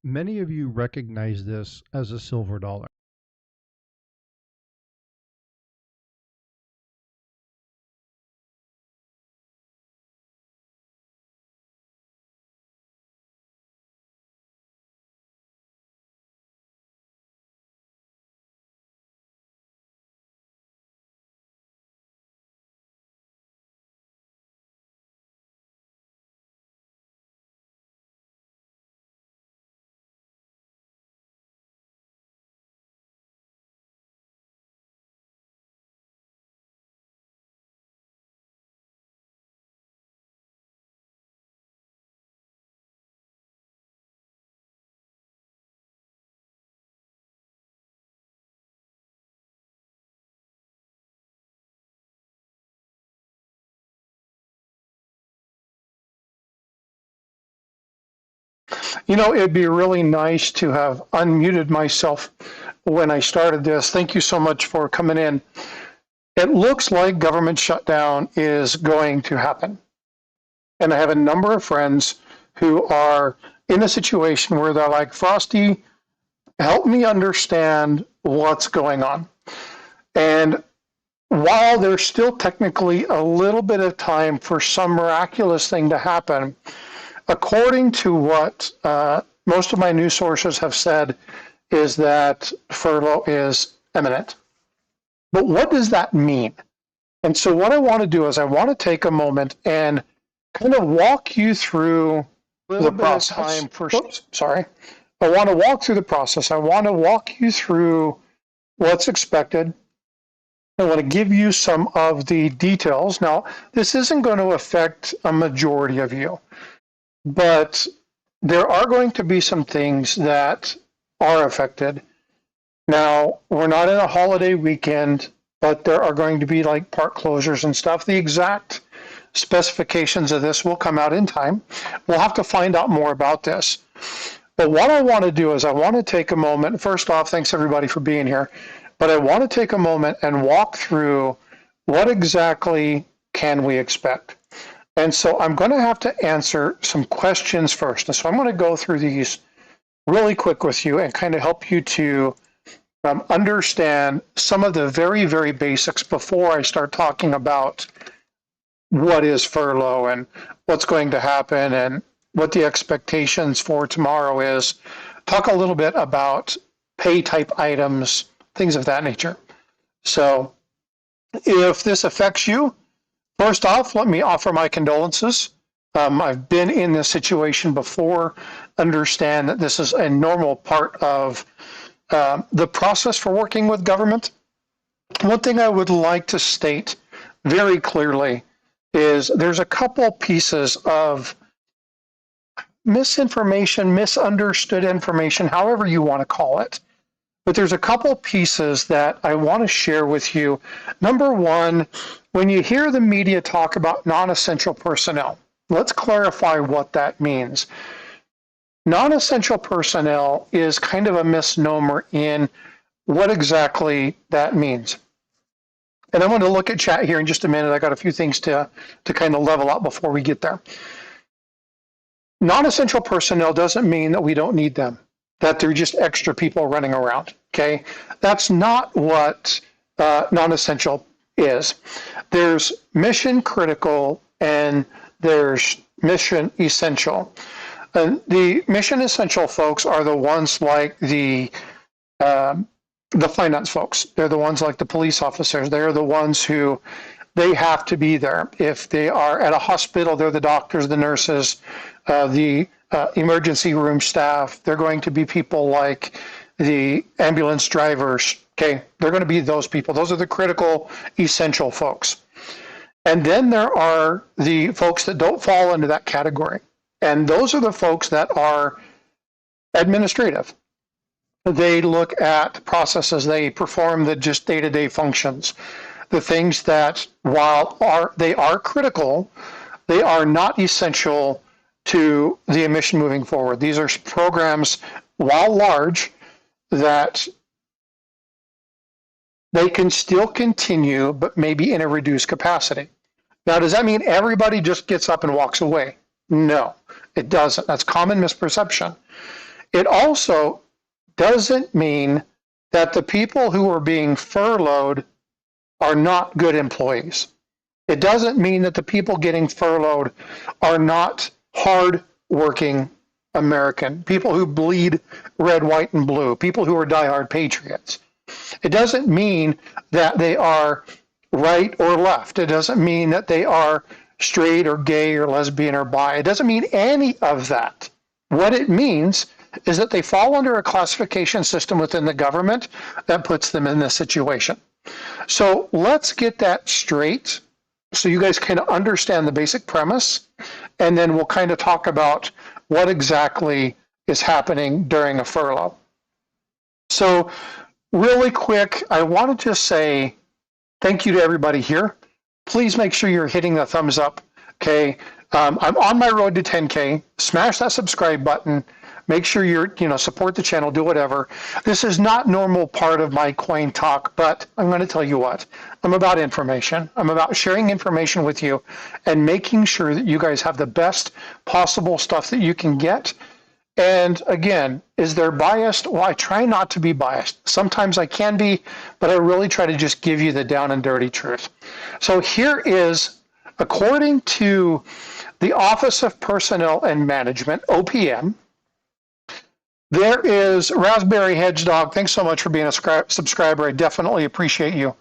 Many of you recognize this as a silver dollar. You know, it'd be really nice to have unmuted myself when I started this. Thank you so much for coming in. It looks like government shutdown is going to happen. And I have a number of friends who are in a situation where they're like, Frosty, help me understand what's going on. And while there's still technically a little bit of time for some miraculous thing to happen, according to what most of my news sources have said, is that furlough is imminent. But what does that mean? And so what I want to do is I want to take a moment and kind of walk you through the process. I want to walk through the process. I want to walk you through what's expected. I want to give you some of the details. Now, this isn't going to affect a majority of you, but there are going to be some things that are affected. Now, we're not in a holiday weekend, but there are going to be like park closures and stuff. The exact specifications of this will come out in time. We'll have to find out more about this. But what I want to do is I want to take a moment. First off, thanks everybody for being here. But I want to take a moment and walk through what exactly can we expect. And so I'm going to have to answer some questions first. And so I'm going to go through these really quick with you and kind of help you to understand some of the very, very basics before I start talking about what is furlough and what's going to happen and what the expectations for tomorrow is. Talk a little bit about pay type items, things of that nature. So if this affects you, first off, let me offer my condolences. I've been in this situation before, understand that this is a normal part of the process for working with government. One thing I would like to state very clearly is there's a couple pieces of misinformation, misunderstood information, however you want to call it. But there's a couple pieces that I want to share with you. Number one, when you hear the media talk about non-essential personnel, let's clarify what that means. Non-essential personnel is kind of a misnomer in what exactly that means. And I'm going to look at chat here in just a minute. I got a few things to kind of level up before we get there. Non-essential personnel doesn't mean that we don't need them, that they're just extra people running around, okay? That's not what non-essential is. There's mission critical and there's mission essential. And the mission essential folks are the ones like the finance folks. They're the ones like the police officers. They're the ones who they have to be there. If they are at a hospital, they're the doctors, the nurses, the emergency room staff. They're going to be people like the ambulance drivers. Okay, they're going to be those people. Those are the critical, essential folks. And then there are the folks that don't fall into that category. And those are the folks that are administrative. They look at processes, they perform the just day-to-day functions. The things that, while they are critical, they are not essential to the mission moving forward. These are programs, while large, that they can still continue, but maybe in a reduced capacity. Now, does that mean everybody just gets up and walks away? No, it doesn't. That's common misperception. It also doesn't mean that the people who are being furloughed are not good employees. It doesn't mean that the people getting furloughed are not hard-working American, people who bleed red, white, and blue, people who are diehard patriots. It doesn't mean that they are right or left. It doesn't mean that they are straight or gay or lesbian or bi. It doesn't mean any of that. What it means is that they fall under a classification system within the government that puts them in this situation. So let's get that straight so you guys kind of understand the basic premise, and then we'll kind of talk about what exactly is happening during a furlough. So really quick, I wanted to say thank you to everybody here. Please make sure you're hitting the thumbs up, okay? I'm on my road to 10K. Smash that subscribe button. Make sure you're, support the channel, do whatever. This is not normal part of my coin talk, but I'm going to tell you what. I'm about information. I'm about sharing information with you and making sure that you guys have the best possible stuff that you can get. And again, is there biased? Well, I try not to be biased. Sometimes I can be, but I really try to just give you the down and dirty truth. So here is, according to the Office of Personnel and Management, OPM, there is Raspberry Hedgehog. Thanks so much for being a subscriber. I definitely appreciate you.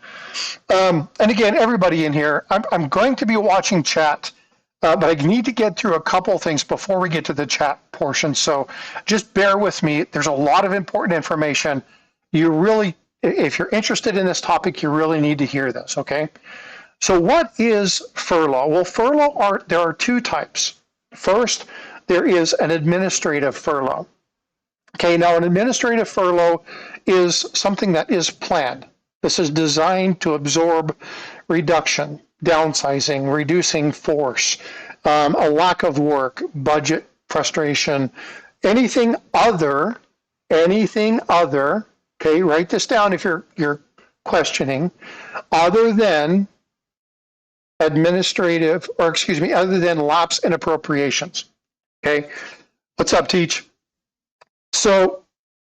And again, everybody in here, I'm going to be watching chat, but I need to get through a couple things before we get to the chat portion. So just bear with me. There's a lot of important information. You really, if you're interested in this topic, you really need to hear this, okay? So what is furlough? Well, furlough there are two types. First, there is an administrative furlough. Okay, now an administrative furlough is something that is planned. This is designed to absorb reduction, downsizing, reducing force, a lack of work, budget frustration, anything other, okay, write this down if you're questioning, other than administrative, or excuse me, other than lapse in appropriations. Okay, what's up, Teach? So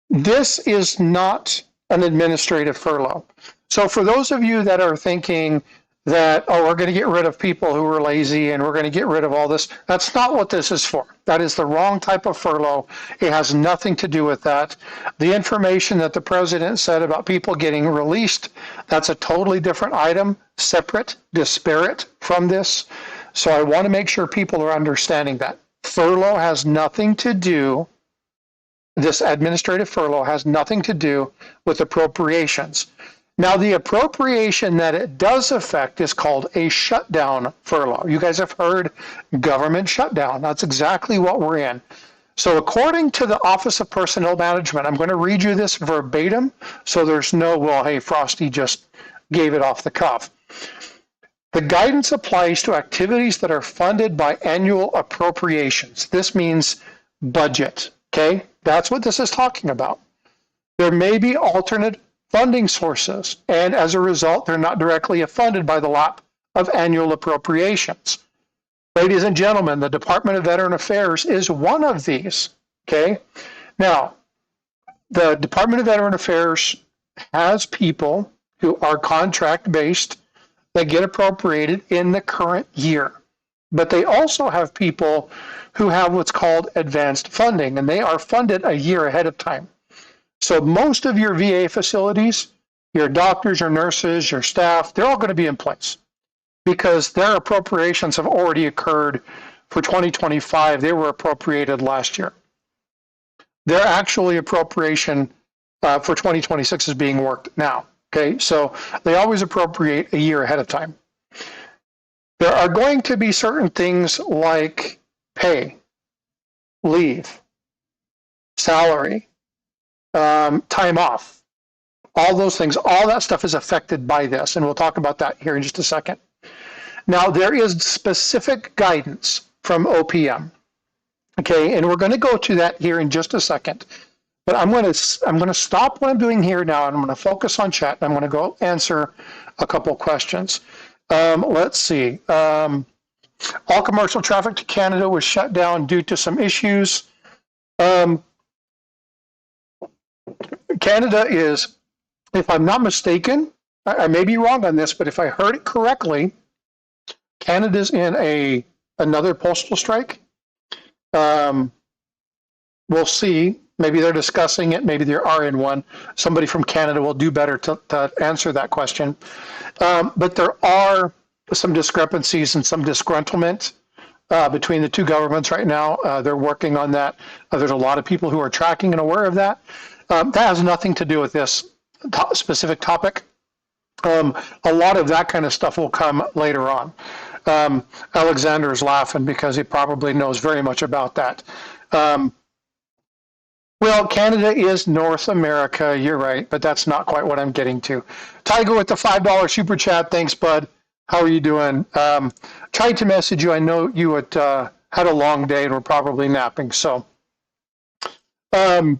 this is not an administrative furlough. So for those of you that are thinking that, oh, we're going to get rid of people who are lazy and we're going to get rid of all this, that's not what this is for. That is the wrong type of furlough. It has nothing to do with that. The information that the president said about people getting released, that's a totally different item, separate, disparate from this. So I want to make sure people are understanding that. Furlough has nothing to do, this administrative furlough has nothing to do with appropriations. Now, the appropriation that it does affect is called a shutdown furlough. You guys have heard government shutdown. That's exactly what we're in. So according to the Office of Personnel Management, I'm going to read you this verbatim, so there's no, well, hey, Frosty just gave it off the cuff. The guidance applies to activities that are funded by annual appropriations. This means budget, okay? That's what this is talking about. There may be alternate funding sources, and as a result, they're not directly funded by the lap of annual appropriations. Ladies and gentlemen, the Department of Veteran Affairs is one of these, okay? Now, the Department of Veteran Affairs has people who are contract-based that get appropriated in the current year, but they also have people who have what's called advanced funding, and they are funded a year ahead of time. So most of your VA facilities, your doctors, your nurses, your staff, they're all going to be in place because their appropriations have already occurred for 2025. They were appropriated last year. Their actually appropriation for 2026 is being worked now. Okay, so they always appropriate a year ahead of time. There are going to be certain things like pay, leave, salary, time off, all those things, all that stuff is affected by this, and we'll talk about that here in just a second. Now, there is specific guidance from OPM, okay, and we're going to go to that here in just a second. But I'm going to stop what I'm doing here now, and I'm going to focus on chat, and I'm going to go answer a couple questions. Let's see. All commercial traffic to Canada was shut down due to some issues. Canada is, if I'm not mistaken, I may be wrong on this, but if I heard it correctly, Canada's in another postal strike. We'll see. Maybe they're discussing it. Maybe they are in one. Somebody from Canada will do better to answer that question. But there are some discrepancies and some disgruntlement between the two governments right now. They're working on that. There's a lot of people who are tracking and aware of that. That has nothing to do with this specific topic. A lot of that kind of stuff will come later on. Alexander's laughing because he probably knows very much about that. Well, Canada is North America, you're right, but that's not quite what I'm getting to. Tiger with the $5 super chat, thanks, bud. How are you doing? Tried to message you. I know you had a long day and were probably napping, so. I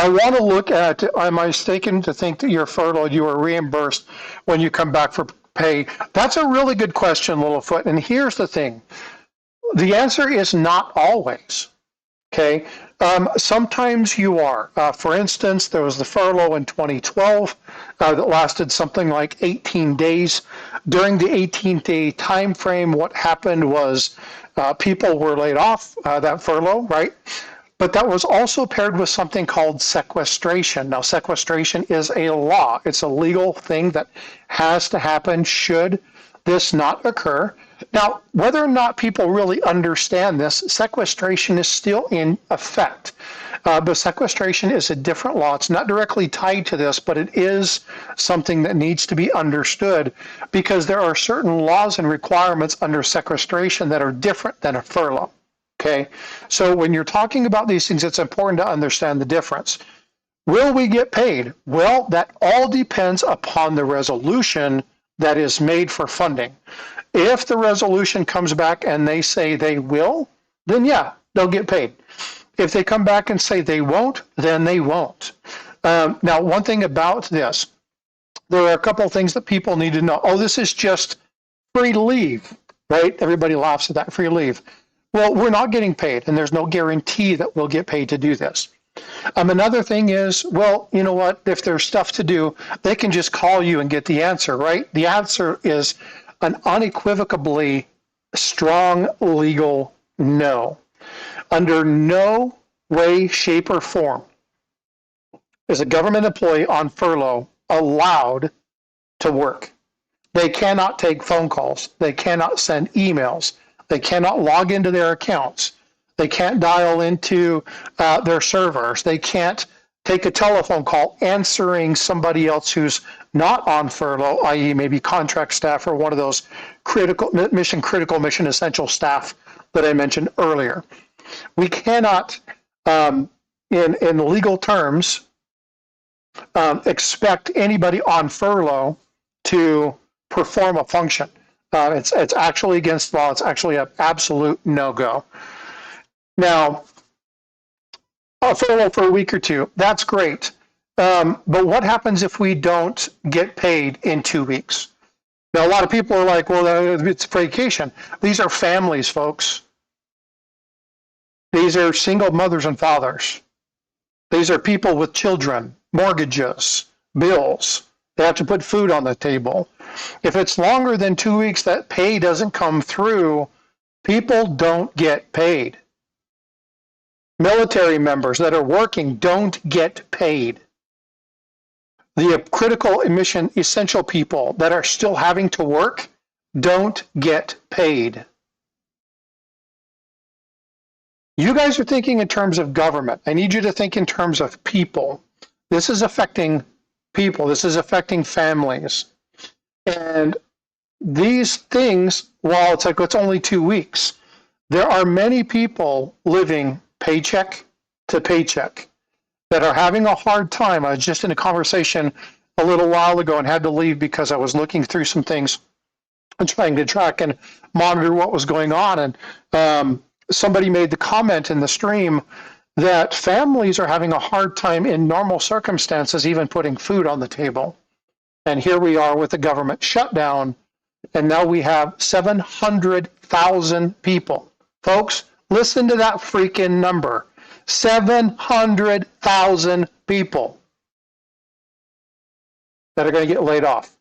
want to look at, am I mistaken to think that you're furloughed, you are reimbursed when you come back for pay? That's a really good question, Littlefoot, and here's the thing. The answer is not always. Okay, sometimes you are. For instance, there was the furlough in 2012 that lasted something like 18 days. During the 18-day time frame, what happened was people were laid off that furlough, right? But that was also paired with something called sequestration. Now, sequestration is a law. It's a legal thing that has to happen should this not occur. Now, whether or not people really understand this, sequestration is still in effect. But sequestration is a different law. It's not directly tied to this, but it is something that needs to be understood because there are certain laws and requirements under sequestration that are different than a furlough. Okay, so when you're talking about these things, it's important to understand the difference. Will we get paid? Well, that all depends upon the resolution that is made for funding. If the resolution comes back and they say they will, then yeah, they'll get paid. If they come back and say they won't, then they won't. Now, one thing about this, there are a couple of things that people need to know. Oh, this is just free leave, right? Everybody laughs at that, free leave. Well, we're not getting paid, and there's no guarantee that we'll get paid to do this. Another thing is, well, you know what? If there's stuff to do, they can just call you and get the answer, right? The answer is an unequivocally strong legal no. Under no way, shape, or form is a government employee on furlough allowed to work. They cannot take phone calls. They cannot send emails. They cannot log into their accounts. They can't dial into their servers. They can't take a telephone call answering somebody else who's not on furlough, i.e. maybe contract staff or one of those mission essential staff that I mentioned earlier. We cannot, in legal terms, expect anybody on furlough to perform a function. It's actually against law. It's actually an absolute no-go. Now, a furlough for a week or two, that's great. But what happens if we don't get paid in 2 weeks? Now, a lot of people are like, well, it's vacation. These are families, folks. These are single mothers and fathers. These are people with children, mortgages, bills. They have to put food on the table. If it's longer than 2 weeks that pay doesn't come through, people don't get paid. Military members that are working don't get paid. The critical mission essential people that are still having to work don't get paid. You guys are thinking in terms of government. I need you to think in terms of people. This is affecting people. This is affecting families. And these things, while it's like it's only 2 weeks, there are many people living paycheck to paycheck that are having a hard time. I was just in a conversation a little while ago and had to leave because I was looking through some things and trying to track and monitor what was going on. And somebody made the comment in the stream that families are having a hard time in normal circumstances even putting food on the table. And here we are with the government shutdown, and now we have 700,000 people. Folks, listen to that freaking number. 700,000 people that are going to get laid off.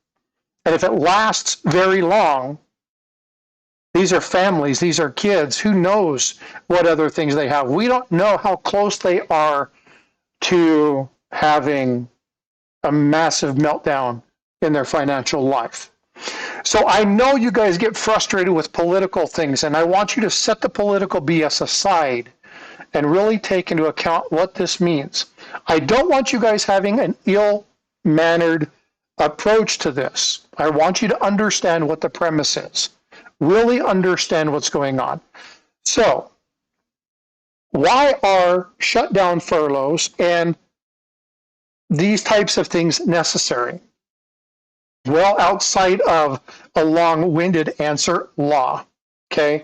And if it lasts very long, these are families, these are kids. Who knows what other things they have? We don't know how close they are to having a massive meltdown in their financial life. So I know you guys get frustrated with political things, and I want you to set the political BS aside and really take into account what this means. I don't want you guys having an ill-mannered approach to this. I want you to understand what the premise is. Really understand what's going on. So, why are shutdown furloughs and these types of things necessary? Well, outside of a long-winded answer, law. Okay,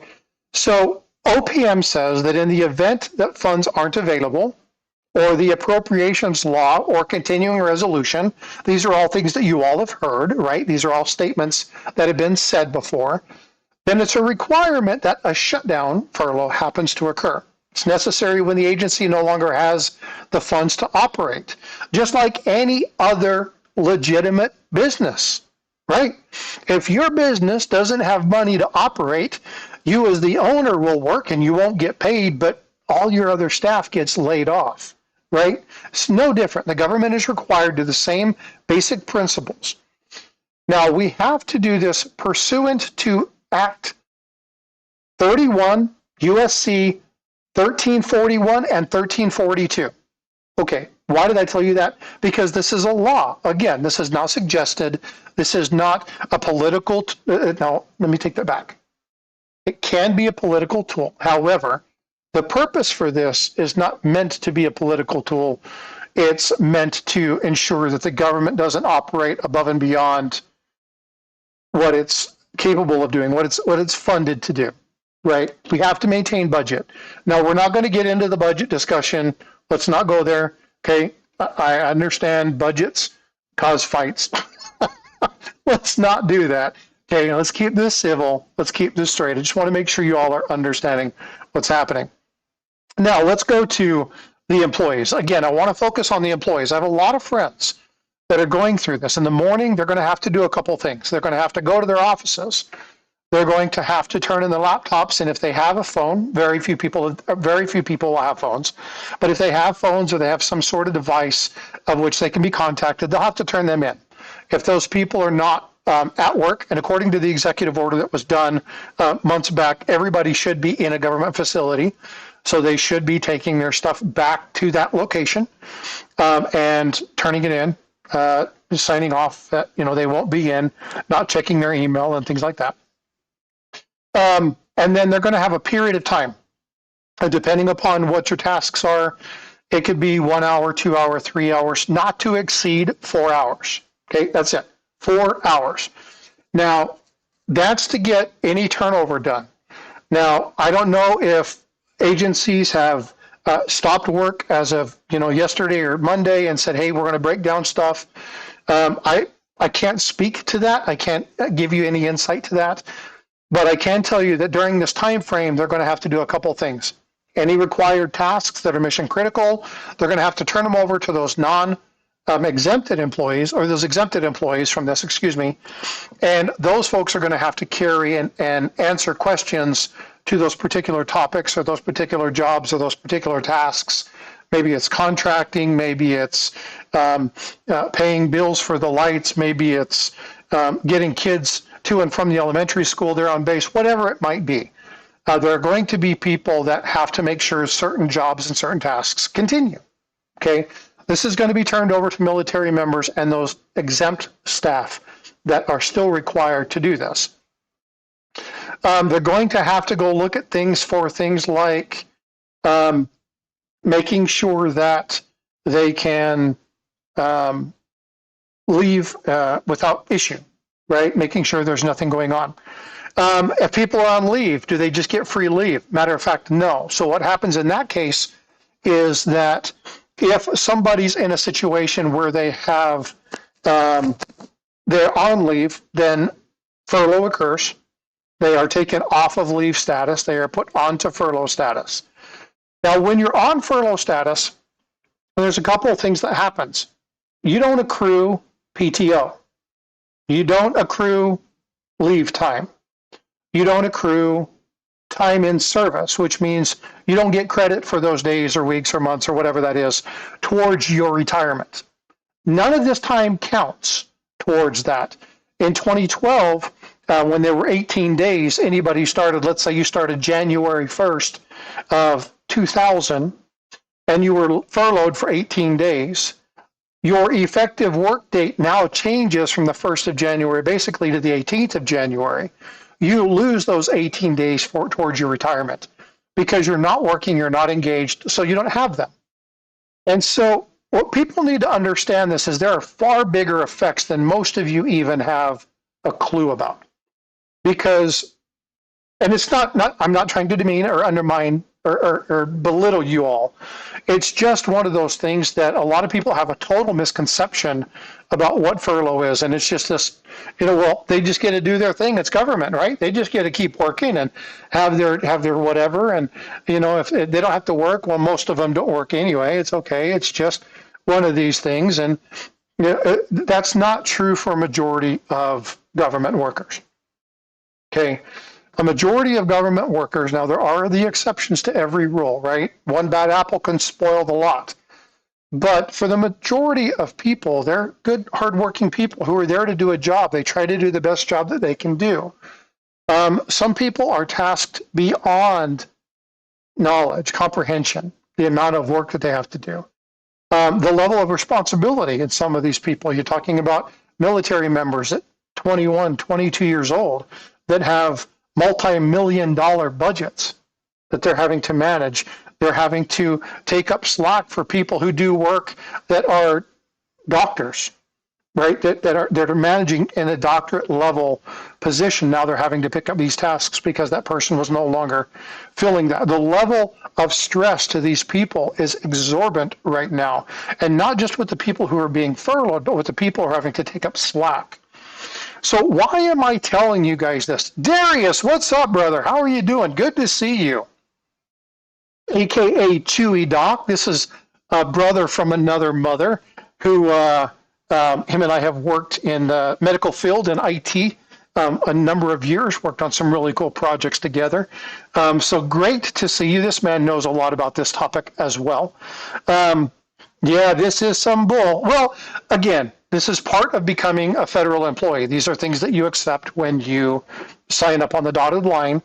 so OPM says that in the event that funds aren't available, or the appropriations law or continuing resolution, these are all things that you all have heard, right? These are all statements that have been said before. Then it's a requirement that a shutdown furlough happens to occur. It's necessary when the agency no longer has the funds to operate, just like any other legitimate business, right? If your business doesn't have money to operate, you as the owner will work and you won't get paid, but all your other staff gets laid off, right? It's no different. The government is required to do the same basic principles. Now, we have to do this pursuant to Act 31, USC 1341 and 1342. Okay, why did I tell you that? Because this is a law. Again, this is not suggested. This is not a political, no, let me take that back. It can be a political tool. However, the purpose for this is not meant to be a political tool. It's meant to ensure that the government doesn't operate above and beyond what it's capable of doing, what it's funded to do, right? We have to maintain budget. Now, we're not going to get into the budget discussion. Let's not go there, okay? I understand budgets cause fights. Let's not do that, okay? Let's keep this civil. Let's keep this straight. I just want to make sure you all are understanding what's happening. Now, let's go to the employees. Again, I want to focus on the employees. I have a lot of friends that are going through this. In the morning, they're going to have to do a couple things. They're going to have to go to their offices. They're going to have to turn in the laptops, and if they have a phone, very few people will have phones. But if they have phones or they have some sort of device of which they can be contacted, they'll have to turn them in. If those people are not at work, and according to the executive order that was done months back, everybody should be in a government facility. So they should be taking their stuff back to that location and turning it in. Signing off that they won't be in, not checking their email and things like that. And then they're going to have a period of time, depending upon what your tasks are. It could be 1 hour, 2 hour, 3 hours, not to exceed 4 hours. Okay, that's it, 4 hours. Now, that's to get any turnover done. Now, I don't know if agencies have stopped work as of yesterday or Monday and said, hey, we're going to break down stuff. I can't speak to that. I can't give you any insight to that. But I can tell you that during this time frame, they're going to have to do a couple things. Any required tasks that are mission critical, they're going to have to turn them over to those exempted employees, or those exempted employees from this, excuse me. And those folks are going to have to carry and answer questions to those particular topics or those particular jobs or those particular tasks. Maybe it's contracting, maybe it's paying bills for the lights, maybe it's getting kids to and from the elementary school they're on base, whatever it might be. There are going to be people that have to make sure certain jobs and certain tasks continue, okay? This is going to be turned over to military members and those exempt staff that are still required to do this. They're going to have to go look at things like making sure that they can leave without issue, right? Making sure there's nothing going on. If people are on leave, do they just get free leave? Matter of fact, no. So what happens in that case is that if somebody's in a situation where they have, they're on leave, then furlough occurs. They are taken off of leave status. They are put onto furlough status. Now, when you're on furlough status, there's a couple of things that happens. You don't accrue PTO. You don't accrue leave time. You don't accrue time in service, which means you don't get credit for those days or weeks or months or whatever that is towards your retirement. None of this time counts towards that. In 2012, when there were 18 days, anybody started, let's say you started January 1st of 2000, and you were furloughed for 18 days, your effective work date now changes from the 1st of January basically to the 18th of January. You lose those 18 days towards your retirement because you're not working, you're not engaged, so you don't have them. And so what people need to understand this is there are far bigger effects than most of you even have a clue about. Because, and it's not I'm not trying to demean or undermine or belittle you all. It's just one of those things that a lot of people have a total misconception about what furlough is. And it's just this, well, they just get to do their thing. It's government, right? They just get to keep working and have their whatever. And, if they don't have to work, well, most of them don't work anyway. It's okay. It's just one of these things. And that's not true for a majority of government workers. Okay. A majority of government workers, now there are the exceptions to every rule, right? One bad apple can spoil the lot. But for the majority of people, they're good, hardworking people who are there to do a job. They try to do the best job that they can do. Some people are tasked beyond knowledge, comprehension, the amount of work that they have to do. The level of responsibility in some of these people, you're talking about military members at 21, 22 years old that have multi-million-dollar budgets that they're having to manage. They're having to take up slack for people who do work that are doctors, right? That are managing in a doctorate level position. Now they're having to pick up these tasks because that person was no longer filling that. The level of stress to these people is exorbitant right now. And not just with the people who are being furloughed, but with the people who are having to take up slack. So why am I telling you guys this? Darius, what's up, brother? How are you doing? Good to see you. AKA Chewy Doc. This is a brother from another mother who him and I have worked in the medical field in IT a number of years, worked on some really cool projects together. So great to see you. This man knows a lot about this topic as well. Yeah, this is some bull. Well, again, this is part of becoming a federal employee. These are things that you accept when you sign up on the dotted line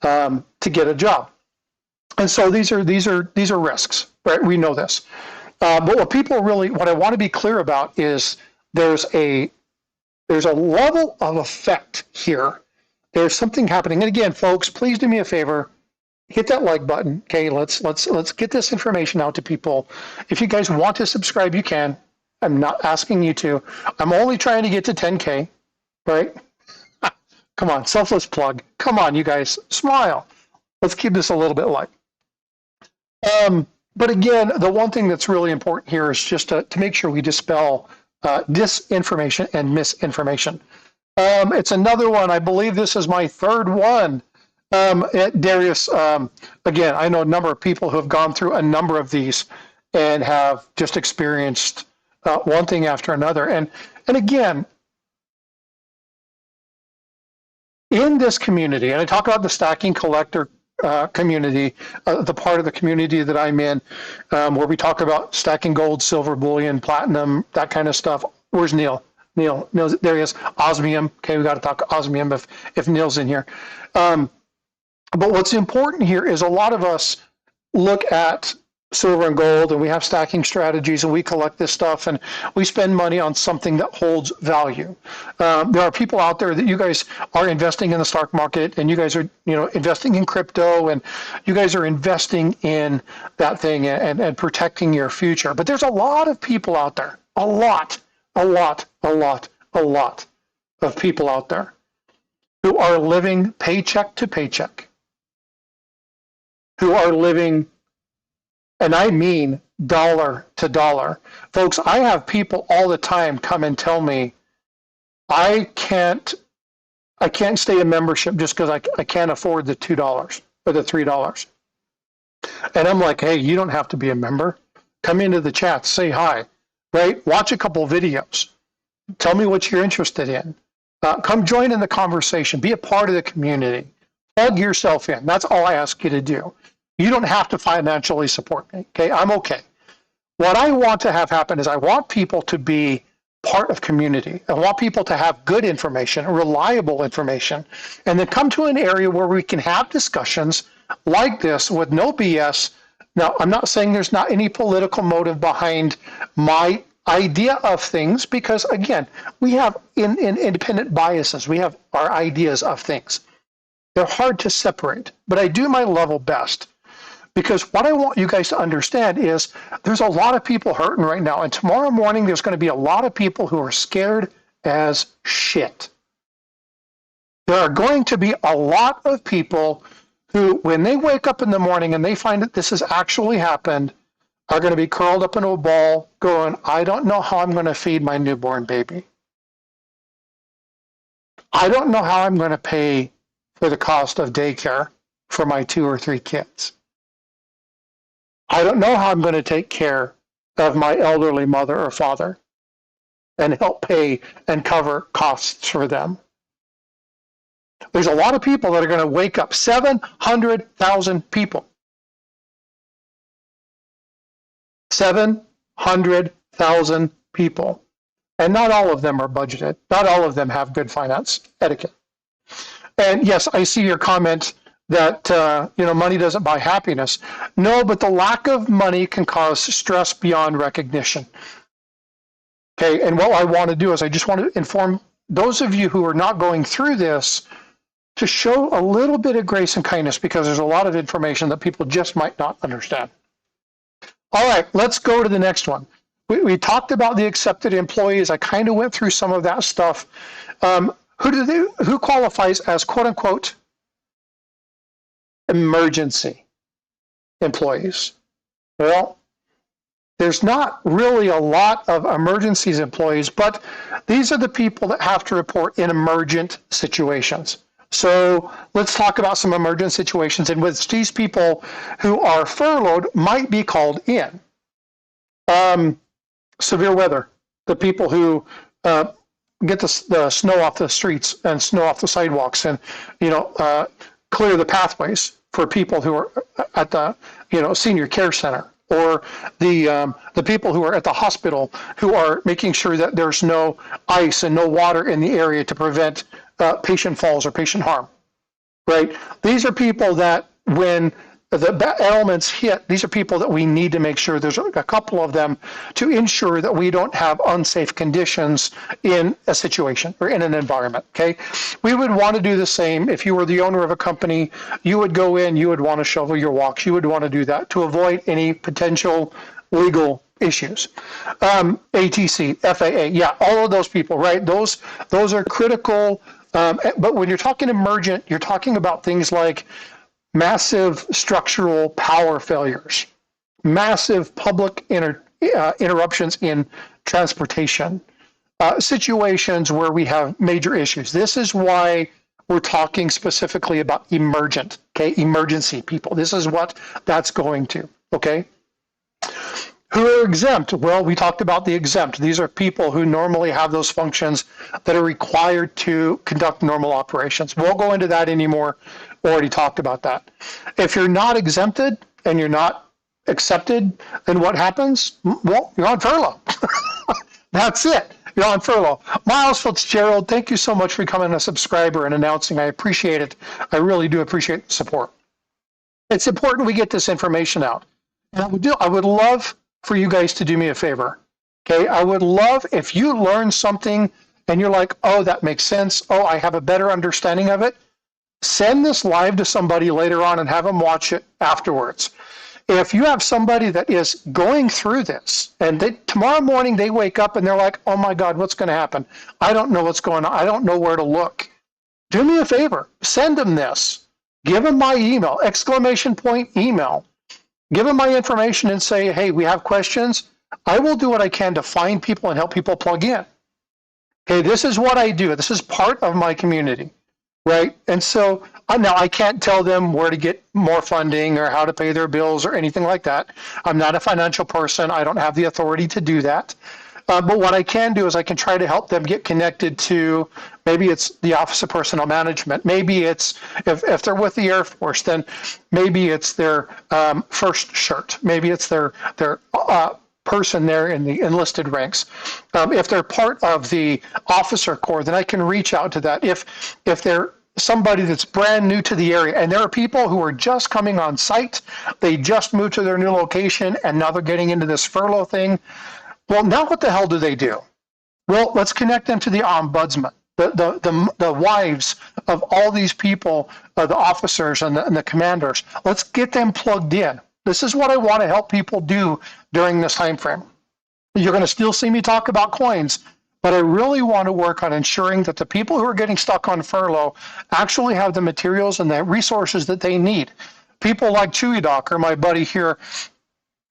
to get a job. And so these are risks, right? We know this. But what I want to be clear about is there's a level of effect here. There's something happening. And again, folks, please do me a favor. Hit that like button. Okay, let's get this information out to people. If you guys want to subscribe, you can. I'm not asking you to. I'm only trying to get to 10K, right? Come on, selfless plug. Come on, you guys, smile. Let's keep this a little bit light. But again, the one thing that's really important here is just to make sure we dispel disinformation and misinformation. It's another one. I believe this is my third one. Darius, again, I know a number of people who have gone through a number of these and have just experienced one thing after another. And again, in this community, and I talk about the stacking collector community, the part of the community that I'm in, where we talk about stacking gold, silver, bullion, platinum, that kind of stuff. Where's Neil? Neil, there he is. Osmium. Okay, we got to talk osmium if Neil's in here. But what's important here is a lot of us look at silver and gold, and we have stacking strategies, and we collect this stuff, and we spend money on something that holds value. There are people out there that you guys are investing in the stock market, and you guys are, investing in crypto, and you guys are investing in that thing and protecting your future. But there's a lot of people out there, a lot of people out there who are living paycheck to paycheck, who are living, and I mean dollar to dollar. Folks, I have people all the time come and tell me, I can't stay a membership just because I can't afford the $2 or the $3. And I'm like, hey, you don't have to be a member. Come into the chat, say hi, right? Watch a couple videos. Tell me what you're interested in. Come join in the conversation. Be a part of the community. Plug yourself in. That's all I ask you to do. You don't have to financially support me. Okay, I'm okay. What I want to have happen is I want people to be part of community. I want people to have good information, reliable information, and then come to an area where we can have discussions like this with no BS. Now, I'm not saying there's not any political motive behind my idea of things, because again, we have in independent biases. We have our ideas of things. They're hard to separate, but I do my level best. Because what I want you guys to understand is there's a lot of people hurting right now. And tomorrow morning, there's going to be a lot of people who are scared as shit. There are going to be a lot of people who, when they wake up in the morning and they find that this has actually happened, are going to be curled up in a ball going, I don't know how I'm going to feed my newborn baby. I don't know how I'm going to pay for the cost of daycare for my 2 or 3 kids. I don't know how I'm going to take care of my elderly mother or father and help pay and cover costs for them. There's a lot of people that are going to wake up, 700,000 people. 700,000 people. And not all of them are budgeted. Not all of them have good finance etiquette. And yes, I see your comment that money doesn't buy happiness. No, but the lack of money can cause stress beyond recognition. Okay, and what I want to do is I just want to inform those of you who are not going through this to show a little bit of grace and kindness, because there's a lot of information that people just might not understand. All right, let's go to the next one. We talked about the accepted employees. I kind of went through some of that stuff. Who qualifies as quote unquote emergency employees? Well, there's not really a lot of emergencies employees, but these are the people that have to report in emergent situations. So let's talk about some emergent situations in which these people who are furloughed might be called in. Severe weather, the people who get the snow off the streets and snow off the sidewalks, and clear the pathways for people who are at the senior care center, or the people who are at the hospital who are making sure that there's no ice and no water in the area to prevent patient falls or patient harm, right? These are people that when the elements hit, these are people that we need to make sure there's a couple of them to ensure that we don't have unsafe conditions in a situation or in an environment, okay? We would want to do the same. If you were the owner of a company, you would go in, you would want to shovel your walks, you would want to do that to avoid any potential legal issues. ATC, FAA, yeah, all of those people, right? Those are critical, but when you're talking emergent, you're talking about things like massive structural power failures, massive public interruptions in transportation, situations where we have major issues. This is why we're talking specifically about emergent, okay, emergency people. This is what that's going to, okay? Who are exempt? Well, we talked about the exempt. These are people who normally have those functions that are required to conduct normal operations. Won't go into that anymore. Already talked about that. If you're not exempted and you're not accepted, then what happens? Well, you're on furlough. That's it. You're on furlough. Miles Fitzgerald, thank you so much for becoming a subscriber and announcing. I appreciate it. I really do appreciate the support. It's important we get this information out. And I would love for you guys to do me a favor. Okay, I would love if you learn something and you're like, oh, that makes sense. Oh, I have a better understanding of it. Send this live to somebody later on and have them watch it afterwards. If you have somebody that is going through this and tomorrow morning they wake up and they're like, oh my God, what's going to happen? I don't know what's going on. I don't know where to look. Do me a favor. Send them this. Give them my email, ! email. Give them my information and say, hey, we have questions. I will do what I can to find people and help people plug in. Okay, this is what I do. This is part of my community. Right, and so Now, I can't tell them where to get more funding or how to pay their bills or anything like that. I'm not a financial person. I don't have the authority to do that. But what I can do is I can try to help them get connected to, maybe it's the Office of Personnel Management. Maybe it's, if they're with the Air Force, then maybe it's their first shirt. Maybe it's their person there in the enlisted ranks. If they're part of the officer corps, then I can reach out to that. If they're somebody that's brand new to the area, and there are people who are just coming on site, they just moved to their new location, and now they're getting into this furlough thing. Well, now what the hell do they do? Well, let's connect them to the ombudsman, the wives of all these people, the officers and the commanders. Let's get them plugged in. This is what I want to help people do during this time frame. You're going to still see me talk about coins, but I really want to work on ensuring that the people who are getting stuck on furlough actually have the materials and the resources that they need. People like Chewy Doc, or my buddy here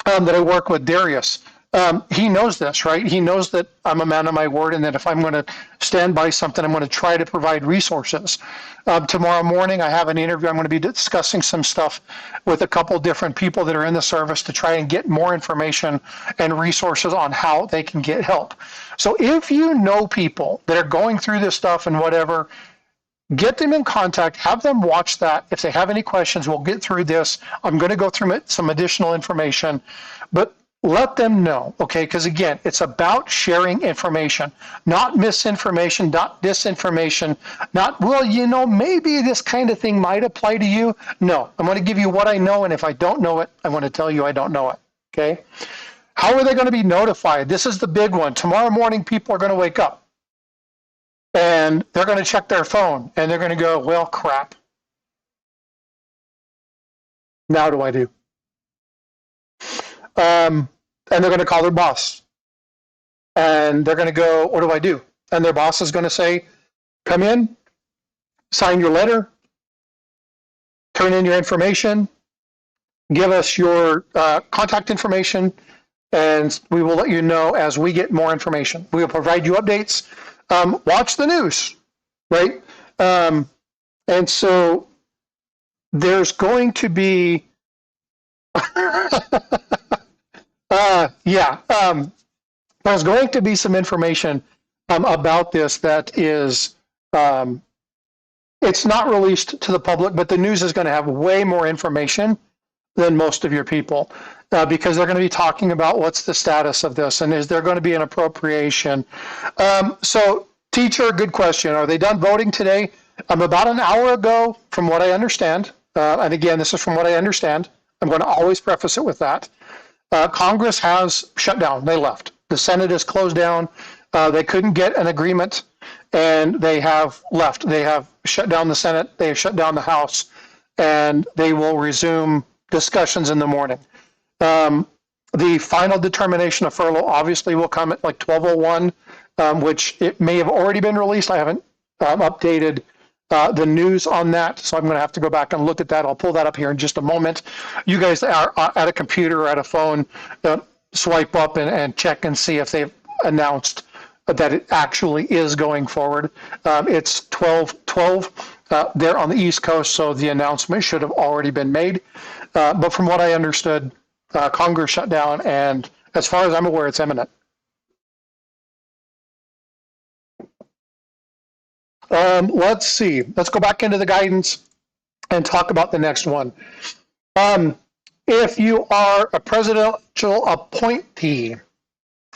that I work with, Darius, he knows this, right? He knows that I'm a man of my word, and that if I'm going to stand by something, I'm going to try to provide resources. Tomorrow morning, I have an interview. I'm going to be discussing some stuff with a couple different people that are in the service to try and get more information and resources on how they can get help. So if you know people that are going through this stuff and whatever, get them in contact, have them watch that. If they have any questions, we'll get through this. I'm going to go through some additional information, but let them know, okay? Because again, it's about sharing information, not misinformation, not disinformation, not, well, you know, maybe this kind of thing might apply to you. No, I'm going to give you what I know, and if I don't know it, I'm going to tell you I don't know it, okay? How are they going to be notified? This is the big one. Tomorrow morning, people are going to wake up, and they're going to check their phone, and they're going to go, well, crap. Now what do I do? And they're going to call their boss, and they're going to go, what do I do? And their boss is going to say, come in, sign your letter, turn in your information, give us your contact information, and we will let you know as we get more information. We will provide you updates. Watch the news, right? And so there's going to be there's going to be some information about this that is, it's not released to the public, but the news is going to have way more information than most of your people, because they're going to be talking about what's the status of this, and is there going to be an appropriation. So, teacher, good question. Are they done voting today? About an hour ago, from what I understand, and again, this is from what I understand, I'm going to always preface it with that. Congress has shut down. They left. The Senate is closed down. They couldn't get an agreement, and they have left. They have shut down the Senate. They have shut down the House, and they will resume discussions in the morning. The final determination of furlough obviously will come at like 12:01, which it may have already been released. I haven't updated the news on that, so I'm going to have to go back and look at that. I'll pull that up here in just a moment. You guys are at a computer or at a phone, swipe up and check and see if they've announced that it actually is going forward. It's 12:12 there on the East Coast, so the announcement should have already been made. But from what I understood, Congress shut down, and as far as I'm aware, it's imminent. Let's see. Let's go back into the guidance and talk about the next one. If you are a presidential appointee,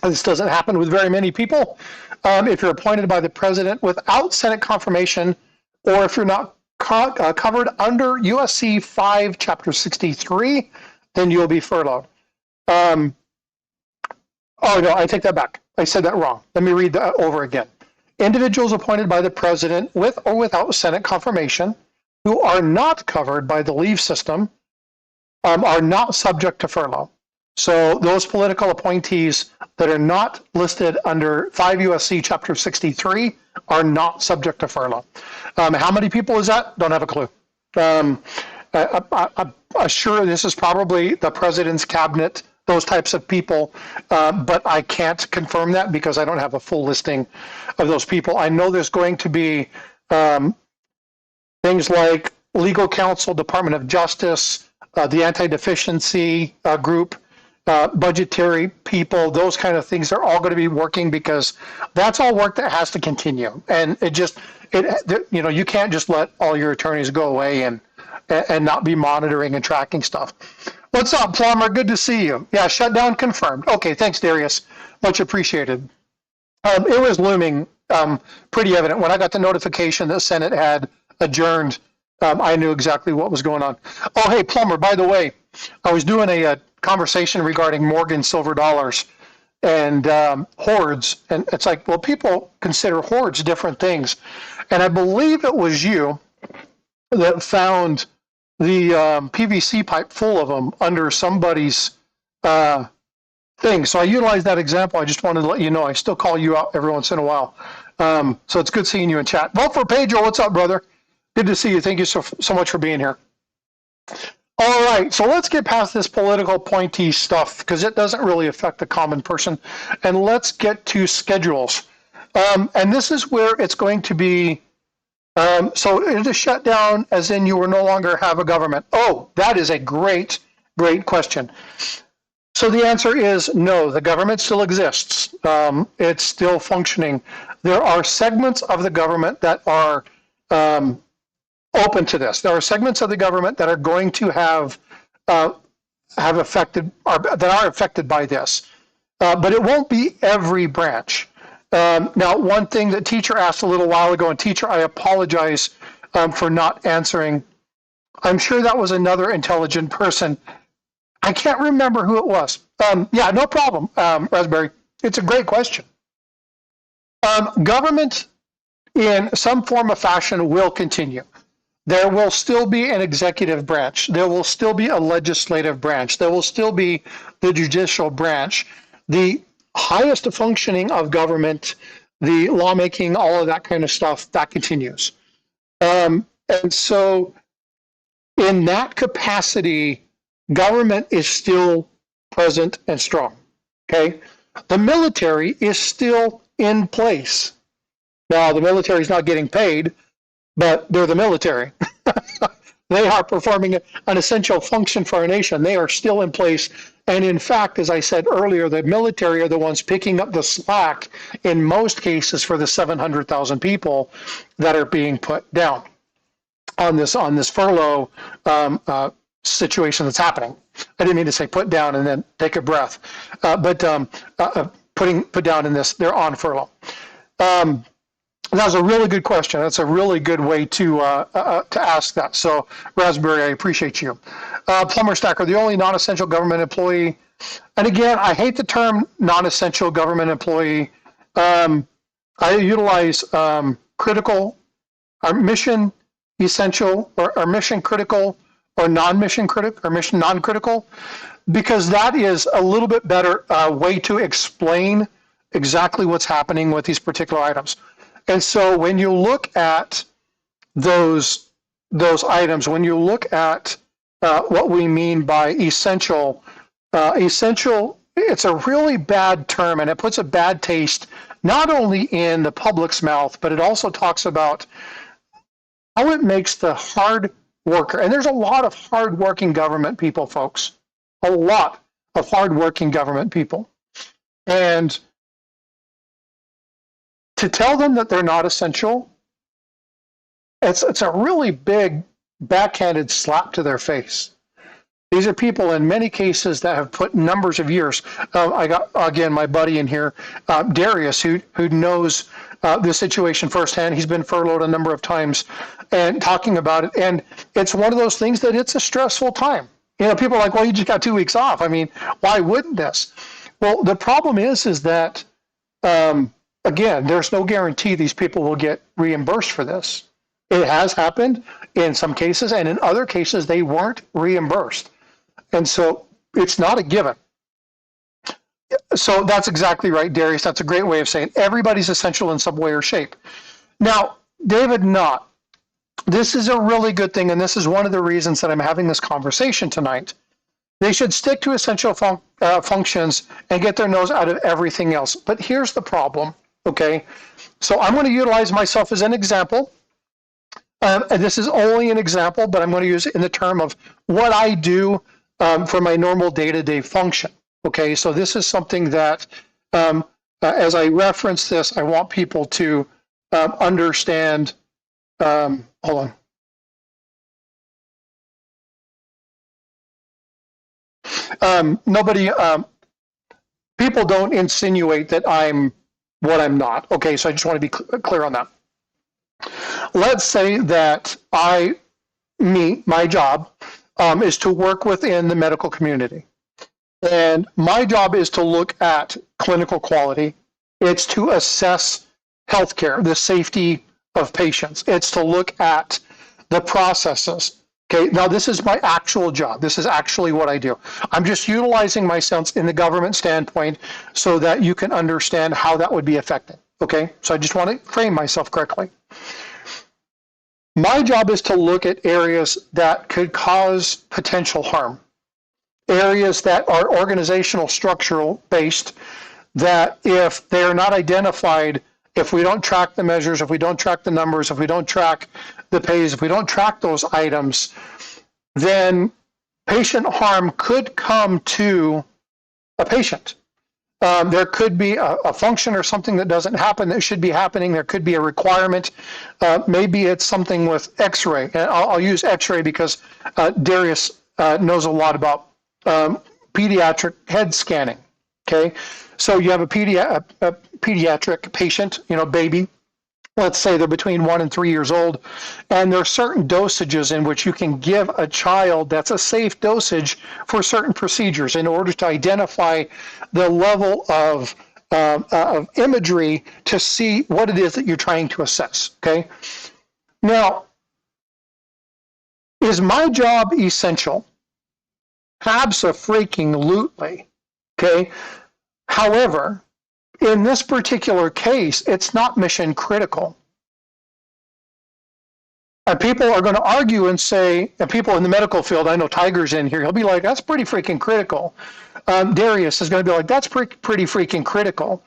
this doesn't happen with very many people. If you're appointed by the president without Senate confirmation, or if you're not covered under USC 5, Chapter 63, then you'll be furloughed. Oh, no, I take that back. I said that wrong. Let me read that over again. Individuals appointed by the president with or without Senate confirmation who are not covered by the leave system are not subject to furlough. So those political appointees that are not listed under 5 USC Chapter 63 are not subject to furlough. How many people is that? Don't have a clue. I'm sure this is probably the president's cabinet, those types of people, but I can't confirm that because I don't have a full listing of those people. I know there's going to be things like legal counsel, Department of Justice, the anti-deficiency group, budgetary people, those kind of things are all going to be working, because that's all work that has to continue. And you can't just let all your attorneys go away and not be monitoring and tracking stuff. What's up, Plumber? Good to see you. Yeah, shutdown confirmed. Okay, thanks, Darius. Much appreciated. It was looming, pretty evident. When I got the notification that Senate had adjourned, I knew exactly what was going on. Oh, hey, Plumber, by the way, I was doing a conversation regarding Morgan silver dollars and hoards. And it's like, well, people consider hoards different things. And I believe it was you that found the PVC pipe full of them under somebody's thing. So I utilized that example. I just wanted to let you know I still call you out every once in a while. So it's good seeing you in chat. Vote for Pedro. What's up, brother? Good to see you. Thank you so much for being here. All right, so let's get past this political appointee stuff, because it doesn't really affect the common person. And let's get to schedules. And this is where it's going to be. So it is shut down as in you will no longer have a government. Oh, that is a great question. So the answer is no, the government still exists. It's still functioning. There are segments of the government that are open to this. There are segments of the government that are going to have affected, or that are affected by this, but it won't be every branch. Now, one thing that Teacher asked a little while ago, and Teacher, I apologize for not answering. I'm sure that was another intelligent person. I can't remember who it was. Yeah, no problem, Raspberry. It's a great question. Government in some form or fashion will continue. There will still be an executive branch. There will still be a legislative branch. There will still be the judicial branch. The highest functioning of government, the lawmaking, all of that kind of stuff, that continues. And so in that capacity, government is still present and strong, okay? The military is still in place. Now, the military is not getting paid, but they're the military. They are performing an essential function for our nation. They are still in place. And in fact, as I said earlier, the military are the ones picking up the slack in most cases for the 700,000 people that are being put down on this furlough situation that's happening. I didn't mean to say put down and then take a breath, but put down in this, they're on furlough. That was a really good question. That's a really good way to ask that. So, Raspberry, I appreciate you. Plumber Stacker, the only non-essential government employee. And again, I hate the term non-essential government employee. I utilize critical, or mission essential, or mission critical, or non-mission critical, or mission non-critical, because that is a little bit better way to explain exactly what's happening with these particular items. And so when you look at those items, when you look at what we mean by essential, it's a really bad term, and it puts a bad taste not only in the public's mouth, but it also talks about how it makes the hard worker, and there's a lot of hard-working government people, folks, a lot of hard-working government people. And to tell them that they're not essential, it's a really big backhanded slap to their face. These are people in many cases that have put numbers of years. I got, again, my buddy in here, Darius, who knows the situation firsthand. He's been furloughed a number of times and talking about it. And it's one of those things that it's a stressful time. You know, people are like, well, you just got 2 weeks off. I mean, why wouldn't this? Well, the problem is that, again, there's no guarantee these people will get reimbursed for this. It has happened in some cases, and in other cases, they weren't reimbursed. And so it's not a given. So that's exactly right, Darius. That's a great way of saying it. Everybody's essential in some way or shape. Now, David Knott, this is a really good thing, and this is one of the reasons that I'm having this conversation tonight. They should stick to essential functions and get their nose out of everything else. But here's the problem, okay? So I'm going to utilize myself as an example. And this is only an example, but I'm going to use it in the term of what I do for my normal day-to-day function. Okay, so this is something that, as I reference this, I want people to understand. Hold on. Nobody, people don't insinuate that I'm what I'm not. Okay, so I just want to be clear on that. Let's say that my job is to work within the medical community. And my job is to look at clinical quality. It's to assess healthcare, the safety of patients. It's to look at the processes. Okay, now this is my actual job. This is actually what I do. I'm just utilizing my sense in the government standpoint so that you can understand how that would be affected. Okay, so I just want to frame myself correctly. My job is to look at areas that could cause potential harm, areas that are organizational, structural based, that if they are not identified, if we don't track the measures, if we don't track the numbers, if we don't track the pays, if we don't track those items, then patient harm could come to a patient. There could be a function or something that doesn't happen that should be happening. There could be a requirement. Maybe it's something with X-ray. And I'll use X-ray because Darius knows a lot about pediatric head scanning. Okay, so you have a pediatric patient, baby. Let's say they're between 1 and 3 years old, and there are certain dosages in which you can give a child that's a safe dosage for certain procedures in order to identify the level of imagery to see what it is that you're trying to assess. Okay. Now, is my job essential? Abso-freaking-lutely. Okay. However, in this particular case, it's not mission critical. And people are going to argue and say, and people in the medical field, I know Tiger's in here, he'll be like, that's pretty freaking critical. Darius is going to be like, that's pretty freaking critical.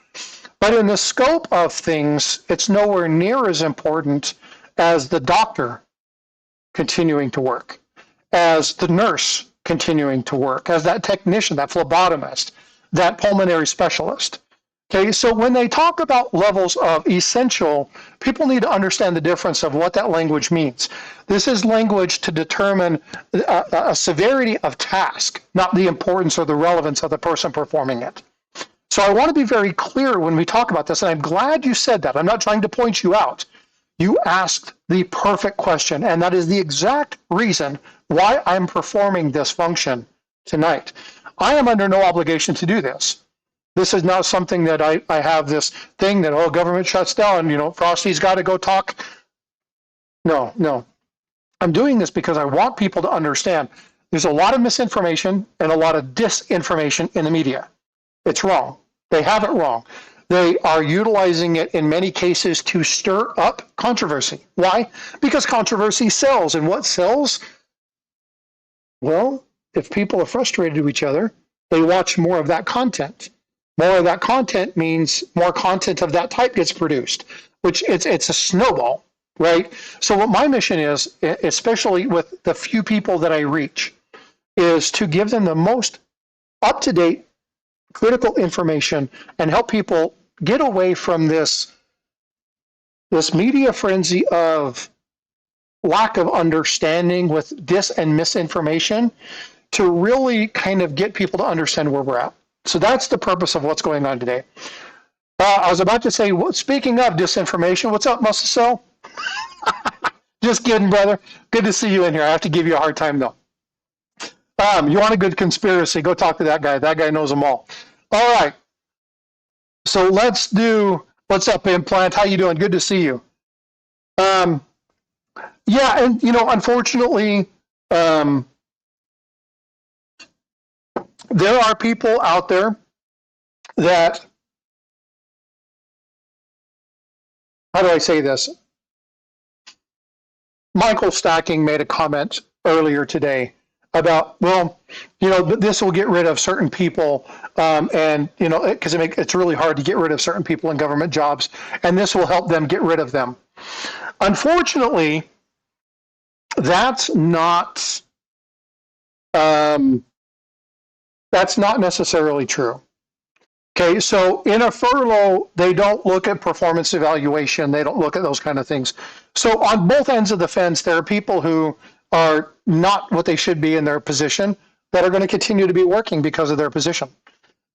But in the scope of things, it's nowhere near as important as the doctor continuing to work, as the nurse continuing to work, as that technician, that phlebotomist, that pulmonary specialist. Okay, so when they talk about levels of essential, people need to understand the difference of what that language means. This is language to determine a severity of task, not the importance or the relevance of the person performing it. So I want to be very clear when we talk about this, and I'm glad you said that. I'm not trying to point you out. You asked the perfect question, and that is the exact reason why I'm performing this function tonight. I am under no obligation to do this. This is not something that I have this thing that, oh, government shuts down, Frosty's got to go talk. No. I'm doing this because I want people to understand there's a lot of misinformation and a lot of disinformation in the media. It's wrong. They have it wrong. They are utilizing it in many cases to stir up controversy. Why? Because controversy sells. And what sells? Well, if people are frustrated with each other, they watch more of that content. More of that content means more content of that type gets produced, which it's a snowball, right? So what my mission is, especially with the few people that I reach, is to give them the most up-to-date critical information and help people get away from this media frenzy of lack of understanding with dis and misinformation to really kind of get people to understand where we're at. So that's the purpose of what's going on today. I was about to say, speaking of disinformation, what's up, Muscle Cell? Just kidding, brother. Good to see you in here. I have to give you a hard time, though. You want a good conspiracy, go talk to that guy. That guy knows them all. All right. So let's do, what's up, Implant? How you doing? Good to see you. Yeah, and, unfortunately, there are people out there that, how do I say this? Michael Stacking made a comment earlier today about, well, this will get rid of certain people, and, because it's really hard to get rid of certain people in government jobs, and this will help them get rid of them. Unfortunately, That's not necessarily true. Okay, so in a furlough, they don't look at performance evaluation. They don't look at those kind of things. So on both ends of the fence, there are people who are not what they should be in their position that are going to continue to be working because of their position.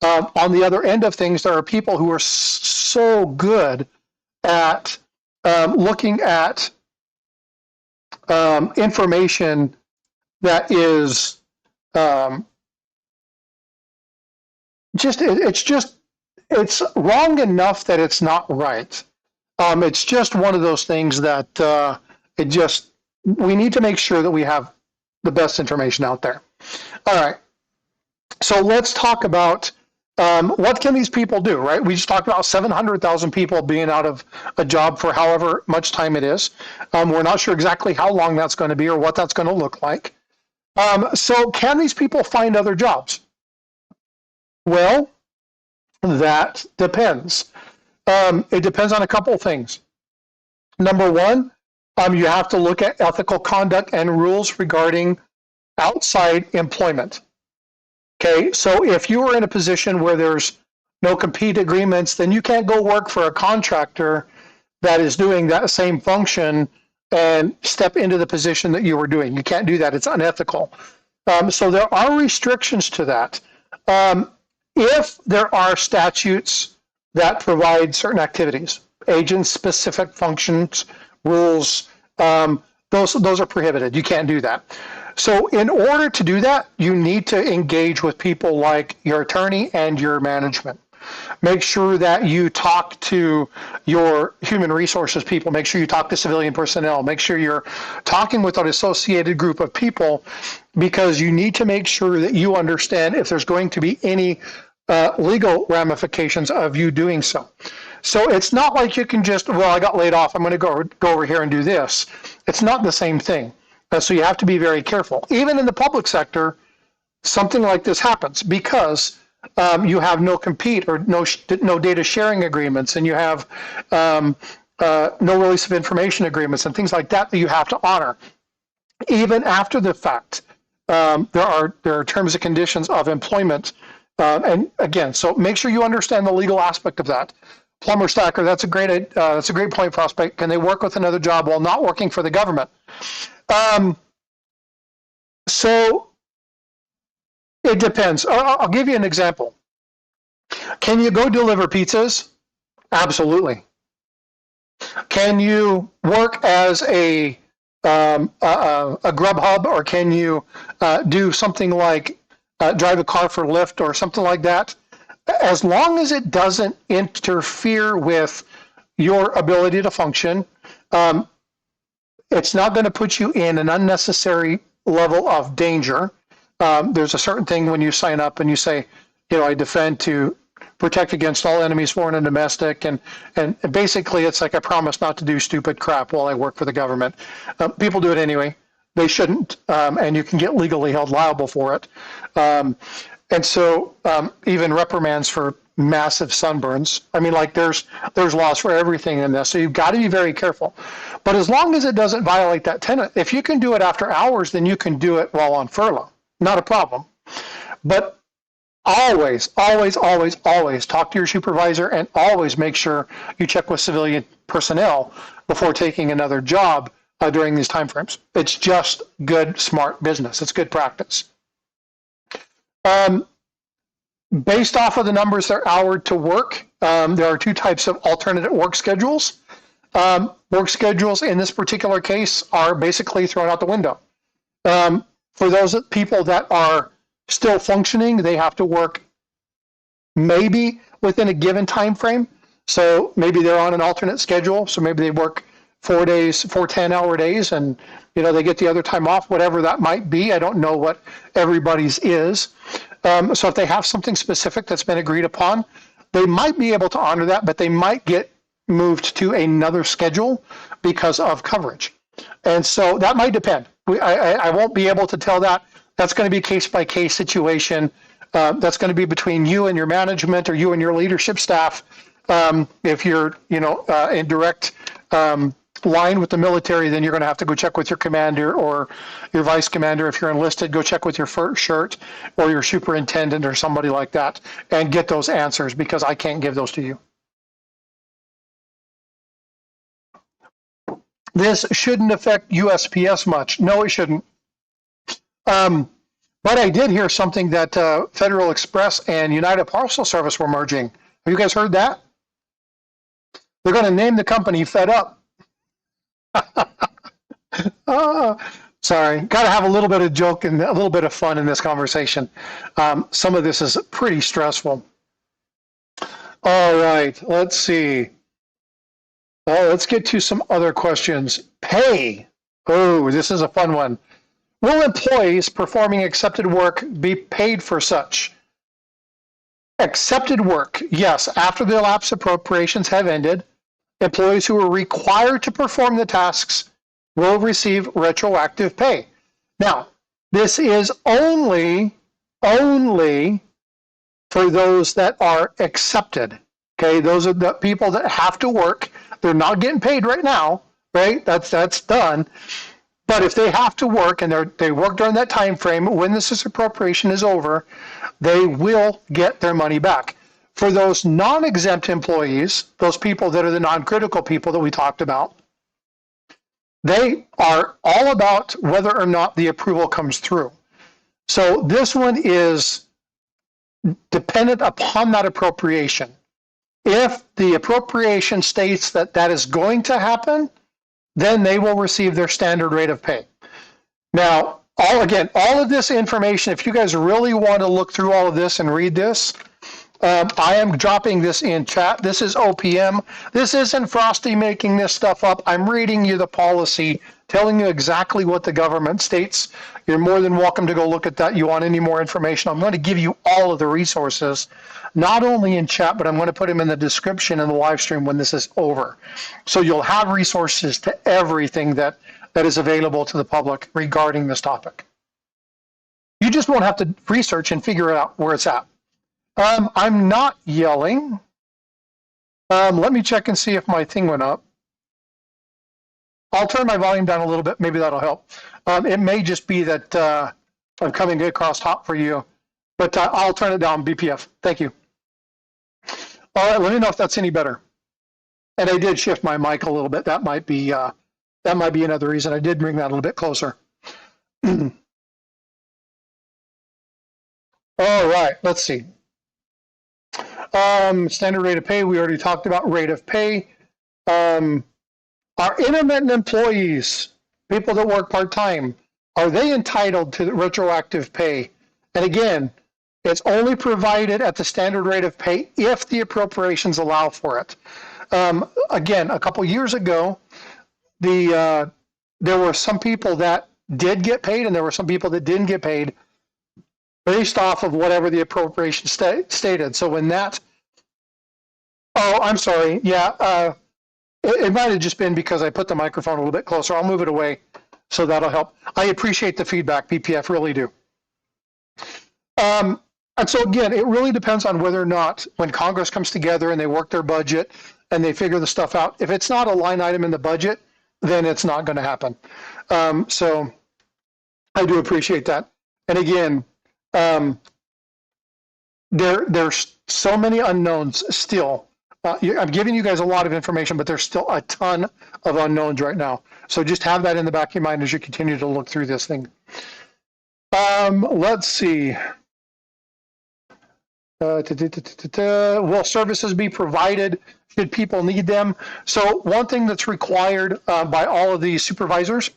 On the other end of things, there are people who are so good at looking at information that is it's wrong enough that it's not right. It's just one of those things that we need to make sure that we have the best information out there. All right. So let's talk about what can these people do, right? We just talked about 700,000 people being out of a job for however much time it is. We're not sure exactly how long that's going to be or what that's going to look like. So can these people find other jobs? Well, that depends. It depends on a couple of things. Number one, you have to look at ethical conduct and rules regarding outside employment. Okay, so if you are in a position where there's no compete agreements, then you can't go work for a contractor that is doing that same function and step into the position that you were doing. You can't do that. It's unethical. So there are restrictions to that. If there are statutes that provide certain activities, agent-specific functions, rules, those are prohibited. You can't do that. So in order to do that, you need to engage with people like your attorney and your management. Make sure that you talk to your human resources people. Make sure you talk to civilian personnel. Make sure you're talking with an associated group of people, because you need to make sure that you understand if there's going to be any legal ramifications of you doing so. So it's not like you can just, well, I got laid off, I'm going to go over here and do this. It's not the same thing. So you have to be very careful. Even in the public sector, something like this happens because you have no compete or no data sharing agreements, and you have no release of information agreements and things like that that you have to honor. Even after the fact, there are terms and conditions of employment. And again, so make sure you understand the legal aspect of that. Plumber stacker, that's a great point, prospect. Can they work with another job while not working for the government? So it depends. I'll give you an example. Can you go deliver pizzas? Absolutely. Can you work as a Grubhub, or can you do something like drive a car for Lyft or something like that? As long as it doesn't interfere with your ability to function, it's not going to put you in an unnecessary level of danger. There's a certain thing when you sign up and you say, I defend to protect against all enemies, foreign and domestic, and basically it's like I promise not to do stupid crap while I work for the government. People do it anyway. They shouldn't, and you can get legally held liable for it. And so even reprimands for massive sunburns. I mean, like there's laws for everything in this, so you've got to be very careful. But as long as it doesn't violate that tenet, if you can do it after hours, then you can do it while on furlough. Not a problem. But always, always, always, always talk to your supervisor, and always make sure you check with civilian personnel before taking another job during these timeframes. It's just good, smart business. It's good practice. Based off of the numbers that are hour to work, there are two types of alternate work schedules. Work schedules in this particular case are basically thrown out the window. For those people that are still functioning, they have to work maybe within a given time frame. So maybe they're on an alternate schedule. So maybe they work 4 days, 4 10-hour days, and they get the other time off, whatever that might be. I don't know what everybody's is. So if they have something specific that's been agreed upon, they might be able to honor that, but they might get moved to another schedule because of coverage. And so that might depend. I won't be able to tell that. That's going to be a case-by-case situation. That's going to be between you and your management, or you and your leadership staff. If you're, in direct line with the military, then you're going to have to go check with your commander or your vice commander. If you're enlisted, go check with your first shirt or your superintendent or somebody like that and get those answers, because I can't give those to you. This shouldn't affect USPS much. No, it shouldn't. But I did hear something that Federal Express and United Parcel Service were merging. Have you guys heard that? They're going to name the company Fed Up. Sorry, got to have a little bit of joke and a little bit of fun in this conversation. Some of this is pretty stressful. All right, let's see. Let's get to some other questions. Pay. Oh, this is a fun one. Will employees performing accepted work be paid for such? Accepted work, yes. After the elapsed appropriations have ended, employees who are required to perform the tasks will receive retroactive pay. Now, this is only for those that are accepted. Okay, those are the people that have to work. They're not getting paid right now, right? That's done. But if they have to work and they work during that time frame, when this appropriation is over, they will get their money back. For those non-exempt employees, those people that are the non-critical people that we talked about, they are all about whether or not the approval comes through. So this one is dependent upon that appropriation. If the appropriation states that that is going to happen, then they will receive their standard rate of pay. Now, all of this information, if you guys really want to look through all of this and read this, I am dropping this in chat. This is OPM. This isn't Frosty making this stuff up. I'm reading you the policy, telling you exactly what the government states. You're more than welcome to go look at that. You want any more information? I'm going to give you all of the resources, not only in chat, but I'm going to put them in the description in the live stream when this is over. So you'll have resources to everything that is available to the public regarding this topic. You just won't have to research and figure out where it's at. I'm not yelling. Let me check and see if my thing went up. I'll turn my volume down a little bit. Maybe that'll help. It may just be that I'm coming across hot for you, but I'll turn it down, BPF. Thank you. All right, let me know if that's any better. And I did shift my mic a little bit. That might be another reason. I did bring that a little bit closer. All right, let's see. Standard rate of pay, we already talked about rate of pay. Are intermittent employees, people that work part-time, are they entitled to the retroactive pay? And again, it's only provided at the standard rate of pay if the appropriations allow for it. Again, a couple years ago, there were some people that did get paid and there were some people that didn't get paid based off of whatever the appropriation stated. So when that, oh, I'm sorry, yeah, it might have just been because I put the microphone a little bit closer. I'll move it away, so that'll help. I appreciate the feedback, PPF, really do. And so again, it really depends on whether or not when Congress comes together and they work their budget and they figure the stuff out, if it's not a line item in the budget, then it's not going to happen. So I do appreciate that. And again, there's so many unknowns still. I'm giving you guys a lot of information, but there's still a ton of unknowns right now. So just have that in the back of your mind as you continue to look through this thing. Let's see. Will services be provided should people need them? So one thing that's required by all of these supervisors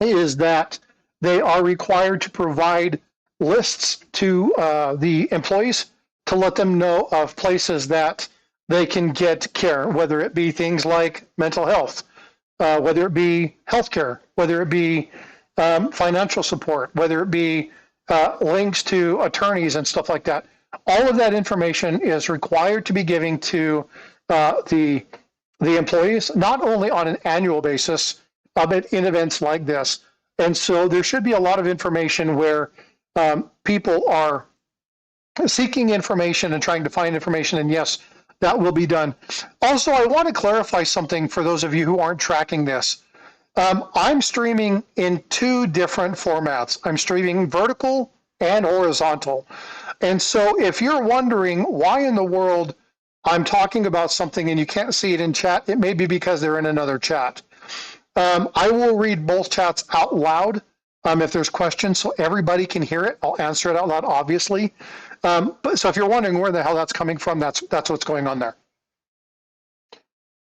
is that they are required to provide lists to the employees to let them know of places that they can get care, whether it be things like mental health, whether it be healthcare, whether it be financial support, whether it be links to attorneys and stuff like that. All of that information is required to be given to the employees, not only on an annual basis, but in events like this. And so there should be a lot of information where people are seeking information and trying to find information. And yes, that will be done. Also, I want to clarify something for those of you who aren't tracking this. I'm streaming in two different formats. I'm streaming vertical and horizontal. And so if you're wondering why in the world I'm talking about something and you can't see it in chat, it may be because they're in another chat. I will read both chats out loud if there's questions, so everybody can hear it. I'll answer it out loud, obviously. But so if you're wondering where the hell that's coming from, that's what's going on there.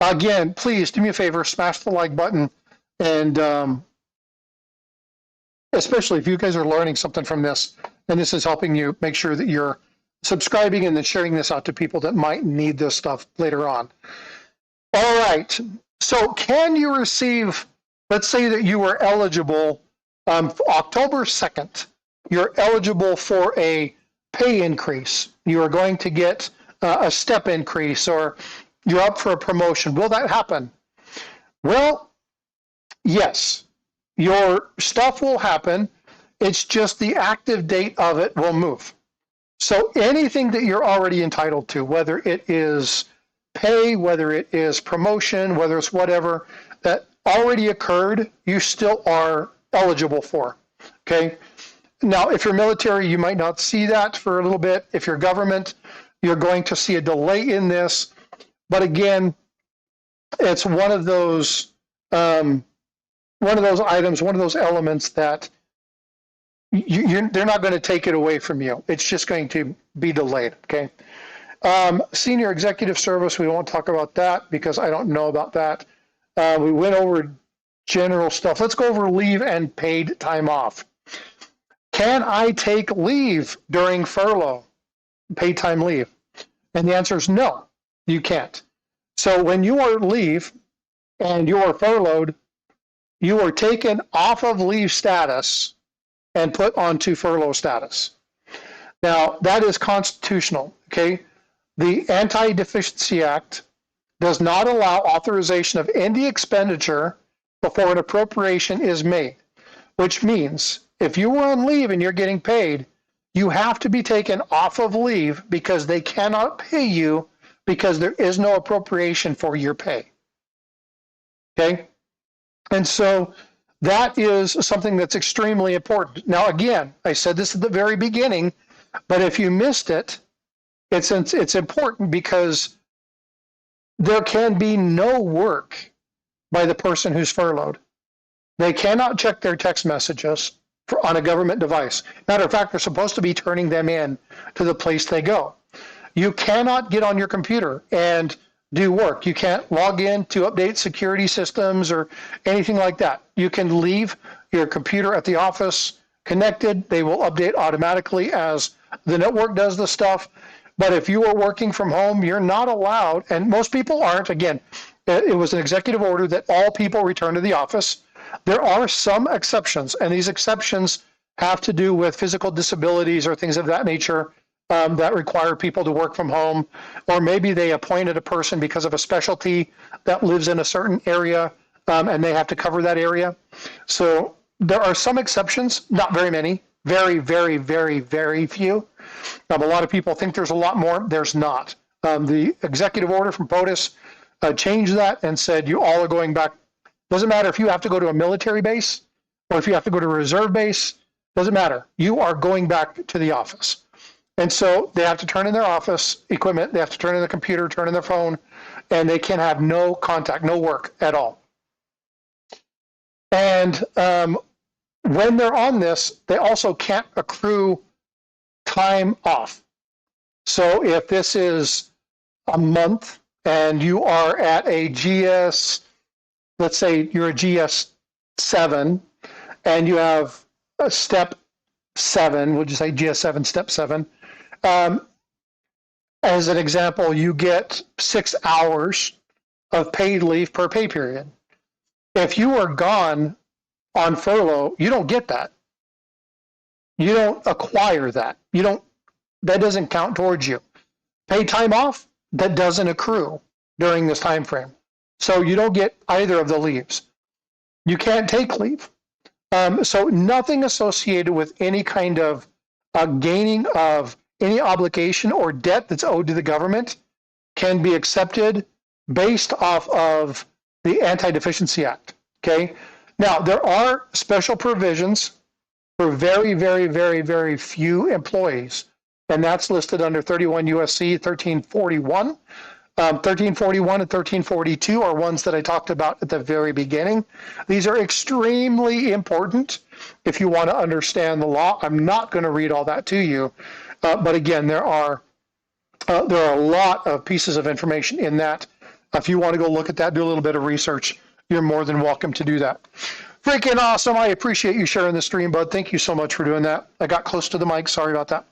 Again, please do me a favor, smash the like button, and especially if you guys are learning something from this, and this is helping you, make sure that you're subscribing and then sharing this out to people that might need this stuff later on. All right, so can you receive, let's say that you were eligible October 2nd, you're eligible for a pay increase. You are going to get a step increase, or you're up for a promotion. Will that happen? Well, yes, your stuff will happen. It's just the active date of it will move. So anything that you're already entitled to, whether it is pay, whether it is promotion, whether it's whatever that already occurred, you still are eligible for, okay? Now, if you're military, you might not see that for a little bit. If you're government, you're going to see a delay in this. But again, it's one of those items, one of those elements that they're not going to take it away from you. It's just going to be delayed, okay? Senior executive service, we won't talk about that because I don't know about that. We went over general stuff. Let's go over leave and paid time off. Can I take leave during furlough, paid time leave? And the answer is no, you can't. So when you are leave and you are furloughed, you are taken off of leave status and put onto furlough status. Now, that is constitutional, okay? The Anti-Deficiency Act does not allow authorization of any expenditure before an appropriation is made, which means if you were on leave and you're getting paid, you have to be taken off of leave because they cannot pay you because there is no appropriation for your pay, okay? And so that is something that's extremely important. Now, again, I said this at the very beginning, but if you missed it, it's important because there can be no work by the person who's furloughed. They cannot check their text messages on a government device. Matter of fact, they're supposed to be turning them in to the place they go. You cannot get on your computer and do work. You can't log in to update security systems or anything like that. You can leave your computer at the office connected. They will update automatically as the network does the stuff. But if you are working from home, you're not allowed, and most people aren't. Again, it was an executive order that all people return to the office. There are some exceptions, and these exceptions have to do with physical disabilities or things of that nature that require people to work from home, or maybe they appointed a person because of a specialty that lives in a certain area and they have to cover that area. So there are some exceptions, not very many, very, very, very, very few. A lot of people think there's a lot more. There's not. The executive order from POTUS changed that and said you all are going back. Doesn't matter if you have to go to a military base or if you have to go to a reserve base, doesn't matter. You are going back to the office. And so they have to turn in their office equipment, they have to turn in their computer, turn in their phone, and they can have no contact, no work at all. And when they're on this, they also can't accrue time off. So if this is a month and you are at a GS, let's say you're a GS 7 and you have a step 7, we'll just say GS 7, step 7. As an example, you get 6 hours of paid leave per pay period. If you are gone on furlough, you don't get that. You don't acquire that. That doesn't count towards you. Paid time off, that doesn't accrue during this time frame. So you don't get either of the leaves. You can't take leave. So nothing associated with any kind of gaining of any obligation or debt that's owed to the government can be accepted based off of the Anti-Deficiency Act. Okay. Now, there are special provisions for very, very, very, very few employees, and that's listed under 31 USC 1341. 1341 and 1342 are ones that I talked about at the very beginning. These are extremely important if you want to understand the law. I'm not going to read all that to you, but again, there are a lot of pieces of information in that. If you want to go look at that, do a little bit of research, you're more than welcome to do that. Freaking awesome. I appreciate you sharing the stream, bud. Thank you so much for doing that. I got close to the mic. Sorry about that.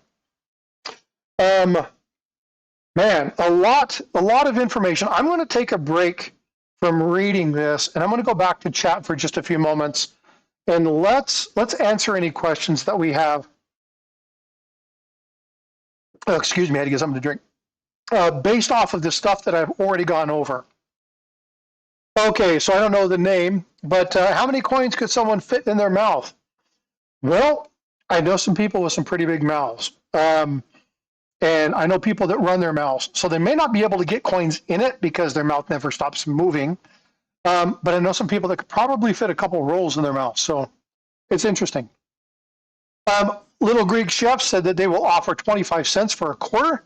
Man, a lot of information. I'm going to take a break from reading this, and I'm going to go back to chat for just a few moments, and let's answer any questions that we have. Oh, excuse me, I had to get something to drink. Based off of the stuff that I've already gone over. Okay, so I don't know the name, but how many coins could someone fit in their mouth? Well, I know some people with some pretty big mouths. And I know people that run their mouths. So they may not be able to get coins in it because their mouth never stops moving. But I know some people that could probably fit a couple rolls in their mouth. So it's interesting. Little Greek Chef said that they will offer 25 cents for a quarter.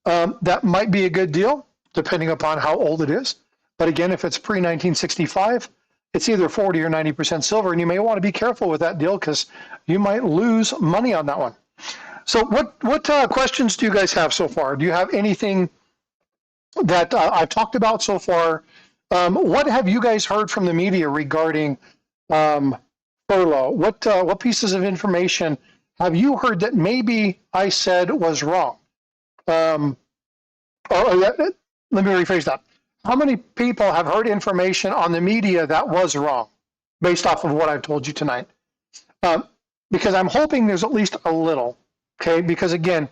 That might be a good deal, depending upon how old it is. But again, if it's pre-1965, it's either 40 or 90% silver, and you may want to be careful with that deal because you might lose money on that one. So what questions do you guys have so far? Do you have anything that I've talked about so far? What have you guys heard from the media regarding furlough? What pieces of information have you heard that maybe I said was wrong? Let me rephrase that. How many people have heard information on the media that was wrong based off of what I've told you tonight? Because I'm hoping there's at least a little, okay? Because again,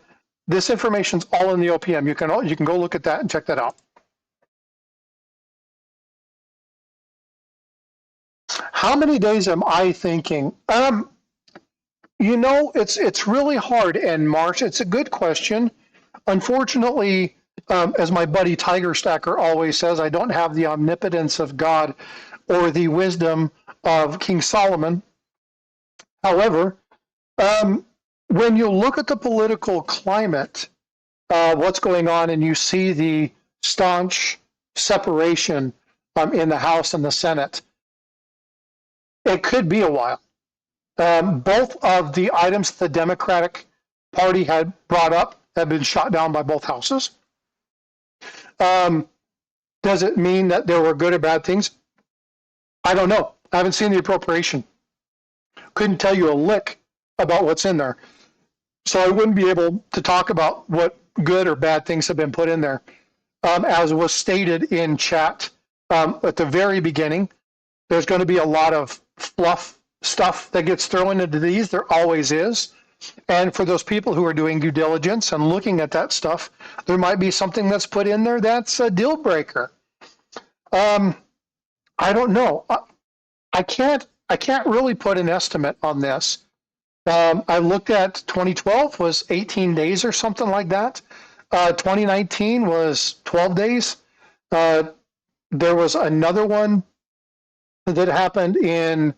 this information's all in the OPM. You can go look at that and check that out. How many days am I thinking? You know, it's really hard, and Marsh, it's a good question. Unfortunately, as my buddy Tiger Stacker always says, I don't have the omnipotence of God or the wisdom of King Solomon. However, when you look at the political climate, what's going on, and you see the staunch separation in the House and the Senate, it could be a while. Both of the items the Democratic Party had brought up have been shot down by both houses. Does it mean that there were good or bad things? I don't know. I haven't seen the appropriation. Couldn't tell you a lick about what's in there. So I wouldn't be able to talk about what good or bad things have been put in there. As was stated in chat at the very beginning, there's going to be a lot of fluff stuff that gets thrown into these. There always is. And for those people who are doing due diligence and looking at that stuff, there might be something that's put in there that's a deal breaker. I don't know. I can't really put an estimate on this. I looked at 2012 was 18 days or something like that. 2019 was 12 days. There was another one that happened in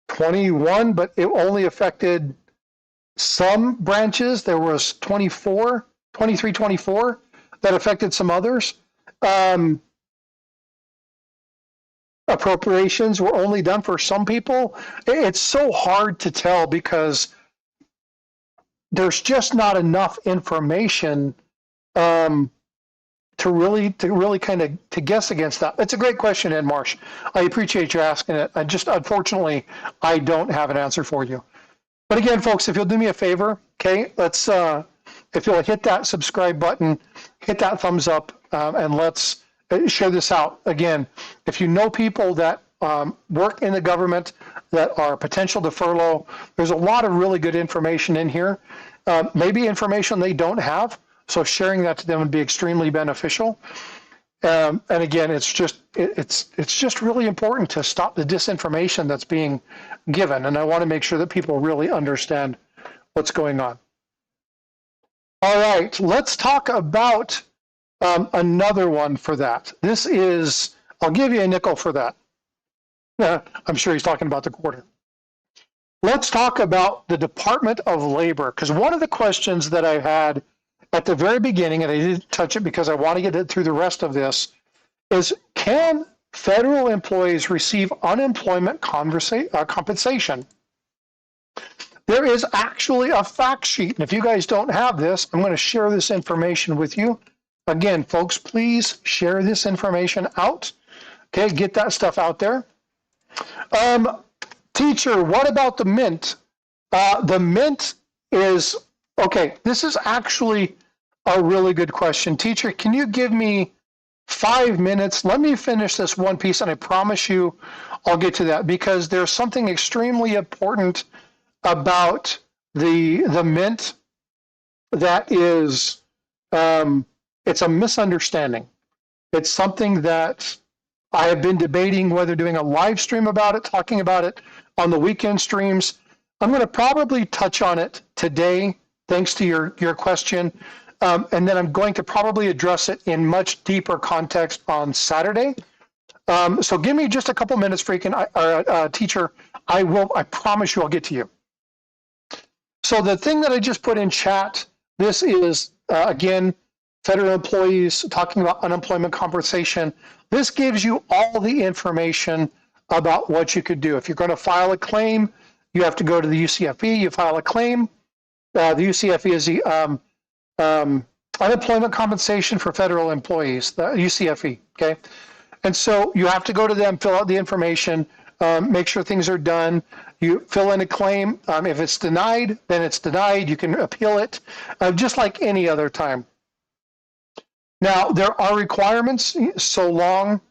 21, but it only affected some branches. There was 23, 24 that affected some others. Appropriations were only done for some people. It's so hard to tell because there's just not enough information to really kind of to guess against that. It's a great question, Ed Marsh. I appreciate you asking it. Unfortunately, I don't have an answer for you. But again, folks, if you'll do me a favor, okay, let's, if you'll hit that subscribe button, hit that thumbs up, and let's share this out. Again, if you know people that work in the government that are potential to furlough, there's a lot of really good information in here. Maybe information they don't have. So sharing that to them would be extremely beneficial. And again, it's just really important to stop the disinformation that's being given. And I want to make sure that people really understand what's going on. All right, let's talk about another one for that. This is, I'll give you a nickel for that. I'm sure he's talking about the quarter. Let's talk about the Department of Labor, because one of the questions that I had at the very beginning, and I didn't touch it because I want to get it through the rest of this, is can federal employees receive unemployment compensation? There is actually a fact sheet, and if you guys don't have this, I'm going to share this information with you. Again, folks, please share this information out. Okay, get that stuff out there. Teacher, what about the Mint? The Mint is, okay, this is actually a really good question. Teacher, can you give me 5 minutes? Let me finish this one piece, and I promise you I'll get to that, because there's something extremely important about the Mint that is, it's a misunderstanding. It's something that I have been debating whether doing a live stream about it, talking about it on the weekend streams. I'm going to probably touch on it today, thanks to your question. And then I'm going to probably address it in much deeper context on Saturday. So give me just a couple minutes, teacher. I promise you I'll get to you. So the thing that I just put in chat, this is, again, federal employees talking about unemployment compensation. This gives you all the information about what you could do. If you're going to file a claim, you have to go to the UCFE, you file a claim. The UCFE is the unemployment compensation for federal employees, the UCFE, okay? And so you have to go to them, fill out the information, make sure things are done. You fill in a claim. If it's denied, then it's denied. You can appeal it, just like any other time. Now, there are requirements so long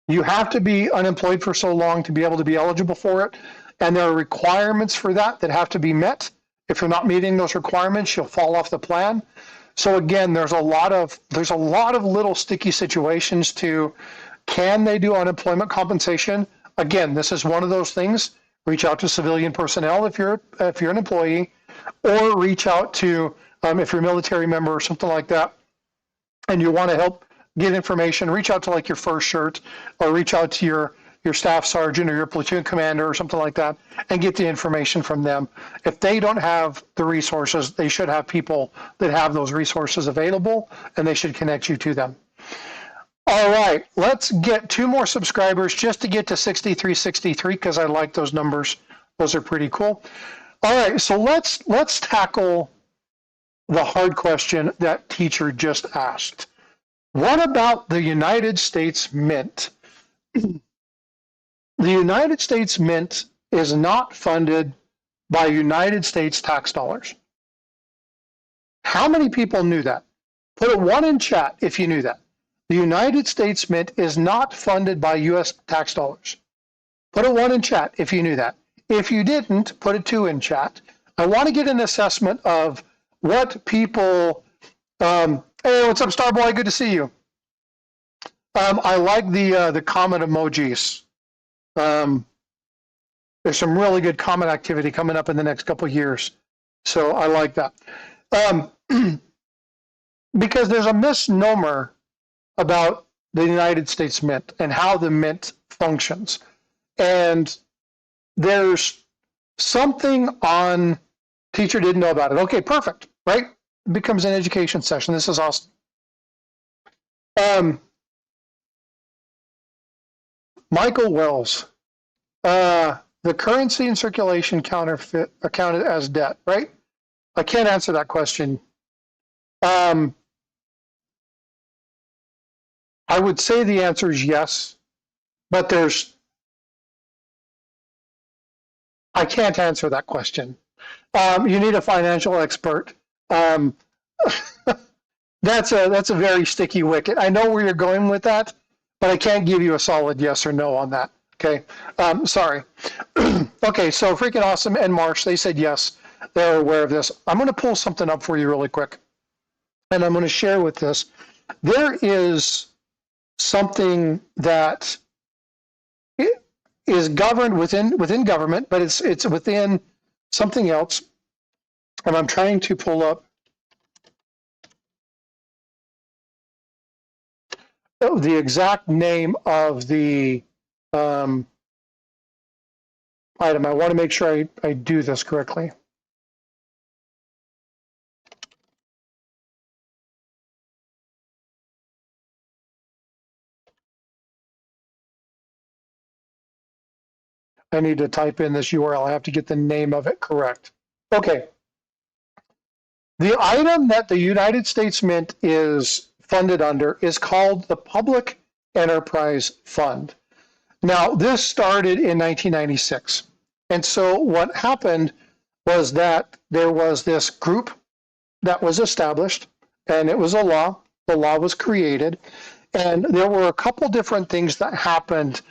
you have to be unemployed for so long to be able to be eligible for it. And there are requirements for that have to be met. If you're not meeting those requirements, you'll fall off the plan. So again, there's a lot of little sticky situations to, can they do unemployment compensation? Again, this is one of those things. Reach out to civilian personnel if you're an employee, or reach out to if you're a military member or something like that, and you want to help get information. Reach out to like your first shirt, or reach out to your staff sergeant or your platoon commander or something like that, and get the information from them. If they don't have the resources, they should have people that have those resources available, and they should connect you to them. All right, let's get 2 more subscribers just to get to 6363, because I like those numbers. Those are pretty cool. All right, so let's tackle the hard question that teacher just asked. What about the United States Mint? The United States Mint is not funded by United States tax dollars. How many people knew that? Put a 1 in chat if you knew that. The United States Mint is not funded by US tax dollars. Put a 1 in chat if you knew that. If you didn't, put a 2 in chat. I want to get an assessment of what people, hey, what's up, Starboy? Good to see you. I like the comment emojis. There's some really good comment activity coming up in the next couple of years. So I like that. Because there's a misnomer about the United States Mint and how the Mint functions. And there's something on, teacher didn't know about it. Okay, perfect, right? It becomes an education session. This is awesome. Michael Wells, the currency in circulation counterfeit accounted as debt, right? I can't answer that question. I would say the answer is yes, but I can't answer that question. You need a financial expert. That's a very sticky wicket. I know where you're going with that, but I can't give you a solid yes or no on that. Okay, sorry. Okay, so freaking awesome and Marsh, they said yes. They're aware of this. I'm going to pull something up for you really quick, and I'm going to share with this. There is something that is governed within government, but it's within something else, and I'm trying to pull up the exact name of the item. I want to make sure I do this correctly. I need to type in this URL. I have to get the name of it correct. Okay. The item that the United States Mint is funded under is called the Public Enterprise Fund. Now, this started in 1996. And so what happened was that there was this group that was established, and it was a law. The law was created, and there were a couple different things that happened.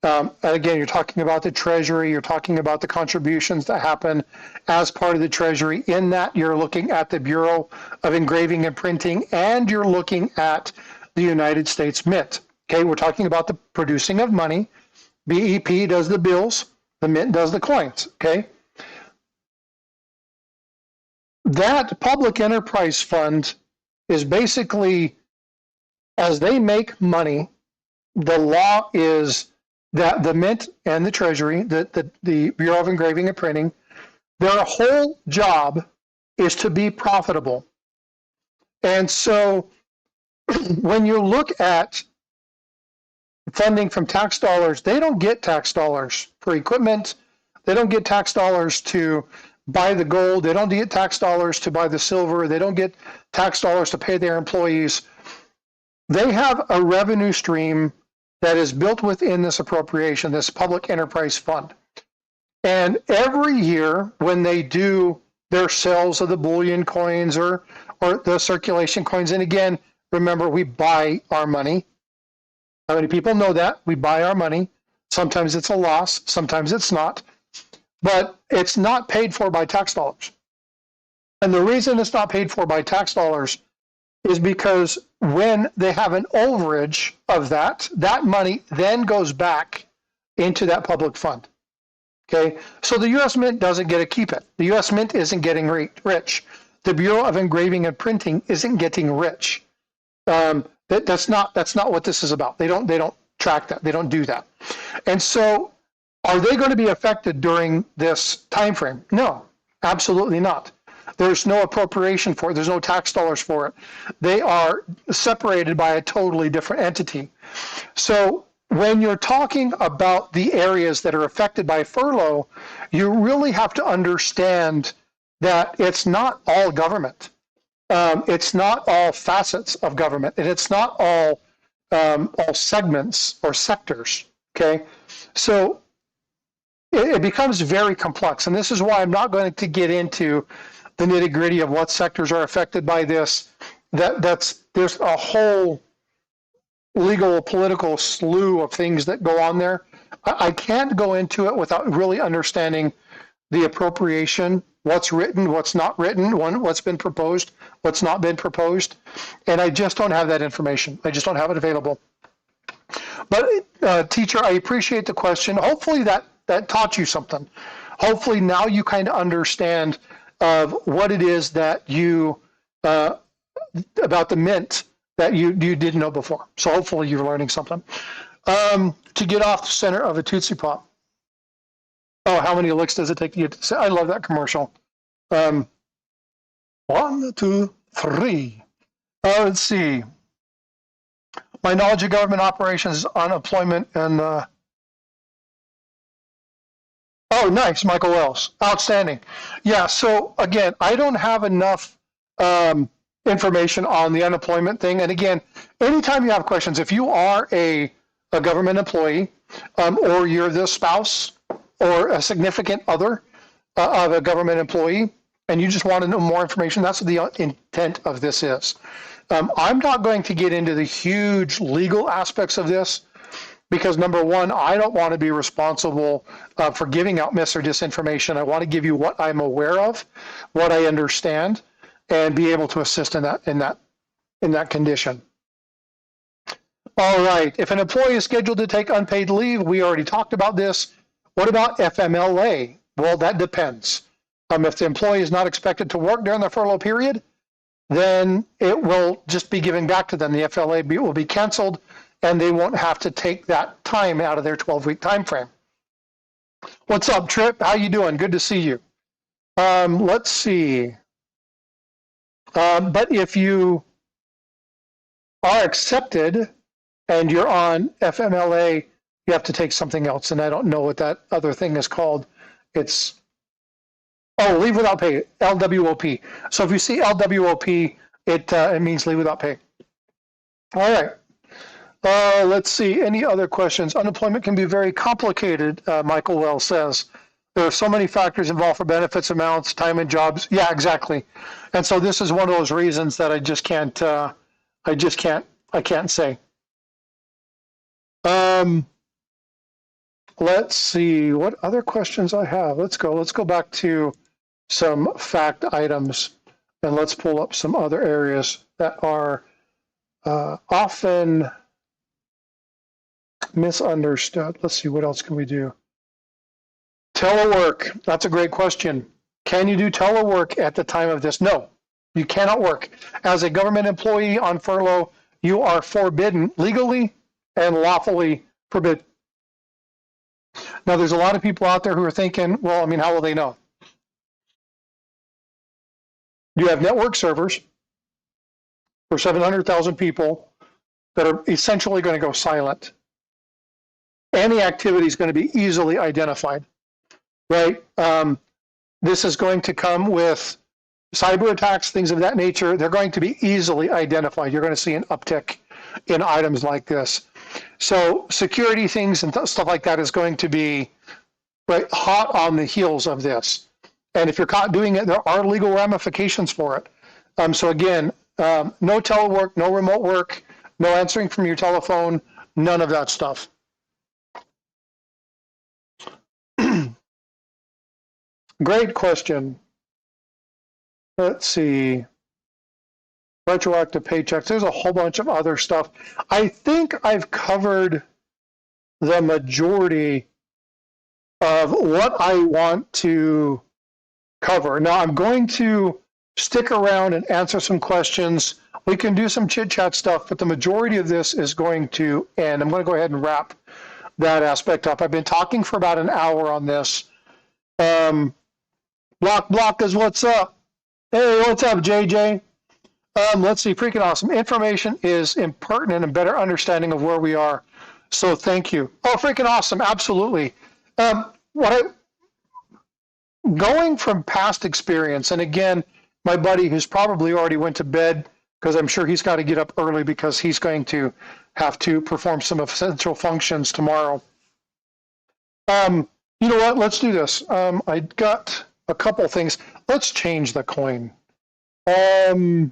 And again, you're talking about the Treasury, you're talking about the contributions that happen as part of the Treasury. In that, you're looking at the Bureau of Engraving and Printing, and you're looking at the United States Mint. Okay, we're talking about the producing of money. BEP does the bills, the Mint does the coins, okay? That public enterprise fund is basically, as they make money, the law is that the Mint and the Treasury, the Bureau of Engraving and Printing, their whole job is to be profitable. And so when you look at funding from tax dollars, they don't get tax dollars for equipment. They don't get tax dollars to buy the gold. They don't get tax dollars to buy the silver. They don't get tax dollars to pay their employees. They have a revenue stream that is built within this appropriation, this public enterprise fund. And every year when they do their sales of the bullion coins or the circulation coins, and again, remember, we buy our money. How many people know that? We buy our money. Sometimes it's a loss, sometimes it's not. But it's not paid for by tax dollars. And the reason it's not paid for by tax dollars is because when they have an overage of that money then goes back into that public fund. Okay, so the U.S. Mint doesn't get to keep it. The U.S. Mint isn't getting rich. The Bureau of Engraving and Printing isn't getting rich. That's not what this is about. They don't track that. They don't do that. And so, are they going to be affected during this time frame? No, absolutely not. There's no appropriation for it. There's no tax dollars for it. They are separated by a totally different entity. So when you're talking about the areas that are affected by furlough, you really have to understand that it's not all government. It's not all facets of government, and it's not all segments or sectors. Okay, so it becomes very complex, and this is why I'm not going to get into the nitty-gritty of what sectors are affected by this. There's a whole legal, political slew of things that go on there. I can't go into it without really understanding the appropriation, what's written, what's not written, what's been proposed, what's not been proposed, and I just don't have that information. I just don't have it available. But teacher, I appreciate the question. Hopefully that taught you something. Hopefully now you kind of understand of what it is that you, about the Mint that you didn't know before. So hopefully you're learning something. To get off the center of a Tootsie Pop. Oh, how many licks does it take to get to? I love that commercial. 1, 2, 3. Let's see. My knowledge of government operations, unemployment, and oh, nice, Michael Wells. Outstanding. Yeah, so again, I don't have enough information on the unemployment thing. And again, anytime you have questions, if you are a government employee or you're the spouse or a significant other of a government employee, and you just want to know more information, that's what the intent of this is. I'm not going to get into the huge legal aspects of this because, number one, I don't want to be responsible for giving out mis or disinformation. I want to give you what I'm aware of, what I understand, and be able to assist in that condition. All right, if an employee is scheduled to take unpaid leave, we already talked about this. What about FMLA? Well, that depends. If the employee is not expected to work during the furlough period, then it will just be given back to them. The FLA will be canceled, and they won't have to take that time out of their 12-week time frame. What's up, Trip? How you doing? Good to see you. Let's see. But if you are accepted and you're on FMLA, you have to take something else, and I don't know what that other thing is called. It's leave without pay, LWOP. So if you see LWOP, it means leave without pay. All right. Let's see. Any other questions? Unemployment can be very complicated, Michael Wells says. There are so many factors involved for benefits amounts, time and jobs. Yeah, exactly. And so this is one of those reasons that I can't say. Let's see what other questions I have. Let's go back to some fact items, and let's pull up some other areas that are often misunderstood. Let's see, what else can we do? Telework, that's a great question. Can you do telework at the time of this? No, you cannot work. As a government employee on furlough, you are forbidden, legally and lawfully forbidden. Now, there's a lot of people out there who are thinking, well, I mean, how will they know? You have network servers for 700,000 people that are essentially going to go silent. Any activity is going to be easily identified, right? This is going to come with cyber attacks, things of that nature. They're going to be easily identified. You're going to see an uptick in items like this. So security things and stuff like that is going to be hot on the heels of this. And if you're caught doing it, there are legal ramifications for it. So again, no telework, no remote work, no answering from your telephone, none of that stuff. Great question. Let's see. Retroactive paychecks. There's a whole bunch of other stuff. I think I've covered the majority of what I want to cover. Now I'm going to stick around and answer some questions. We can do some chit chat stuff, but the majority of this is going to end. I'm going to go ahead and wrap that aspect up. I've been talking for about an hour on this. Block is what's up. Hey, what's up, JJ? Let's see, freaking awesome. Information is impertinent and better understanding of where we are. So thank you. Oh, freaking awesome, absolutely. Going from past experience, and again, my buddy who's probably already went to bed, because I'm sure he's got to get up early because he's going to have to perform some essential functions tomorrow. You know what, let's do this. I got a couple things. Let's change the coin. I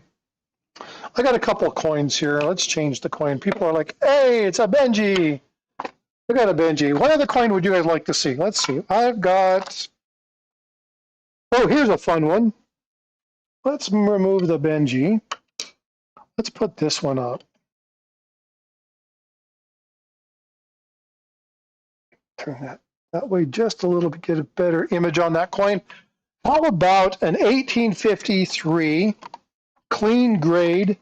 got a couple of coins here. Let's change the coin. People are like, hey, it's a Benji. I got a Benji. What other coin would you guys like to see? Let's see. I've got, oh, here's a fun one. Let's remove the Benji. Let's put this one up. Turn that way just a little bit, get a better image on that coin. How about an 1853 clean grade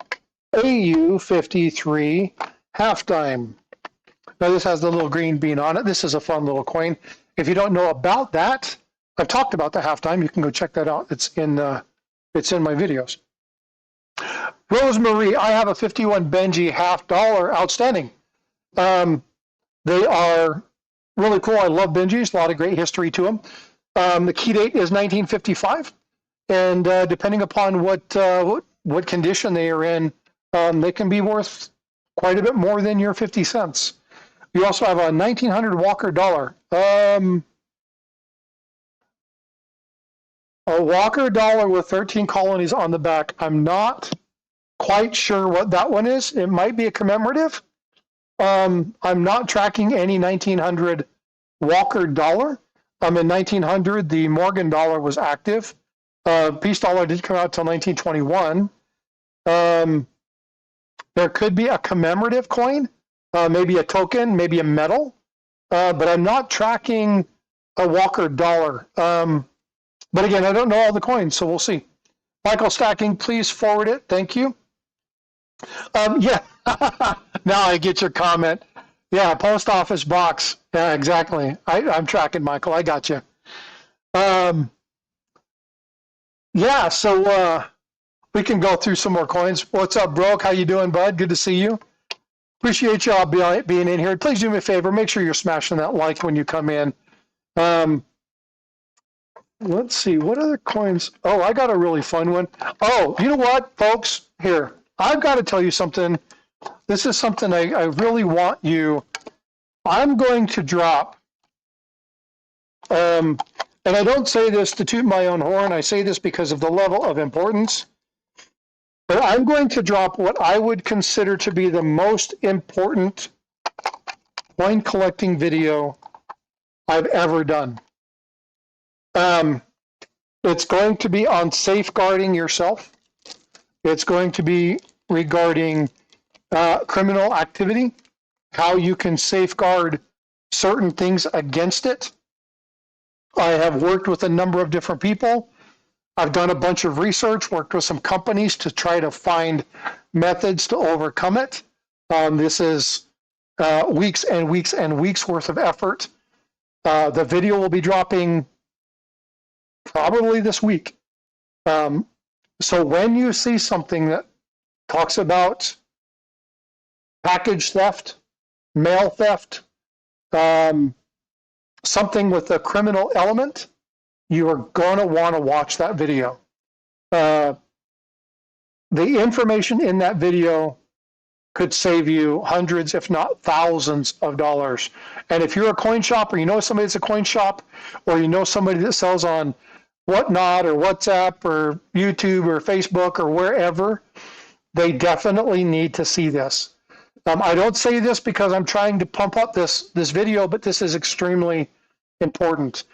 AU 53 half dime? Now this has the little green bean on it. This is a fun little coin. If you don't know about that, I've talked about the half dime. You can go check that out. It's in my videos. Rosemary, I have a 51 Benji $50 outstanding. They are really cool. I love Benjis. A lot of great history to them. The key date is 1955, and depending upon what condition they are in, they can be worth quite a bit more than your 50 cents. You also have a 1900 Walker dollar. A Walker dollar with 13 colonies on the back. I'm not quite sure what that one is. It might be a commemorative. I'm not tracking any 1900 Walker dollar. In 1900, the Morgan dollar was active. Peace dollar did come out till 1921. There could be a commemorative coin, maybe a token, maybe a medal, but I'm not tracking a Walker dollar. But again, I don't know all the coins, so we'll see. Michael Stacking, please forward it. Thank you. Yeah, now I get your comment. Yeah, post office box. Yeah, exactly. I'm tracking, Michael. I got you. Yeah, so we can go through some more coins. What's up, Broke? How you doing, bud? Good to see you. Appreciate y'all being in here. Please do me a favor. Make sure you're smashing that like when you come in. Let's see. What other coins? Oh, I got a really fun one. Oh, you know what, folks? Here, I've got to tell you something. This is something I really want you. I'm going to drop, and I don't say this to toot my own horn. I say this because of the level of importance. But I'm going to drop what I would consider to be the most important coin collecting video I've ever done. It's going to be on safeguarding yourself. It's going to be regarding criminal activity, how you can safeguard certain things against it. I have worked with a number of different people. I've done a bunch of research, worked with some companies to try to find methods to overcome it. This is weeks and weeks and weeks worth of effort. The video will be dropping probably this week. So when you see something that talks about package theft, mail theft, something with a criminal element, you are going to want to watch that video. The information in that video could save you hundreds, if not thousands of dollars. And if you're a coin shop, or you know somebody that's a coin shop, or you know somebody that sells on Whatnot or WhatsApp or YouTube or Facebook or wherever, they definitely need to see this. I don't say this because I'm trying to pump up this video, but this is extremely important.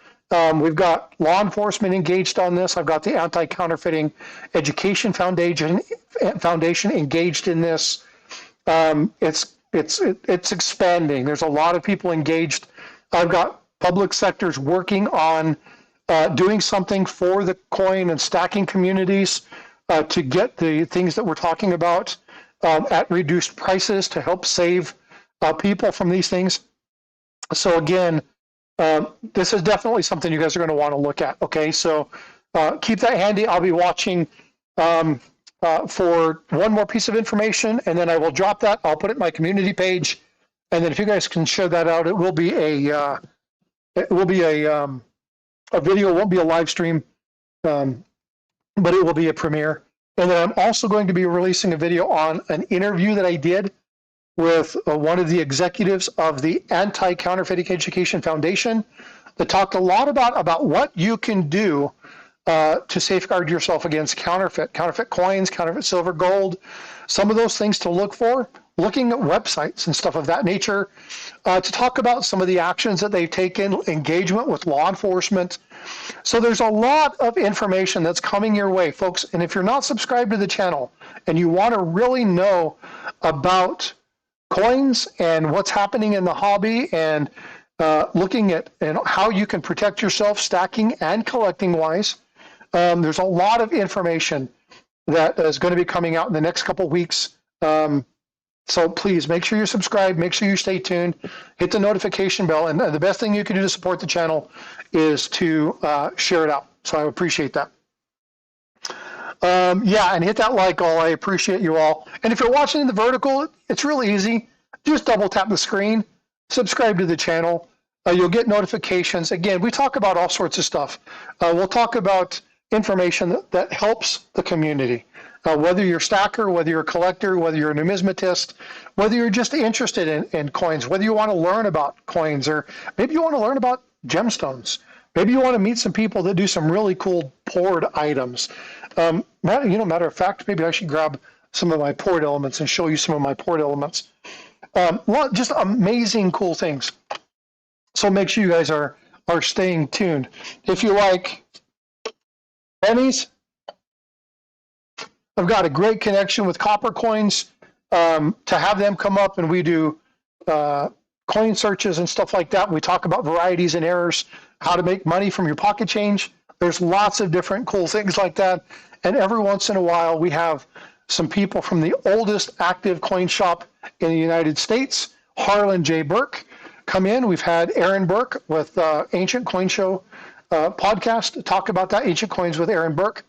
We've got law enforcement engaged on this. I've got the Anti-Counterfeiting Education Foundation engaged in this. It's expanding. There's a lot of people engaged. I've got public sectors working on doing something for the coin and stacking communities to get the things that we're talking about at reduced prices to help save people from these things. So again, this is definitely something you guys are going to want to look at. Okay, so keep that handy. I'll be watching for one more piece of information, and then I will drop that. I'll put it in my community page, and then if you guys can share that out, it will be a video. It won't be a live stream, but it will be a premiere. And then I'm also going to be releasing a video on an interview that I did with one of the executives of the Anti-Counterfeiting Education Foundation that talked a lot about what you can do to safeguard yourself against counterfeit coins, counterfeit silver, gold, some of those things to look for, looking at websites and stuff of that nature, to talk about some of the actions that they've taken, engagement with law enforcement. So there's a lot of information that's coming your way, folks. And if you're not subscribed to the channel and you want to really know about coins and what's happening in the hobby and looking at how you can protect yourself stacking and collecting wise, there's a lot of information that is going to be coming out in the next couple of weeks. So please make sure you're subscribed, make sure you stay tuned, hit the notification bell, and the best thing you can do to support the channel is to share it out. So I appreciate that. Yeah, and hit that like all. I appreciate you all. And if you're watching in the vertical, it's really easy. Just double tap the screen, subscribe to the channel. You'll get notifications. Again, we talk about all sorts of stuff. We'll talk about information that helps the community. Whether you're a stacker, whether you're a collector, whether you're a numismatist, whether you're just interested in coins, whether you want to learn about coins, or maybe you want to learn about gemstones. Maybe you want to meet some people that do some really cool poured items. Matter of fact, maybe I should grab some of my poured elements and show you some of my poured elements. Just amazing, cool things. So make sure you guys are staying tuned. If you like pennies, I've got a great connection with copper coins to have them come up, and we do coin searches and stuff like that. We talk about varieties and errors, how to make money from your pocket change. There's lots of different cool things like that. And every once in a while, we have some people from the oldest active coin shop in the United States, Harlan J. Burke, come in. We've had Aaron Burke with Ancient Coin Show podcast to talk about that, Ancient Coins with Aaron Burke.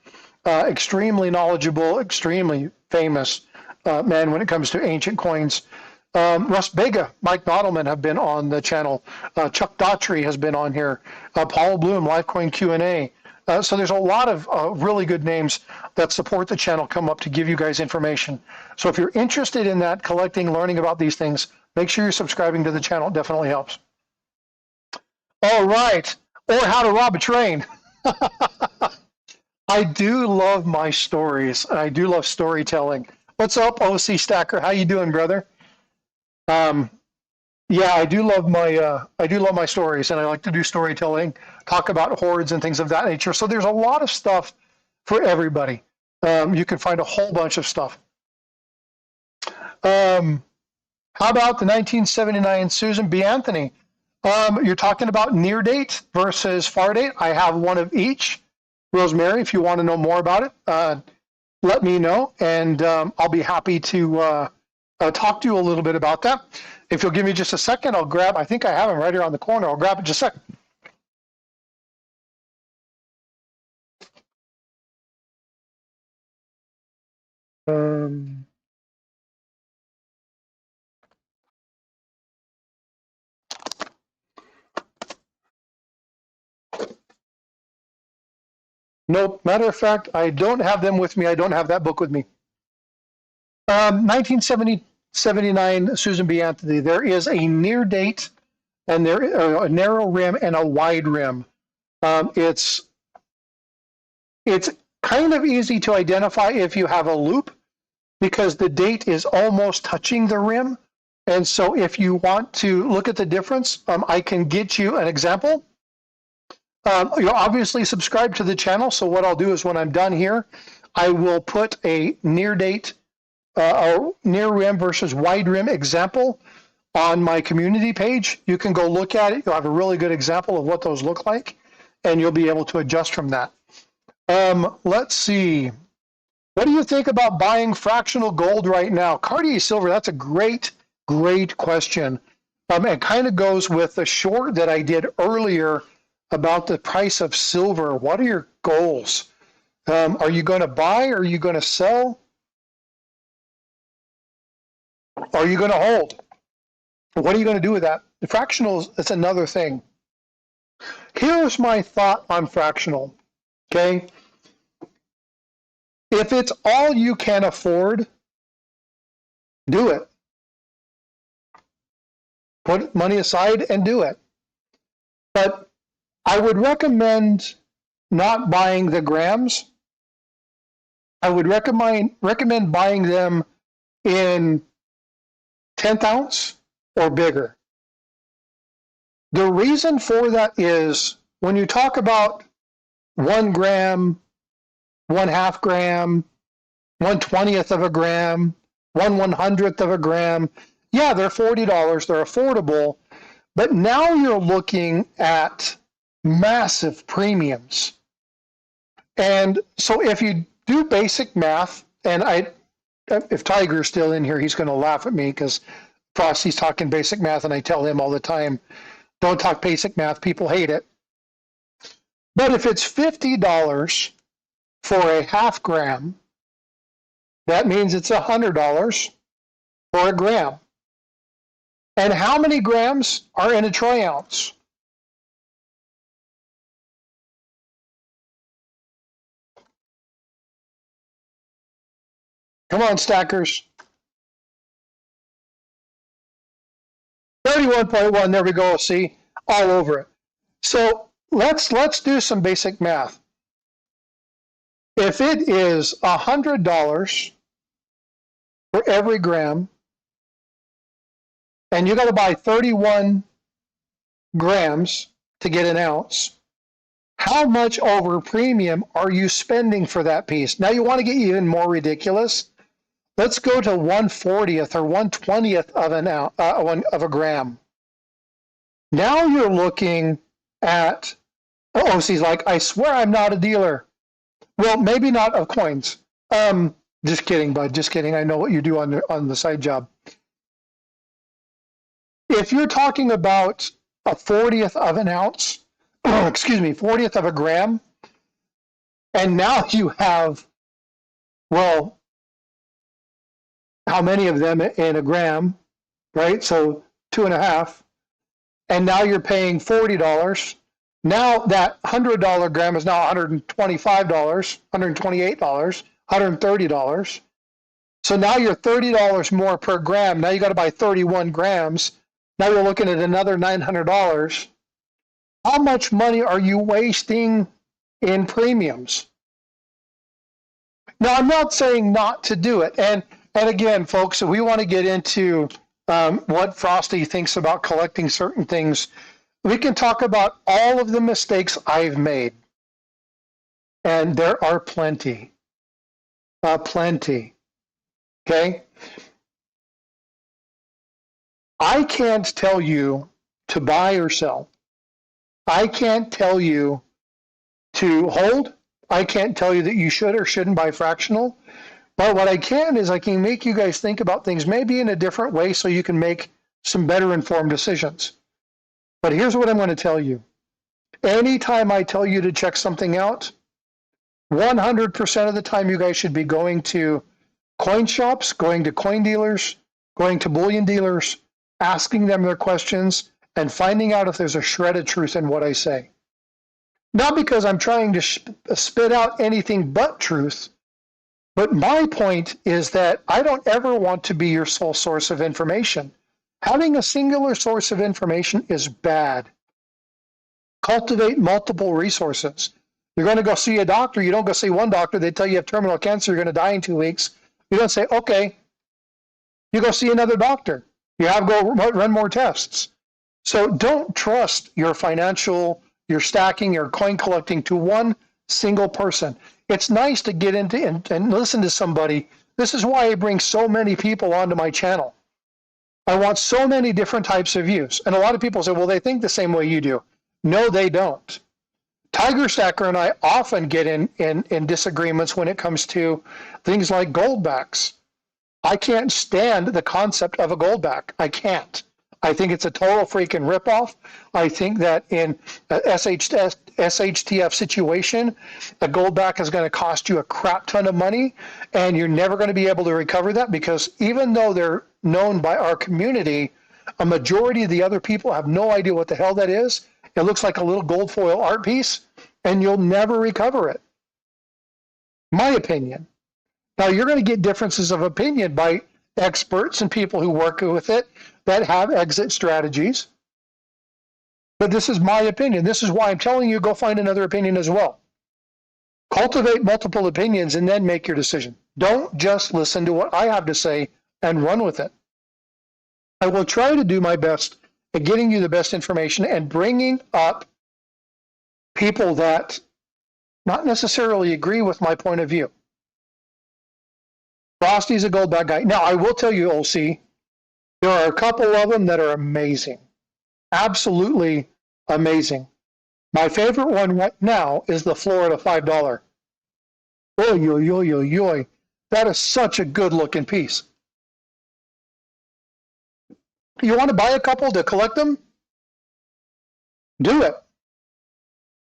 Extremely knowledgeable, extremely famous man when it comes to ancient coins. Russ Bega, Mike Nodelman have been on the channel. Chuck Daughtry has been on here. Paul Bloom, Livecoin Q&A. So there's a lot of really good names that support the channel come up to give you guys information. So if you're interested in that, collecting, learning about these things, make sure you're subscribing to the channel. It definitely helps. All right. Or how to rob a train. I do love my stories, and I do love storytelling. What's up, OC Stacker? How you doing, brother? Yeah, I do love my stories, and I like to do storytelling, talk about hordes and things of that nature. So there's a lot of stuff for everybody. You can find a whole bunch of stuff. How about the 1979 Susan B. Anthony? You're talking about near date versus far date. I have one of each. Rosemary, if you want to know more about it, let me know, and I'll be happy to talk to you a little bit about that. If you'll give me just a second, I'll grab, I think I have them right here on the corner. I'll grab it just a second. Nope. Matter of fact, I don't have them with me. I don't have that book with me. 1979 Susan B. Anthony. There is a near date, and there a narrow rim and a wide rim. It's kind of easy to identify if you have a loop, because the date is almost touching the rim. And so if you want to look at the difference, I can get you an example. You'll obviously subscribe to the channel. So what I'll do is when I'm done here, I will put a near date, near rim versus wide rim example on my community page. You can go look at it. You'll have a really good example of what those look like, and you'll be able to adjust from that. Let's see. What do you think about buying fractional gold right now? Cartier silver, that's a great question. It kind of goes with the short that I did earlier about the price of silver. What are your goals? Are you going to buy? Are you going to sell? Are you going to hold? What are you going to do with that? The fractionals, that's another thing. Here's my thought on fractional, okay? If it's all you can afford, do it. Put money aside and do it. But I would recommend not buying the grams. I would recommend buying them in 10th ounce or bigger. The reason for that is when you talk about 1 gram, 1/2 gram, 1/20th of a gram, 1/100th of a gram, yeah, they're $40, they're affordable, but now you're looking at massive premiums. And so if you do basic math, and if Tiger's still in here, he's going to laugh at me because Frosty's talking basic math, and I tell him all the time, don't talk basic math, people hate it. But if it's $50 for a 1/2 gram, that means it's $100 for a gram. And how many grams are in a troy ounce? Come on, stackers. 31.1, there we go, see, all over it. So let's do some basic math. If it is $100 for every gram, and you got to buy 31 grams to get an ounce, how much over premium are you spending for that piece? Now you want to get even more ridiculous. Let's go to 1/40th or 1/20th of an ounce, of a gram. Now you're looking at OC's like, I swear I'm not a dealer. Well, maybe not of coins. Just kidding, bud. Just kidding. I know what you do on the side job. If you're talking about a 40th of an ounce, excuse me, 40th of a gram, and now you have, well, how many of them in a gram, right? So 2.5, and now you're paying $40. Now that $100 gram is now $125, $128, $130. So now you're $30 more per gram. Now you got to buy 31 grams. Now you're looking at another $900. How much money are you wasting in premiums? Now, I'm not saying not to do it. And again, folks, if we want to get into what Frosty thinks about collecting certain things, we can talk about all of the mistakes I've made. And there are plenty. Plenty. Okay? I can't tell you to buy or sell. I can't tell you to hold. I can't tell you that you should or shouldn't buy fractional. But what I can is I can make you guys think about things maybe in a different way so you can make some better informed decisions. But here's what I'm going to tell you. Anytime I tell you to check something out, 100% of the time you guys should be going to coin shops, going to coin dealers, going to bullion dealers, asking them their questions, and finding out if there's a shred of truth in what I say. Not because I'm trying to spit out anything but truth, but my point is that I don't ever want to be your sole source of information. Having a singular source of information is bad. Cultivate multiple resources. You're going to go see a doctor. You don't go see one doctor. They tell you have terminal cancer. You're going to die in 2 weeks. You don't say, okay. You go see another doctor. You have to go run more tests. So don't trust your financial, your stacking, your coin collecting to one single person. It's nice to get into and listen to somebody. This is why I bring so many people onto my channel. I want so many different types of views. And a lot of people say, well, they think the same way you do. No, they don't. Tiger Stacker and I often get in disagreements when it comes to things like gold backs. I can't stand the concept of a gold back. I can't. I think it's a total freaking ripoff. I think that in a SHTF situation, a gold back is going to cost you a crap ton of money, and you're never going to be able to recover that because even though they're known by our community, a majority of the other people have no idea what the hell that is. It looks like a little gold foil art piece, and you'll never recover it. My opinion. Now, you're going to get differences of opinion by experts and people who work with it that have exit strategies. But this is my opinion. This is why I'm telling you, go find another opinion as well. Cultivate multiple opinions and then make your decision. Don't just listen to what I have to say and run with it. I will try to do my best at getting you the best information and bringing up people that not necessarily agree with my point of view. Frosty's a gold back guy. Now, I will tell you, OC, there are a couple of them that are amazing. Absolutely amazing. My favorite one right now is the Florida $5. Oy, oy, oy, oy, oy. That is such a good looking piece. You want to buy a couple to collect them? Do it.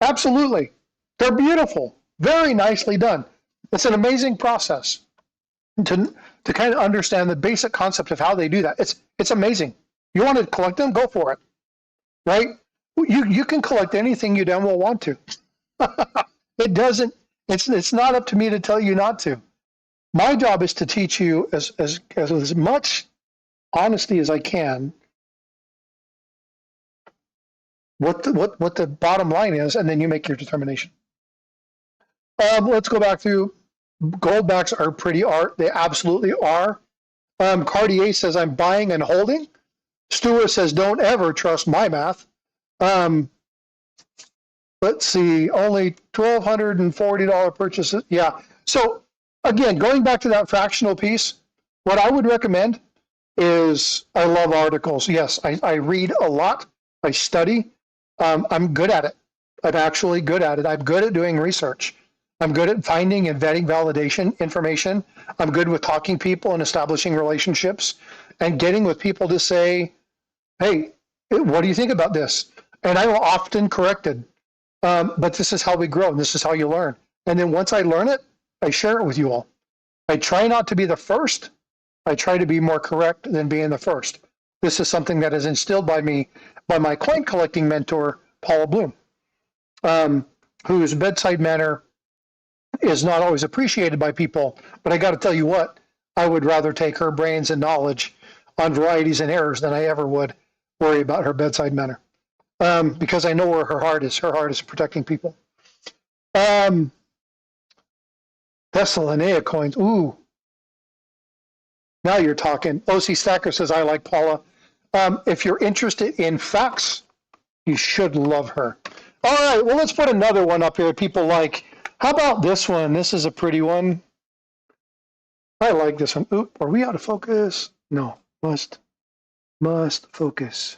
Absolutely. They're beautiful. Very nicely done. It's an amazing process to kind of understand the basic concept of how they do that. It's amazing. You want to collect them? Go for it. Right? You can collect anything you damn well want to. It doesn't, it's not up to me to tell you not to. My job is to teach you as much honesty as I can what the bottom line is, and then you make your determination. Let's go back through. Gold backs are pretty art. They absolutely are. Cartier says, I'm buying and holding. Stewart says, don't ever trust my math. Let's see, only $1,240 purchases. Yeah. So again, going back to that fractional piece, what I would recommend is, I love articles. Yes, I read a lot. I study. I'm good at it. I'm actually good at it. I'm good at doing research. I'm good at finding and vetting validation information. I'm good with talking people and establishing relationships and getting with people to say, hey, what do you think about this? And I'm often corrected. But this is how we grow, and this is how you learn. And then once I learn it, I share it with you all. I try not to be the first. I try to be more correct than being the first. This is something that is instilled by me, by my coin collecting mentor, Paula Bloom, whose bedside manner is not always appreciated by people. But I got to tell you what, I would rather take her brains and knowledge on varieties and errors than I ever would worry about her bedside manner. Because I know where her heart is. Her heart is protecting people. Thessalonica coins. Ooh. Now you're talking. OC Stacker says, I like Paula. If you're interested in facts, you should love her. All right, well, let's put another one up here people like. How about this one? This is a pretty one. I like this one. Ooh, are we out of focus? No, must focus.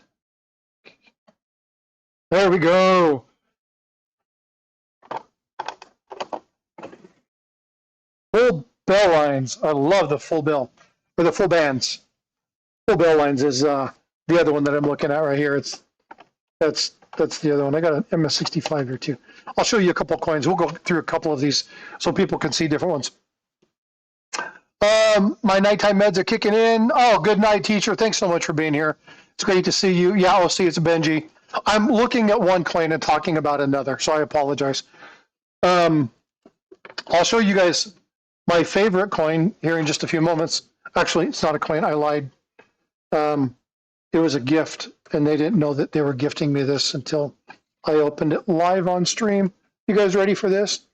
There we go. Full bell lines. I love the full bell, or the full bands. Full bell lines is the other one that I'm looking at right here. That's the other one. I got an MS65 here too. I'll show you a couple of coins. We'll go through a couple of these so people can see different ones. My nighttime meds are kicking in. Oh, good night, teacher. Thanks so much for being here. It's great to see you. Yeah, OC, it's Benji. I'm looking at one coin and talking about another, so I apologize. I'll show you guys my favorite coin here in just a few moments. Actually, it's not a coin. I lied. It was a gift, and they didn't know that they were gifting me this until I opened it live on stream. You guys ready for this?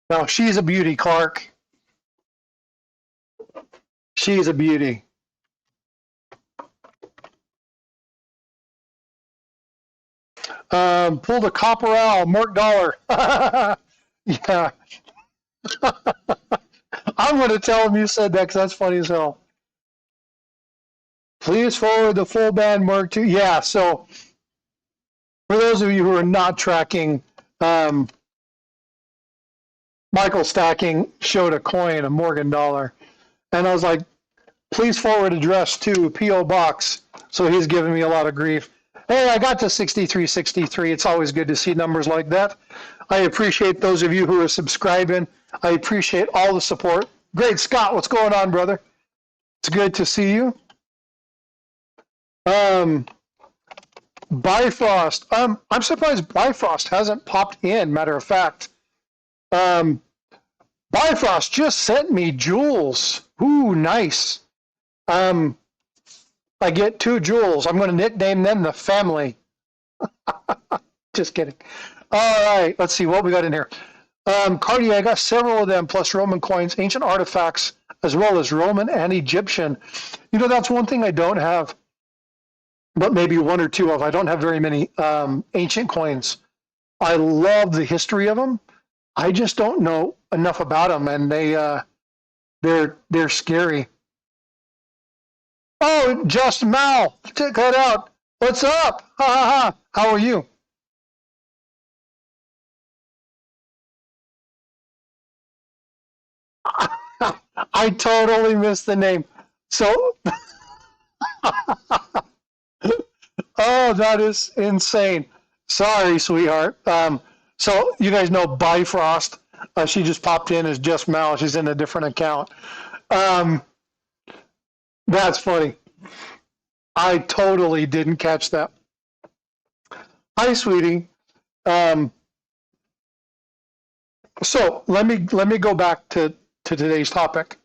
Now, she's a beauty, Clark. She's a beauty. Pulled a copper owl, Mark Dollar. Yeah. I'm going to tell him you said that because that's funny as hell. Please forward the full band, Mark, to. Yeah, so for those of you who are not tracking, Michael Stacking showed a coin, a Morgan dollar, and I was like, please forward address to P.O. Box. So he's giving me a lot of grief. Hey, I got to 6363. It's always good to see numbers like that. I appreciate those of you who are subscribing. I appreciate all the support. Great, Scott, what's going on, brother? It's good to see you. Bifrost. I'm surprised Bifrost hasn't popped in, matter of fact. Bifrost just sent me jewels. Ooh, nice. I get 2 jewels. I'm going to nickname them the family. Just kidding. All right, let's see what we got in here. Cardi, I got several of them, plus Roman coins, ancient artifacts, as well as Roman and Egyptian. You know, that's one thing I don't have, but maybe 1 or 2 of. I don't have very many ancient coins. I love the history of them. I just don't know enough about them, and they're scary. Oh, just Mal, check that out. What's up? Ha ha ha. How are you? I totally missed the name. So, oh, that is insane. Sorry, sweetheart. So you guys know Bifrost. She just popped in as Just Mal. She's in a different account. That's funny. I totally didn't catch that. Hi, sweetie. So let me go back to today's topic.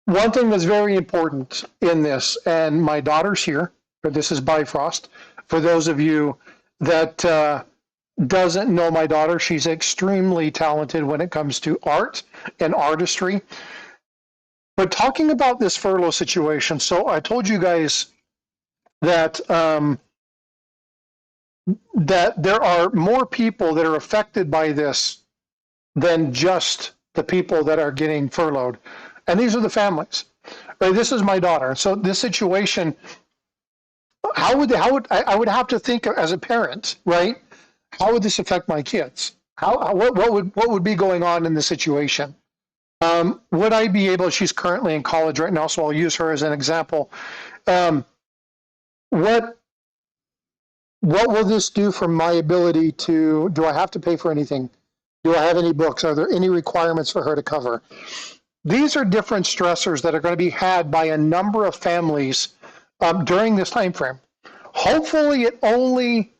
One thing that's very important in this, and my daughter's here, but this is Bifrost. For those of you that doesn't know my daughter, she's extremely talented when it comes to art and artistry. But talking about this furlough situation, so I told you guys that that there are more people that are affected by this than just the people that are getting furloughed. And these are the families. But this is my daughter. So this situation, I would have to think as a parent, right? How would this affect my kids? What would be going on in the situation? Would I be able? She's currently in college right now, so I'll use her as an example. What will this do for my ability to? Do I have to pay for anything? Do I have any books? Are there any requirements for her to cover? These are different stressors that are going to be had by a number of families during this time frame. Hopefully, it only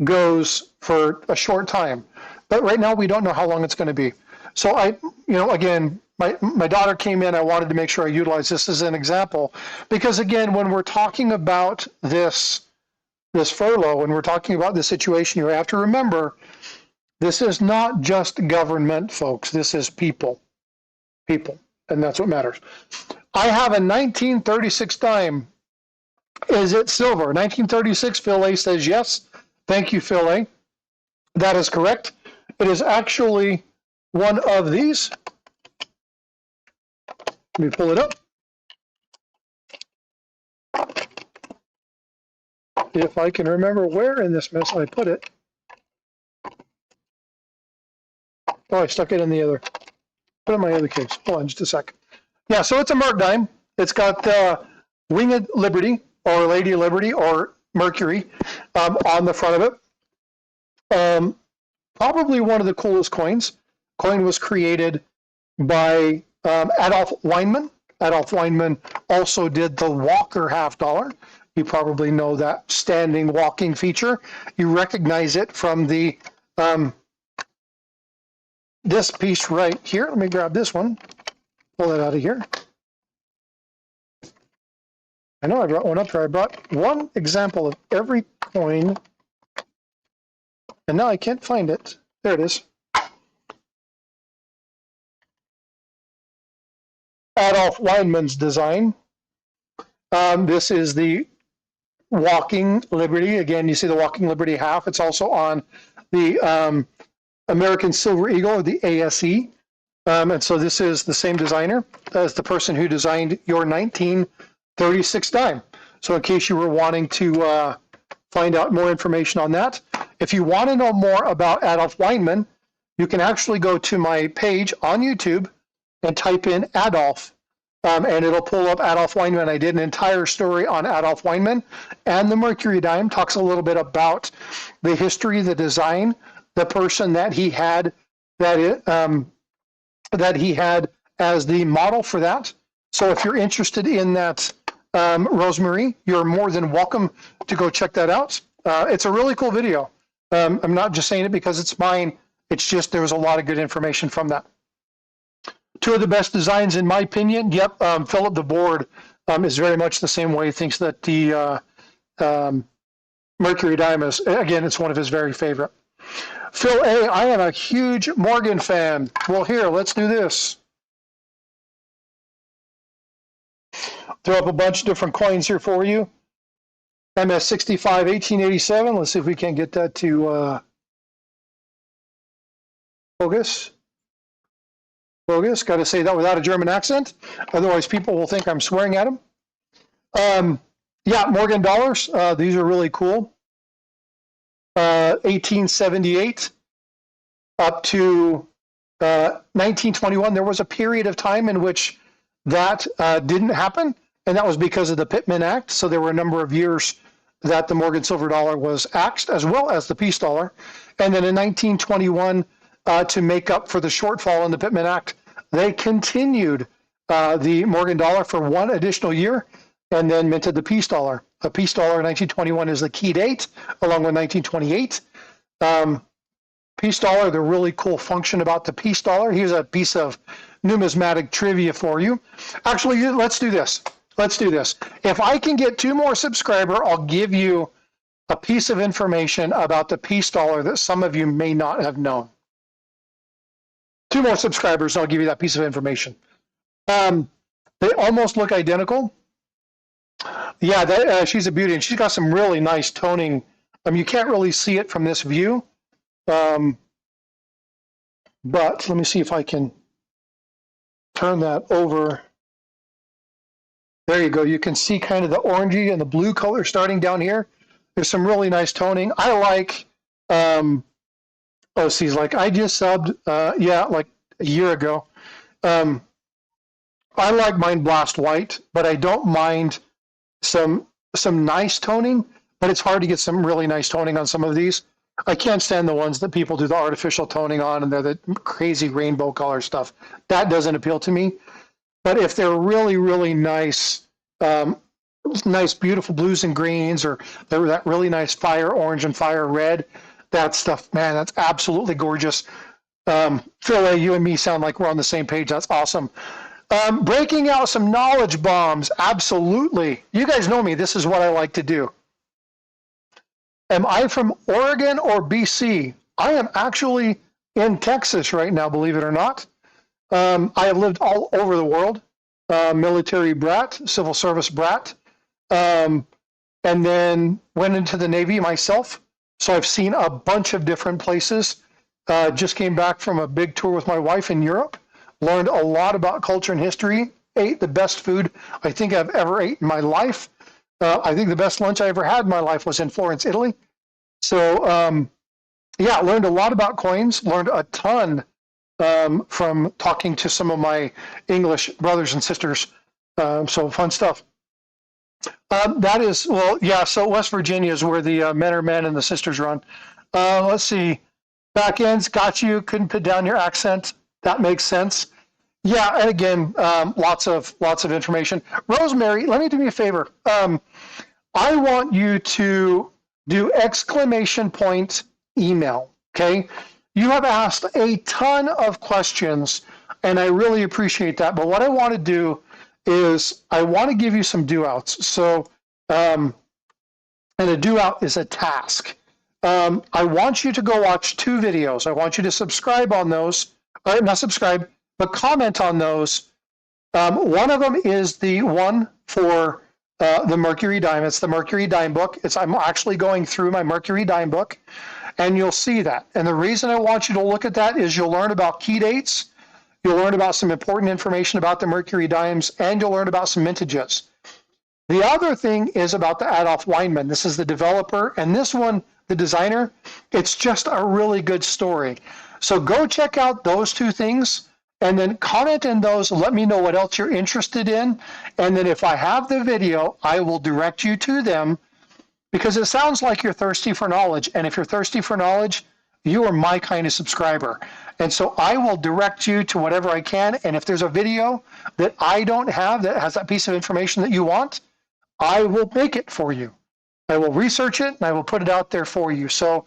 goes for a short time, but right now we don't know how long it's going to be. So again, my daughter came in. I wanted to make sure I utilize this as an example, because again, when we're talking about this furlough, when we're talking about this situation, you have to remember, this is not just government, folks. This is people, and that's what matters. I have a 1936 dime. Is it silver? 1936, Phil A says yes. Thank you, Phil A. That is correct. It is actually one of these. Let me pull it up. If I can remember where in this mess I put it. Oh, I stuck it in the other. Put it in my other case. Hold on just a sec. Yeah, so it's a Merc dime. It's got Winged Liberty or Lady Liberty or Mercury on the front of it. Probably one of the coolest coins. Coin was created by Adolf Weinman. Adolf Weinman also did the Walker half dollar. You probably know that standing walking feature. You recognize it from the this piece right here. Let me grab this one. Pull it out of here. I know I brought one up here. I brought one example of every coin, and now I can't find it. There it is. Adolf Weinman's design. This is the Walking Liberty. Again, you see the Walking Liberty half. It's also on the American Silver Eagle, the ASE. And so this is the same designer as the person who designed your 1936 dime. So in case you were wanting to find out more information on that, if you want to know more about Adolf Weinman, you can actually go to my page on YouTube and type in Adolf, and it'll pull up Adolf Weinman. I did an entire story on Adolf Weinman and the Mercury dime. Talks a little bit about the history, the design, the person that he had, that he had as the model for that. So if you're interested in that, Rosemary, you're more than welcome to go check that out. It's a really cool video. I'm not just saying it because it's mine. It's just there was a lot of good information from that. Two of the best designs, in my opinion. Yep, Philip the Board is very much the same way. He thinks that the Mercury dime is, again, it's one of his very favorite. Phil A, I am a huge Morgan fan. Well, here, let's do this. Throw up a bunch of different coins here for you. MS65 1887. Let's see if we can get that to focus. Focus. Got to say that without a German accent. Otherwise, people will think I'm swearing at them. Yeah, Morgan dollars. These are really cool. 1878 up to 1921. There was a period of time in which that didn't happen, and that was because of the Pittman Act. So there were a number of years that the Morgan silver dollar was axed, as well as the peace dollar. And then in 1921, to make up for the shortfall in the Pittman Act, they continued the Morgan dollar for one additional year and then minted the peace dollar. The peace dollar in 1921 is the key date, along with 1928. Peace dollar, the really cool function about the peace dollar. Here's a piece of numismatic trivia for you. Actually, let's do this. Let's do this. If I can get 2 more subscribers, I'll give you a piece of information about the peace dollar that some of you may not have known. 2 more subscribers, I'll give you that piece of information. They almost look identical. Yeah, she's a beauty, and she's got some really nice toning. You can't really see it from this view, but let me see if I can turn that over. There you go. You can see kind of the orangey and the blue color starting down here. There's some really nice toning. I like OCs. Like I just subbed, like a year ago. I like mine blast white, but I don't mind some nice toning, but it's hard to get some really nice toning on some of these. I can't stand the ones that people do the artificial toning on and they're the crazy rainbow color stuff. That doesn't appeal to me. But if they're really, really nice, nice, beautiful blues and greens, or they're that really nice fire orange and fire red, that stuff, man, that's absolutely gorgeous. Phil, you and me sound like we're on the same page. That's awesome. Breaking out some knowledge bombs. Absolutely. You guys know me. This is what I like to do. Am I from Oregon or BC? I am actually in Texas right now, believe it or not. I have lived all over the world. Military brat, civil service brat. And then went into the Navy myself. So I've seen a bunch of different places. Just came back from a big tour with my wife in Europe. Learned a lot about culture and history, ate the best food I think I've ever ate in my life. I think the best lunch I ever had in my life was in Florence, Italy. So learned a lot about coins, learned a ton from talking to some of my English brothers and sisters. So fun stuff. So West Virginia is where the men are men and the sisters run. Let's see, back ends, got you, couldn't put down your accent. That makes sense. Yeah, and again, lots of information. Rosemary, let me do me a favor. I want you to do ! email, okay? You have asked a ton of questions, and I really appreciate that. But what I want to do is I want to give you some do-outs. So, and a do-out is a task. I want you to go watch 2 videos. I want you to subscribe on those. Not subscribe, but comment on those. One of them is the one for the Mercury Dime. It's the Mercury Dime book. I'm actually going through my Mercury Dime book, and you'll see that. And the reason I want you to look at that is you'll learn about key dates, you'll learn about some important information about the Mercury Dimes, and you'll learn about some mintages. The other thing is about the Adolf Weinman. This is the developer, and this one, the designer, it's just a really good story. So go check out those 2 things and then comment in those. Let me know what else you're interested in. And then if I have the video, I will direct you to them because it sounds like you're thirsty for knowledge. And if you're thirsty for knowledge, you are my kind of subscriber. And so I will direct you to whatever I can. And if there's a video that I don't have that has that piece of information that you want, I will make it for you. I will research it and I will put it out there for you. So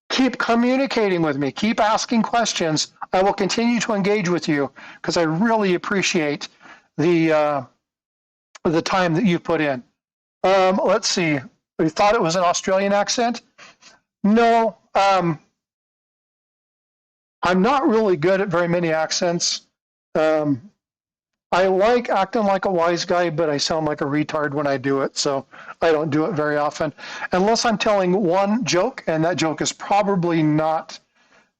keep communicating with me. Keep asking questions. I will continue to engage with you because I really appreciate the time that you put in. Let's see. We thought it was an Australian accent. No, I'm not really good at very many accents. I like acting like a wise guy, but I sound like a retard when I do it, so I don't do it very often. Unless I'm telling one joke, and that joke is probably not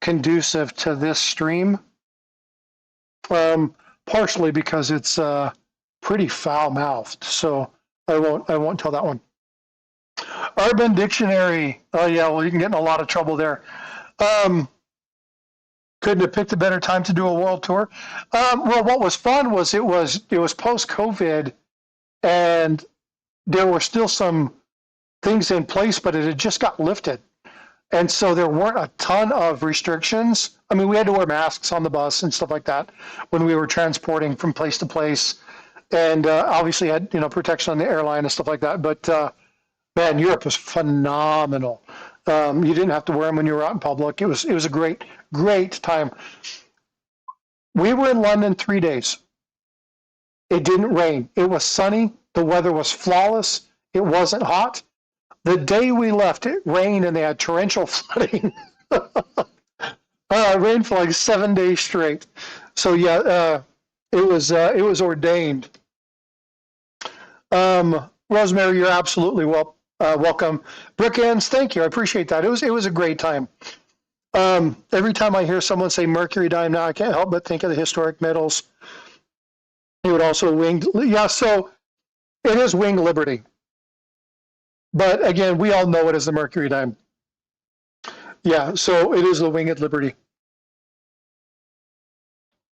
conducive to this stream, partially because it's pretty foul-mouthed, so I won't tell that one. Urban Dictionary. Oh yeah, well you can get in a lot of trouble there. Couldn't have picked a better time to do a world tour. Well, what was fun was it was post-COVID, and there were still some things in place, but it had just got lifted, and so there weren't a ton of restrictions. I mean, we had to wear masks on the bus and stuff like that when we were transporting from place to place, and obviously had protection on the airline and stuff like that. But man, Europe was phenomenal. You didn't have to wear them when you were out in public. It was a great time. We were in London 3 days. It didn't rain. It was sunny. The weather was flawless. It wasn't hot. The day we left, it rained and they had torrential flooding. It rained for like 7 days straight. So yeah, it was ordained. Rosemary, you're absolutely welcome. Brickends, thank you. I appreciate that. It was a great time. Every time I hear someone say Mercury Dime now, I can't help but think of the historic metals. You would also winged. Yeah, so It is Wing Liberty. But again, we all know it as the Mercury dime. Yeah, so it is the Winged Liberty.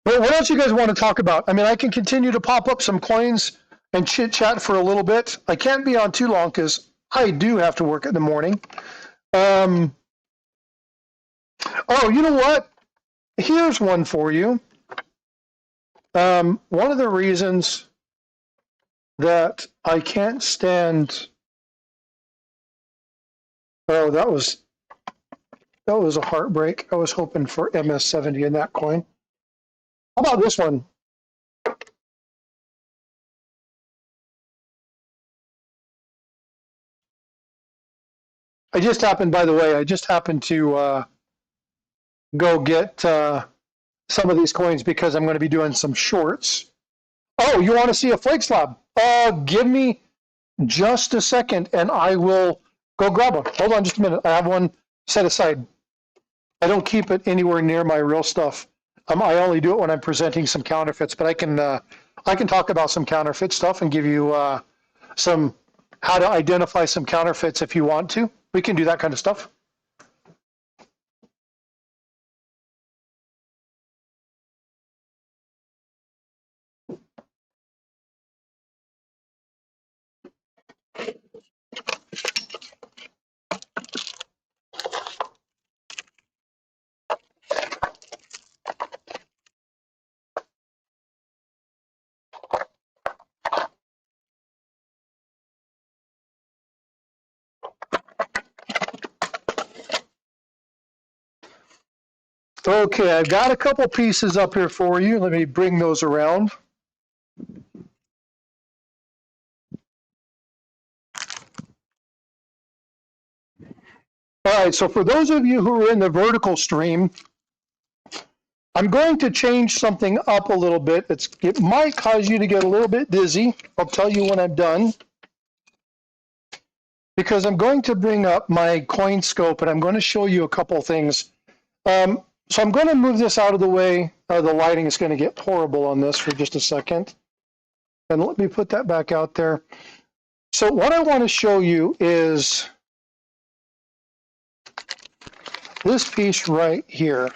But what else you guys want to talk about? I mean, I can continue to pop up some coins and chit chat for a little bit. I can't be on too long because I do have to work in the morning. Oh, you know what? Here's one for you. One of the reasons that I can't stand. Oh, that was a heartbreak. I was hoping for MS70 in that coin. How about this one? I just happened, by the way, to go get some of these coins because I'm going to be doing some shorts. Oh, you want to see a flake slab? Give me just a second and I will go grab one. Hold on just a minute. I have one set aside. I don't keep it anywhere near my real stuff. I only do it when I'm presenting some counterfeits, but I can talk about some counterfeit stuff and give you some how to identify some counterfeits if you want to. We can do that kind of stuff. Okay, I've got a couple pieces up here for you. Let me bring those around. All right, so for those of you who are in the vertical stream, I'm going to change something up a little bit. It might cause you to get a little bit dizzy. I'll tell you when I'm done. Because I'm going to bring up my coin scope and I'm going to show you a couple things. So I'm going to move this out of the way. The lighting is going to get horrible on this for just a second. And let me put that back out there. So what I want to show you is this piece right here.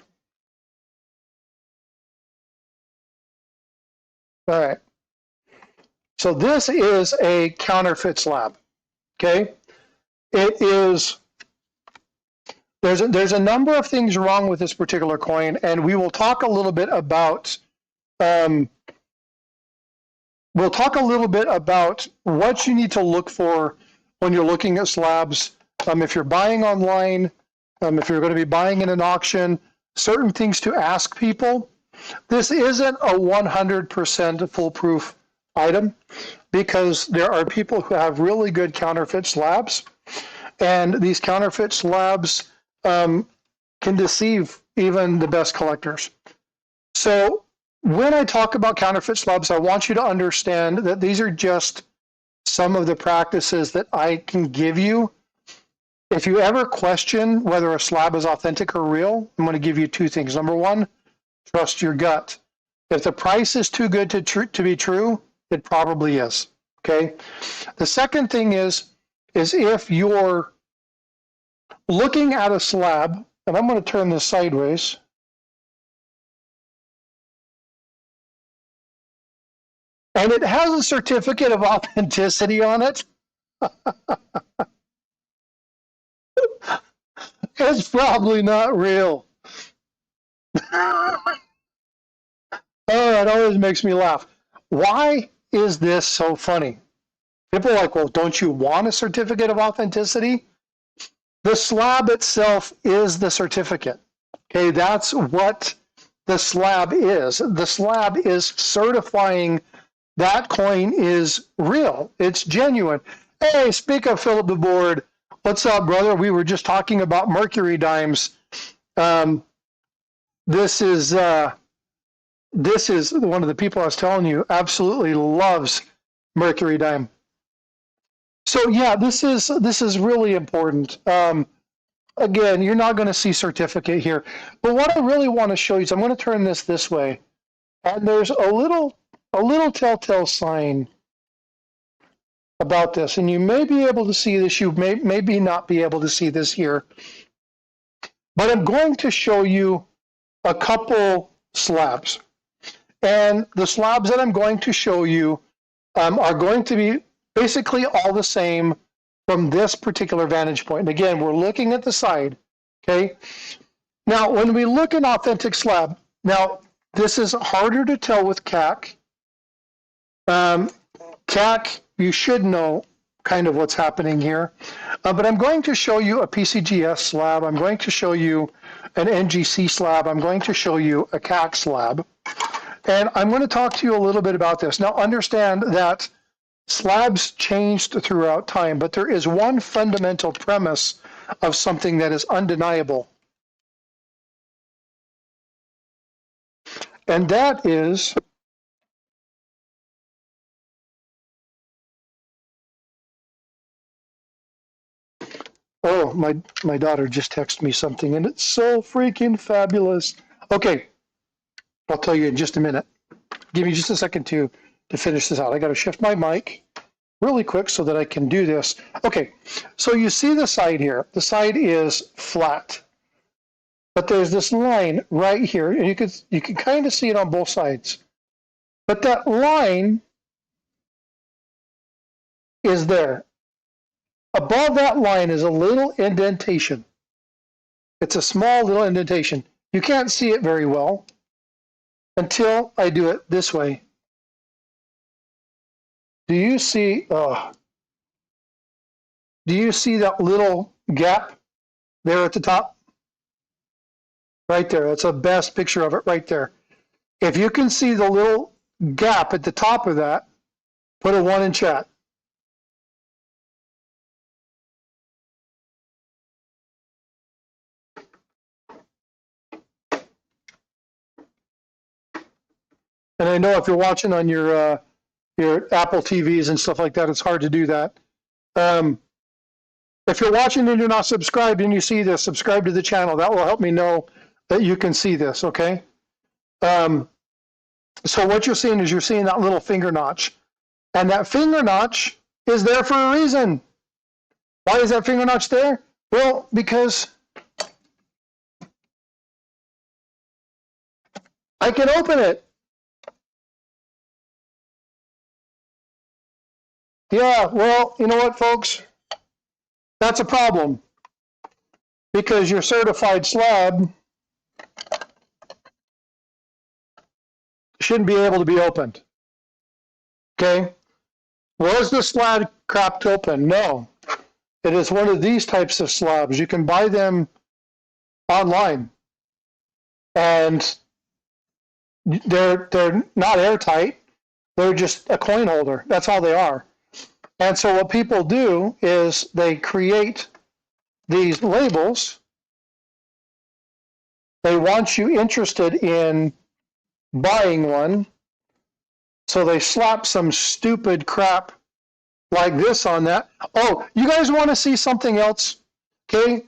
All right. So this is a counterfeit slab. Okay. It is. There's a number of things wrong with this particular coin, and we will talk a little bit about what you need to look for when you're looking at slabs. If you're buying online, if you're going to be buying in an auction, certain things to ask people. This isn't a 100% foolproof item because there are people who have really good counterfeit slabs, and these counterfeit slabs can deceive even the best collectors. So when I talk about counterfeit slabs, I want you to understand that these are just some of the practices that I can give you. If you ever question whether a slab is authentic or real, I'm going to give you two things. Number one, trust your gut. If the price is too good to be true, it probably is. Okay. The second thing is if you're looking at a slab, and I'm going to turn this sideways. And it has a certificate of authenticity on it. It's probably not real. Oh, it always makes me laugh. Why is this so funny? People are like, well, don't you want a certificate of authenticity? The slab itself is the certificate. Okay, that's what the slab is. The slab is certifying that coin is real. It's genuine. Hey, speak of Philip the Board. What's up, brother? We were just talking about Mercury dimes. This is one of the people I was telling you absolutely loves Mercury dime. So yeah, this is really important. Again, you're not going to see certificate here, but what I really want to show you is I'm going to turn this way, and there's a little telltale sign about this, and you may be able to see this, you may maybe not be able to see this here, but I'm going to show you a couple slabs. And the slabs that I'm going to show you are going to be basically all the same from this particular vantage point. And again, we're looking at the side, okay? Now, when we look at authentic slab, now this is harder to tell with CAC. CAC, you should know kind of what's happening here. But I'm going to show you a PCGS slab. I'm going to show you an NGC slab. I'm going to show you a CAC slab. And I'm going to talk to you a little bit about this. Now, understand that slabs changed throughout time, but there is one fundamental premise of something that is undeniable. And that is oh, my daughter just texted me something, and it's so freaking fabulous. Okay, I'll tell you in just a minute. Give me just a second to finish this out. I got to shift my mic really quick so that I can do this. Okay, so you see the side here. The side is flat, but there's this line right here, and you can kind of see it on both sides. But that line is there. Above that line is a little indentation. It's a small little indentation. You can't see it very well until I do it this way. Do you see that little gap there at the top? Right there. That's the best picture of it right there. If you can see the little gap at the top of that, put a 1 in chat. And I know if you're watching on your Apple TVs and stuff like that, it's hard to do that. If you're watching and you're not subscribed and you see this, subscribe to the channel. That will help me know that you can see this, okay? So what you're seeing is you're seeing that little finger notch. And that finger notch is there for a reason. Why is that finger notch there? Well, because I can open it. Yeah, well, you know what, folks? That's a problem because your certified slab shouldn't be able to be opened. Okay? Was the slab cracked open? No. It is one of these types of slabs. You can buy them online. And they're not airtight. They're just a coin holder. That's all they are. And so what people do is they create these labels. They want you interested in buying one. So they slap some stupid crap like this on that. Oh, you guys want to see something else? Okay.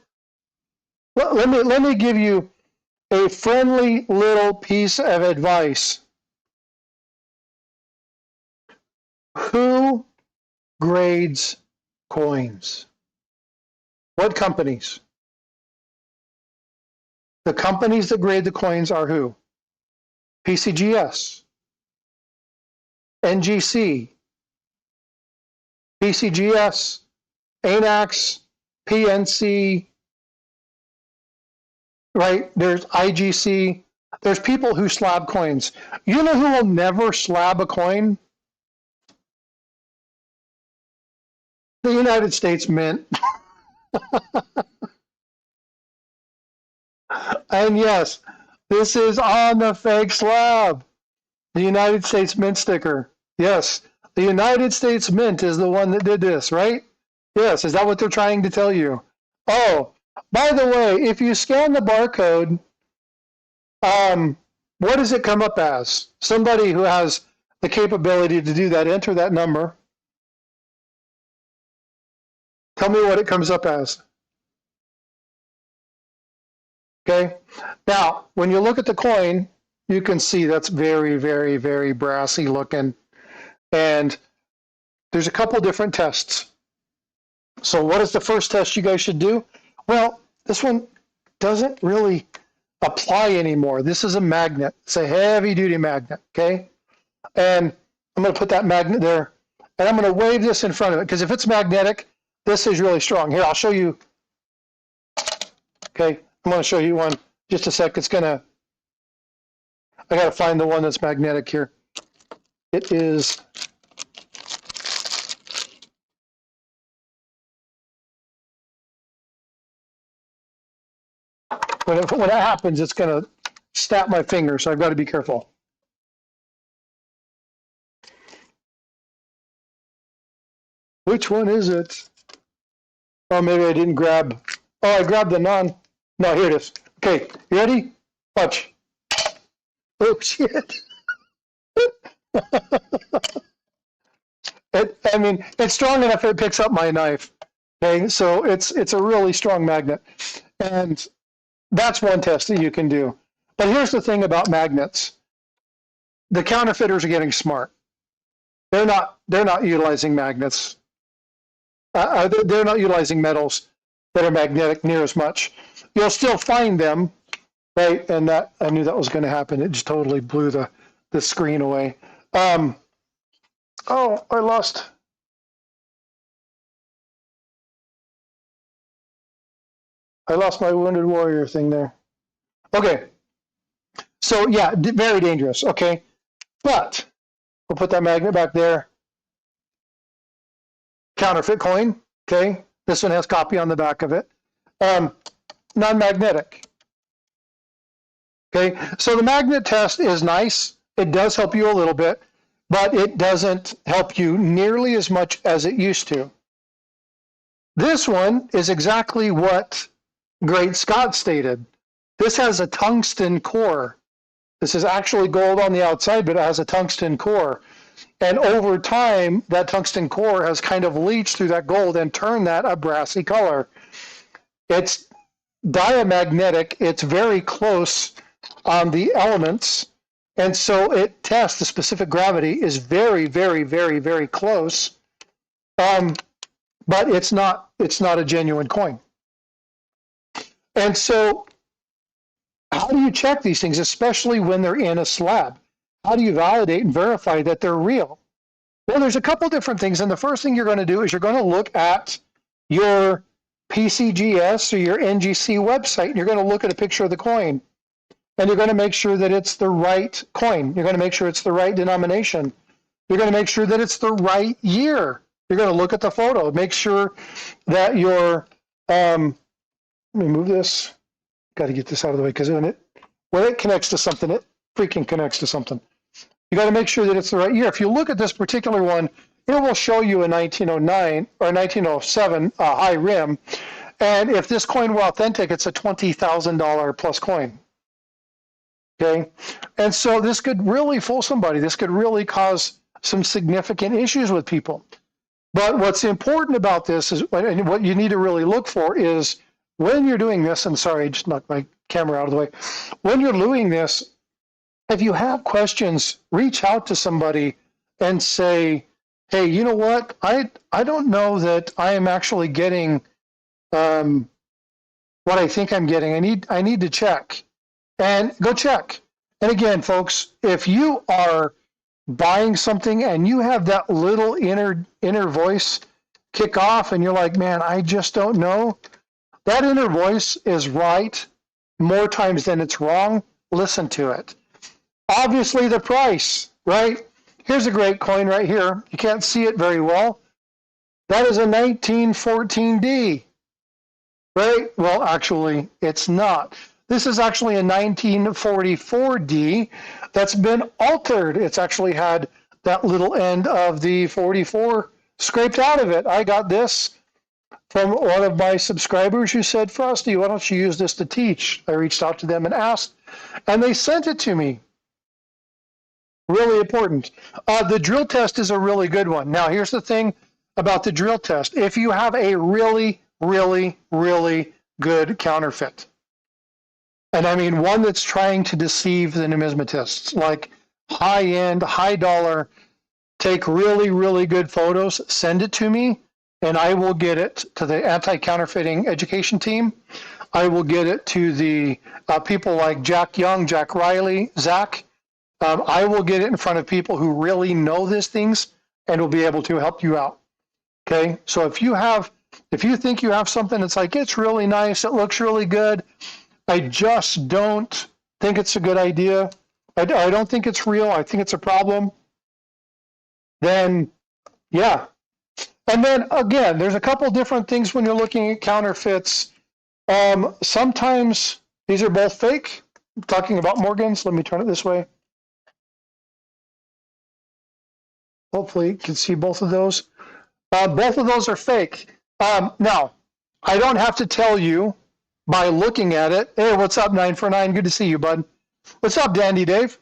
Let me give you a friendly little piece of advice. Who grades coins? What companies? The companies that grade the coins are who? PCGS, NGC, PCGS, ANAX, PNC, right? There's IGC. There's people who slab coins. You know who will never slab a coin? The United States Mint. And yes, this is on the fake slab. The United States Mint sticker. Yes, the United States Mint is the one that did this, right? Yes, is that what they're trying to tell you? Oh, by the way, if you scan the barcode, what does it come up as? Somebody who has the capability to do that, enter that number. Tell me what it comes up as. Okay, now when you look at the coin, you can see that's very, very, very brassy looking. And there's a couple different tests. So what is the first test you guys should do? Well, this one doesn't really apply anymore. This is a magnet. It's a heavy duty magnet, okay? And I'm going to put that magnet there, and I'm going to wave this in front of it, because if it's magnetic, this is really strong. Here, I'll show you. Okay, I'm going to show you one. Just a sec. It's going to, I got to find the one that's magnetic here. It is, when it happens, it's going to snap my finger, so I've got to be careful. Which one is it? Oh, maybe I didn't grab. Oh, I grabbed the non. No, here it is. Okay, you ready? Watch. Oh, shit. I mean, it's strong enough it picks up my knife. Okay, so it's a really strong magnet. And that's one test that you can do. But here's the thing about magnets. The counterfeiters are getting smart. They're not utilizing magnets. They're not utilizing metals that are magnetic near as much. You'll still find them, right? And that, I knew that was going to happen. It just totally blew the screen away. Oh, I lost. I lost my Wounded Warrior thing there. Okay. So yeah, very dangerous. Okay. But we'll put that magnet back there. Counterfeit coin. Okay. This one has copy on the back of it. Non-magnetic. Okay. So the magnet test is nice. It does help you a little bit, but it doesn't help you nearly as much as it used to. This one is exactly what Great Scott stated. This has a tungsten core. This is actually gold on the outside, but it has a tungsten core. And over time, that tungsten core has kind of leached through that gold and turned that a brassy color. It's diamagnetic. It's very close on the elements. And so it tests the specific gravity is very, very, very, very close. But it's not a genuine coin. And so how do you check these things, especially when they're in a slab? How do you validate and verify that they're real? Well, there's a couple different things. And the first thing you're going to do is you're going to look at your PCGS or your NGC website, and you're going to look at a picture of the coin. And you're going to make sure that it's the right coin. You're going to make sure it's the right denomination. You're going to make sure that it's the right year. You're going to look at the photo. Make sure that your, let me move this. Got to get this out of the way, because when it connects to something, it freaking connects to something. You got to make sure that it's the right year. If you look at this particular one, it will show you a 1909 or 1907 high rim. And if this coin were authentic, it's a $20,000 plus coin. Okay, and so this could really fool somebody. This could really cause some significant issues with people. But what's important about this is, and what you need to really look for is, when you're doing this, and sorry, I just knocked my camera out of the way. When you're doing this, if you have questions, reach out to somebody and say, hey, you know what? I don't know that I am actually getting what I think I'm getting. I need to check. And go check. And again, folks, if you are buying something and you have that little inner voice kick off and you're like, man, I just don't know, that inner voice is right more times than it's wrong. Listen to it. Obviously, the price, right? Here's a great coin right here. You can't see it very well. That is a 1914D, right? Well, actually, it's not. This is actually a 1944D that's been altered. It's actually had that little end of the 44 scraped out of it. I got this from one of my subscribers who said, Frosty, why don't you use this to teach? I reached out to them and asked, and they sent it to me. Really important. The drill test is a really good one. Now, here's the thing about the drill test. If you have a really, really, really good counterfeit, and I mean one that's trying to deceive the numismatists, like high-end, high-dollar take really, really good photos, send it to me, and I will get it to the anti-counterfeiting education team. I will get it to the people like Jack Young, Jack Riley, Zach. I will get it in front of people who really know these things and will be able to help you out. Okay, so if you think you have something that's like, it's really nice, it looks really good, I just don't think it's a good idea, I don't think it's real, I think it's a problem, then yeah. And then again, there's a couple different things when you're looking at counterfeits. Sometimes these are both fake. I'm talking about Morgans, let me turn it this way. Hopefully you can see both of those. Both of those are fake. Now, I don't have to tell you by looking at it. Hey, what's up, 949? Good to see you, bud. What's up, Dandy Dave?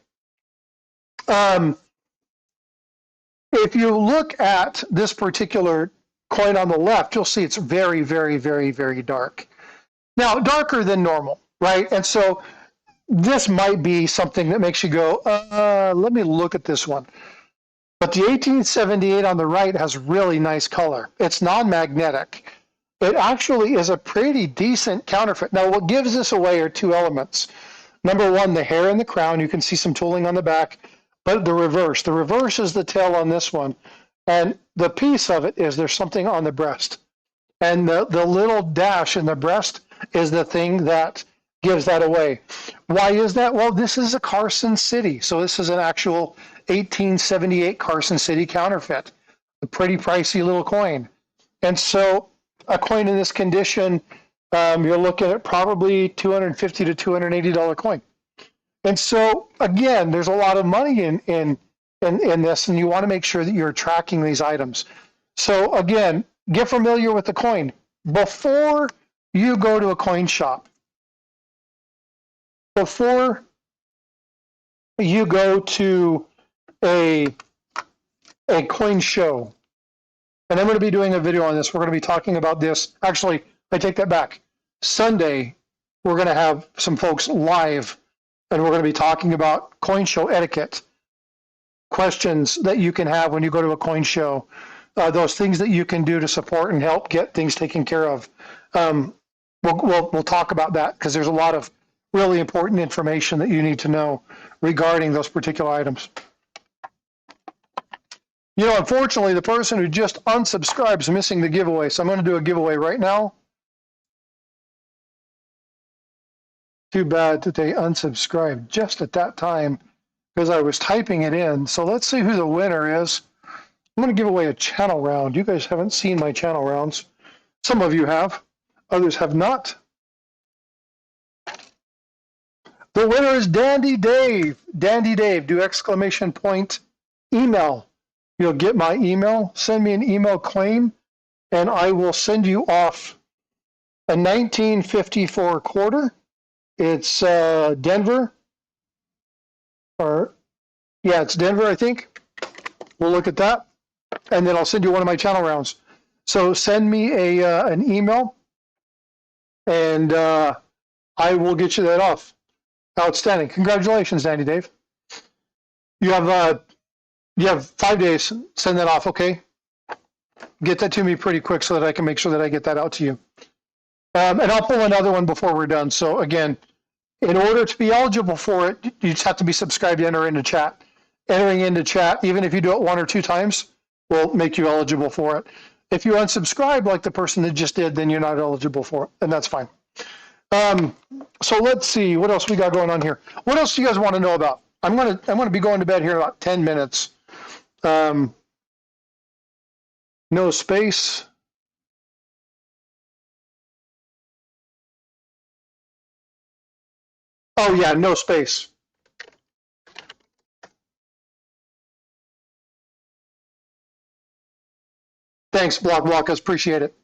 If you look at this particular coin on the left, you'll see it's very, very, very, very dark. Now, darker than normal, right? And so this might be something that makes you go, let me look at this one. But the 1878 on the right has really nice color. It's non-magnetic. It actually is a pretty decent counterfeit. Now, what gives this away are two elements. Number one, the hair and the crown. You can see some tooling on the back. But the reverse is the tail on this one. And the piece of it is there's something on the breast. And the little dash in the breast is the thing that gives that away. Why is that? Well, this is a Carson City. So this is an actual 1878 Carson City counterfeit. A pretty pricey little coin. And so a coin in this condition, you're looking at probably $250 to $280 coin. And so, again, there's a lot of money in this, and you want to make sure that you're tracking these items. So, again, get familiar with the coin. Before you go to a coin shop, before you go to a coin show, and I'm going to be doing a video on this. We're going to be talking about this. Actually, I take that back. Sunday, we're going to have some folks live, and we're going to be talking about coin show etiquette, questions that you can have when you go to a coin show, those things that you can do to support and help get things taken care of. We'll talk about that because there's a lot of really important information that you need to know regarding those particular items. You know, unfortunately, the person who just unsubscribed is missing the giveaway, so I'm going to do a giveaway right now. Too bad that they unsubscribed just at that time because I was typing it in. So let's see who the winner is. I'm going to give away a channel round. You guys haven't seen my channel rounds. Some of you have, others have not. The winner is Dandy Dave. Dandy Dave, do exclamation point email. You'll get my email. Send me an email claim, and I will send you off a 1954 quarter. It's Denver, or yeah, it's Denver, I think. We'll look at that, and then I'll send you one of my channel rounds. So send me an email, and I will get you that off. Outstanding. Congratulations, Danny Dave. You have 5 days. Send that off, okay? Get that to me pretty quick so that I can make sure that I get that out to you. And I'll pull another one before we're done. So again, in order to be eligible for it, you just have to be subscribed to enter into chat. Entering into chat, even if you do it 1 or 2 times, will make you eligible for it. If you unsubscribe like the person that just did, then you're not eligible for it, and that's fine. So let's see what else we got going on here. What else do you guys want to know about? I'm gonna be going to bed here in about 10 minutes. No space. Oh yeah, no space. Thanks, Block. Appreciate it.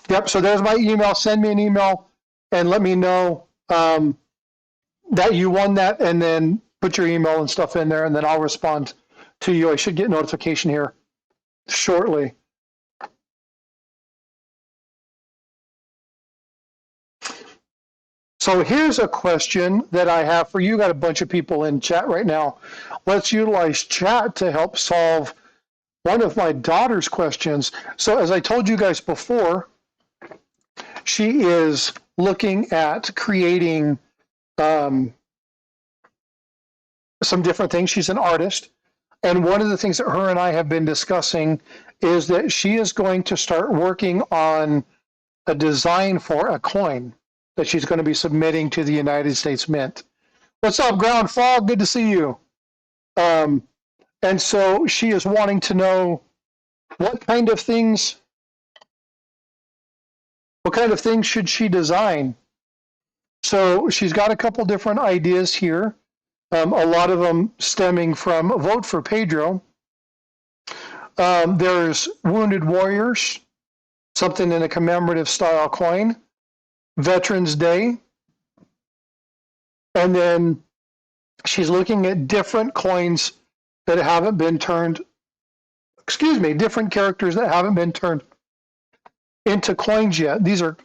Yep, so there's my email. Send me an email and let me know that you won that, and then put your email and stuff in there, and then I'll respond to you. I should get notification here shortly. So here's a question that I have for you. Got a bunch of people in chat right now. Let's utilize chat to help solve one of my daughter's questions. So as I told you guys before, she is looking at creating some different things. She's an artist. And one of the things that her and I have been discussing is that she is going to start working on a design for a coin that she's going to be submitting to the United States Mint. What's up, Ground Frog? Good to see you. And so she is wanting to know what kind of things should she design. So she's got a couple different ideas here. A lot of them stemming from Vote for Pedro. There's Wounded Warriors, something in a commemorative style coin, Veterans Day, and then she's looking at different coins that haven't been turned, different characters that haven't been turned into coins yet. These are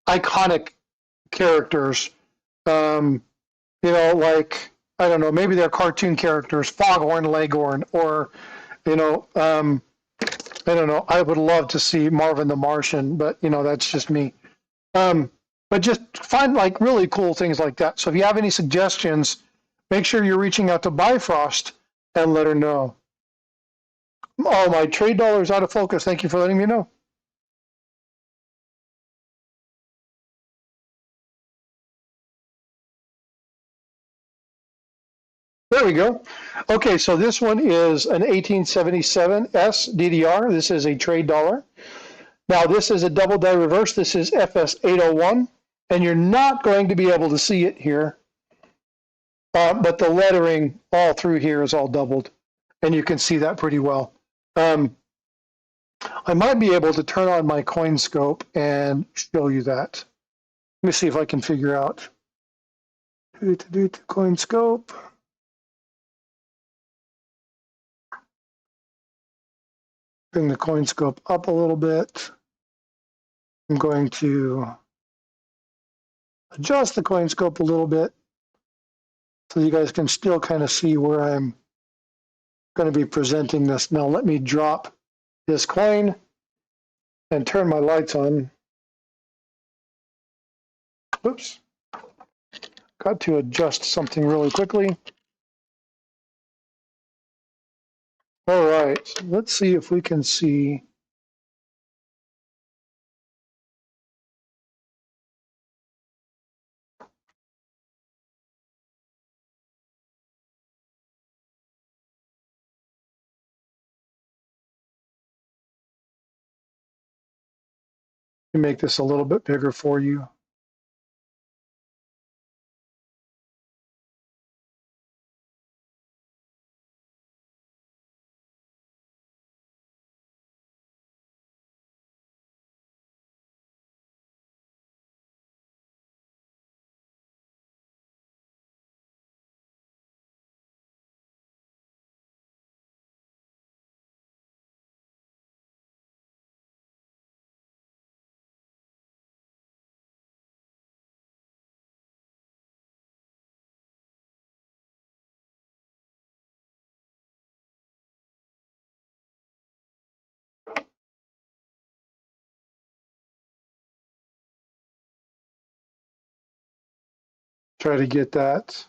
iconic characters. Like, I don't know, maybe they're cartoon characters, Foghorn Leghorn, or, I don't know. I would love to see Marvin the Martian, but, that's just me. But just find like really cool things like that. So if you have any suggestions, make sure you're reaching out to Bifrost and let her know. Oh, my trade dollar's out of focus. Thank you for letting me know. There we go. Okay, so this one is an 1877 S DDR. This is a trade dollar. Now, this is a double die reverse. This is FS 801, and you're not going to be able to see it here, but the lettering all through here is all doubled, and you can see that pretty well. I might be able to turn on my coin scope and show you that. Let me see if I can figure out. Coin scope. Bring the coin scope up a little bit. I'm going to adjust the coin scope a little bit so you guys can still kind of see where I'm going to be presenting this. Now let me drop this coin and turn my lights on. Oops. Got to adjust something really quickly. All right, let's see if we can see. Let me make this a little bit bigger for you. Try to get that.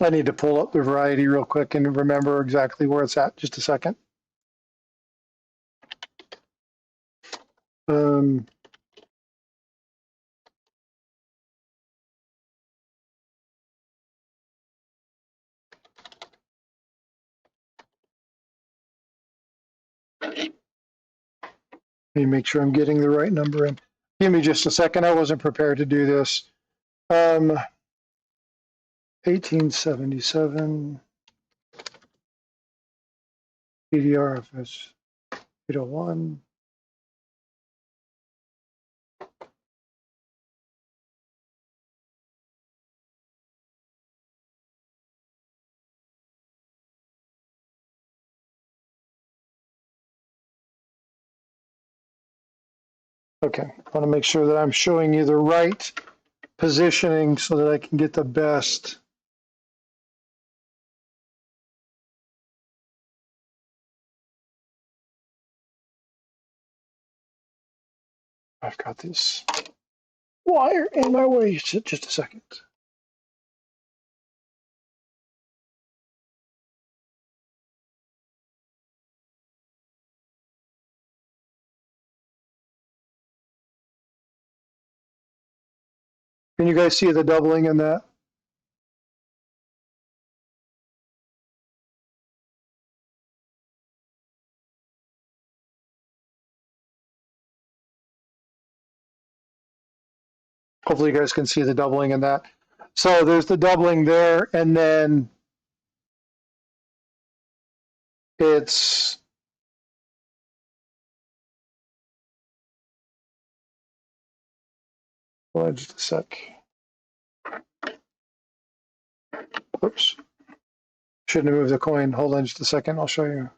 I need to pull up the variety real quick and remember exactly where it's at. Just a second. Let me make sure I'm getting the right number in. Give me just a second. I wasn't prepared to do this. 1877 PDRFS 801. Okay, I want to make sure that I'm showing you the right positioning so that I can get the best. I've got this wire in my way. Just a second. Can you guys see the doubling in that? Hopefully you guys can see the doubling in that. So there's the doubling there, and then it's hold on just a sec. Oops. Shouldn't have moved the coin. Hold on just a second. I'll show you.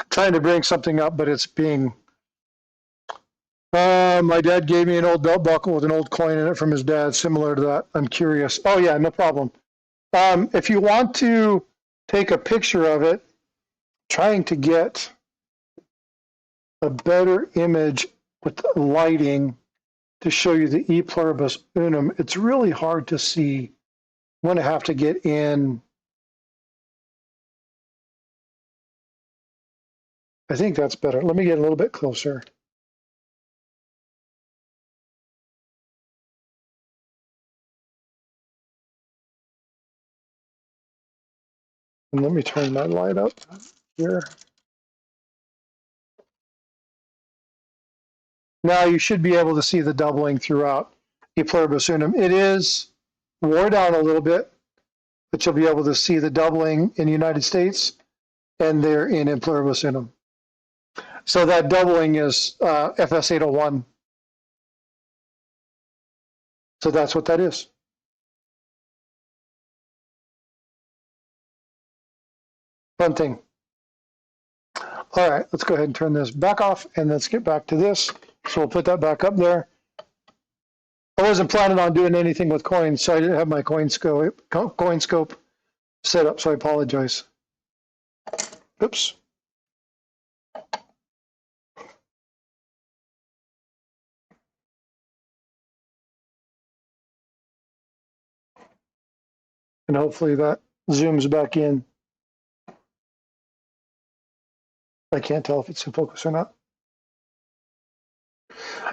Trying to bring something up, but it's being. My dad gave me an old belt buckle with an old coin in it from his dad, similar to that. I'm curious. Oh yeah, no problem. If you want to take a picture of it, trying to get a better image with the lighting to show you the E pluribus unum, it's really hard to see. I'm going to have to get in. I think that's better. Let me get a little bit closer. And let me turn my light up here. Now you should be able to see the doubling throughout E pluribus unum. It is wore down a little bit, but you'll be able to see the doubling in the United States and there in E pluribus unum. So that doubling is FS 801. So that's what that is. Fun thing. All right, let's go ahead and turn this back off and let's get back to this. So we'll put that back up there. I wasn't planning on doing anything with coins, so I didn't have my coin scope set up, so I apologize. Oops. And hopefully that zooms back in. I can't tell if it's in focus or not.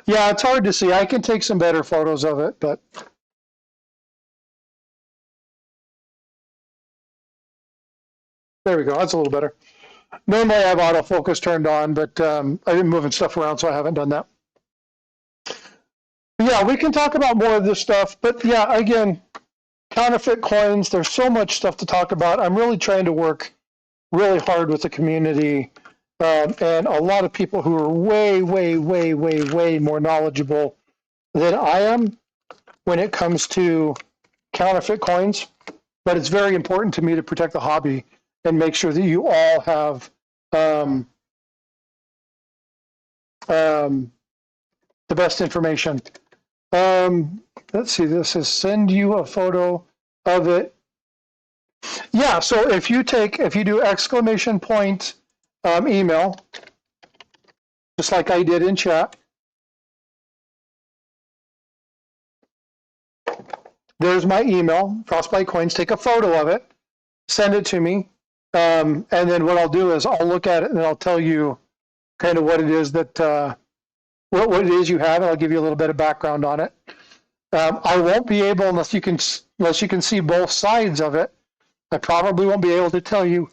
Yeah, it's hard to see. I can take some better photos of it, but there we go. That's a little better. Normally I have autofocus turned on, but I've been moving stuff around, so I haven't done that. Yeah, we can talk about more of this stuff, but yeah, again, counterfeit coins, there's so much stuff to talk about. I'm really trying to work really hard with the community and a lot of people who are way more knowledgeable than I am when it comes to counterfeit coins. But it's very important to me to protect the hobby and make sure that you all have the best information. Let's see, this is send you a photo of it. Yeah, so if you do exclamation point email, just like I did in chat, there's my email, Frostbite Coins, take a photo of it, send it to me, and then what I'll do is I'll look at it and I'll tell you kind of what it is that, what it is you have, and I'll give you a little bit of background on it. I won't be able, unless you can see both sides of it, I probably won't be able to tell you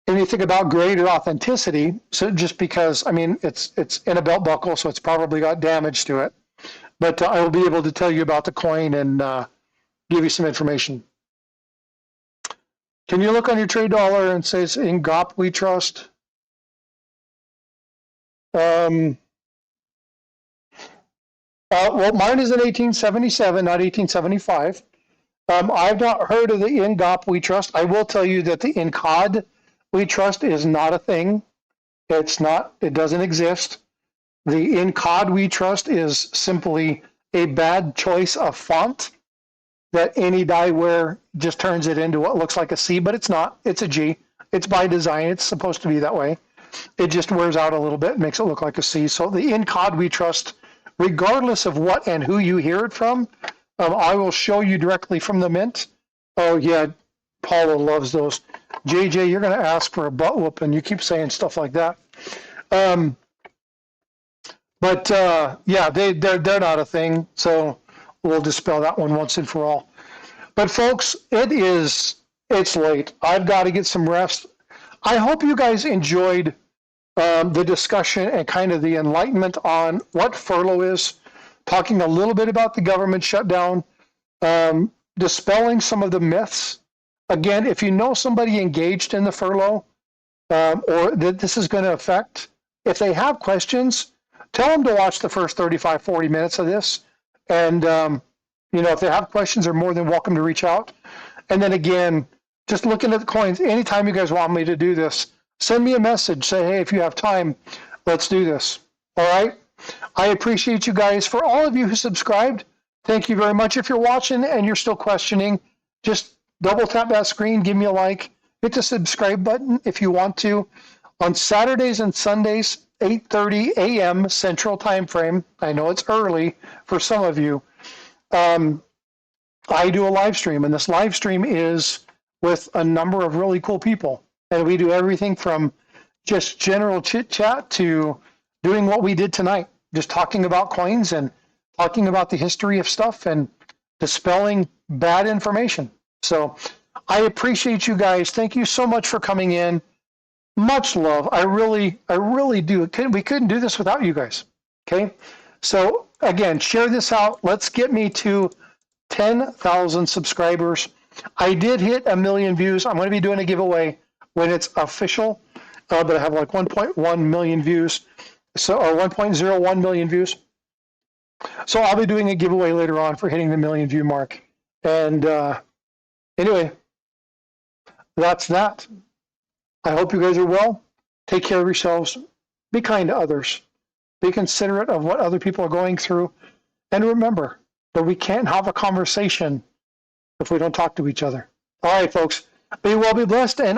anything about grade or authenticity. So just because, I mean, it's in a belt buckle, so it's probably got damage to it. But I will be able to tell you about the coin and give you some information. Can you look on your trade dollar and say it's in GOV we trust? Well, mine is in 1877, not 1875. I've not heard of the INGOP we trust. I will tell you that the INCOD we trust is not a thing. It's not, it doesn't exist. The "In COD We Trust" is simply a bad choice of font that any dieware just turns it into what looks like a C, but it's not. It's a G. It's by design. It's supposed to be that way. It just wears out a little bit, makes it look like a C. So the "In COD We Trust," regardless of what and who you hear it from, I will show you directly from the Mint. Oh yeah, Paula loves those. JJ, you're going to ask for a butt whooping. You keep saying stuff like that. Yeah, they're not a thing. So we'll dispel that one once and for all. But folks, it's late. I've got to get some rest. I hope you guys enjoyed the discussion and kind of the enlightenment on what furlough is, talking a little bit about the government shutdown, dispelling some of the myths. Again, if you know somebody engaged in the furlough or that this is going to affect, if they have questions, tell them to watch the first 35, 40 minutes of this. And, if they have questions, they're more than welcome to reach out. And then again, just looking at the coins, anytime you guys want me to do this, send me a message. Say, hey, if you have time, let's do this. All right? I appreciate you guys. For all of you who subscribed, thank you very much. If you're watching and you're still questioning, just double tap that screen, give me a like, hit the subscribe button if you want to. On Saturdays and Sundays, 8:30 a.m. Central Time Frame. I know it's early for some of you. I do a live stream, and this live stream is with a number of really cool people. And we do everything from just general chit chat to doing what we did tonight, just talking about coins and talking about the history of stuff and dispelling bad information. So I appreciate you guys. Thank you so much for coming in. Much love. I really do. We couldn't do this without you guys. Okay. So again, share this out. Let's get me to 10,000 subscribers. I did hit 1 million views. I'm going to be doing a giveaway when it's official, but I have like 1.1 million views, or 1.01 million views. So I'll be doing a giveaway later on for hitting the 1 million view mark. And anyway, that's that. I hope you guys are well. Take care of yourselves. Be kind to others. Be considerate of what other people are going through. And remember that we can't have a conversation if we don't talk to each other. All right, folks. Be well, be blessed, and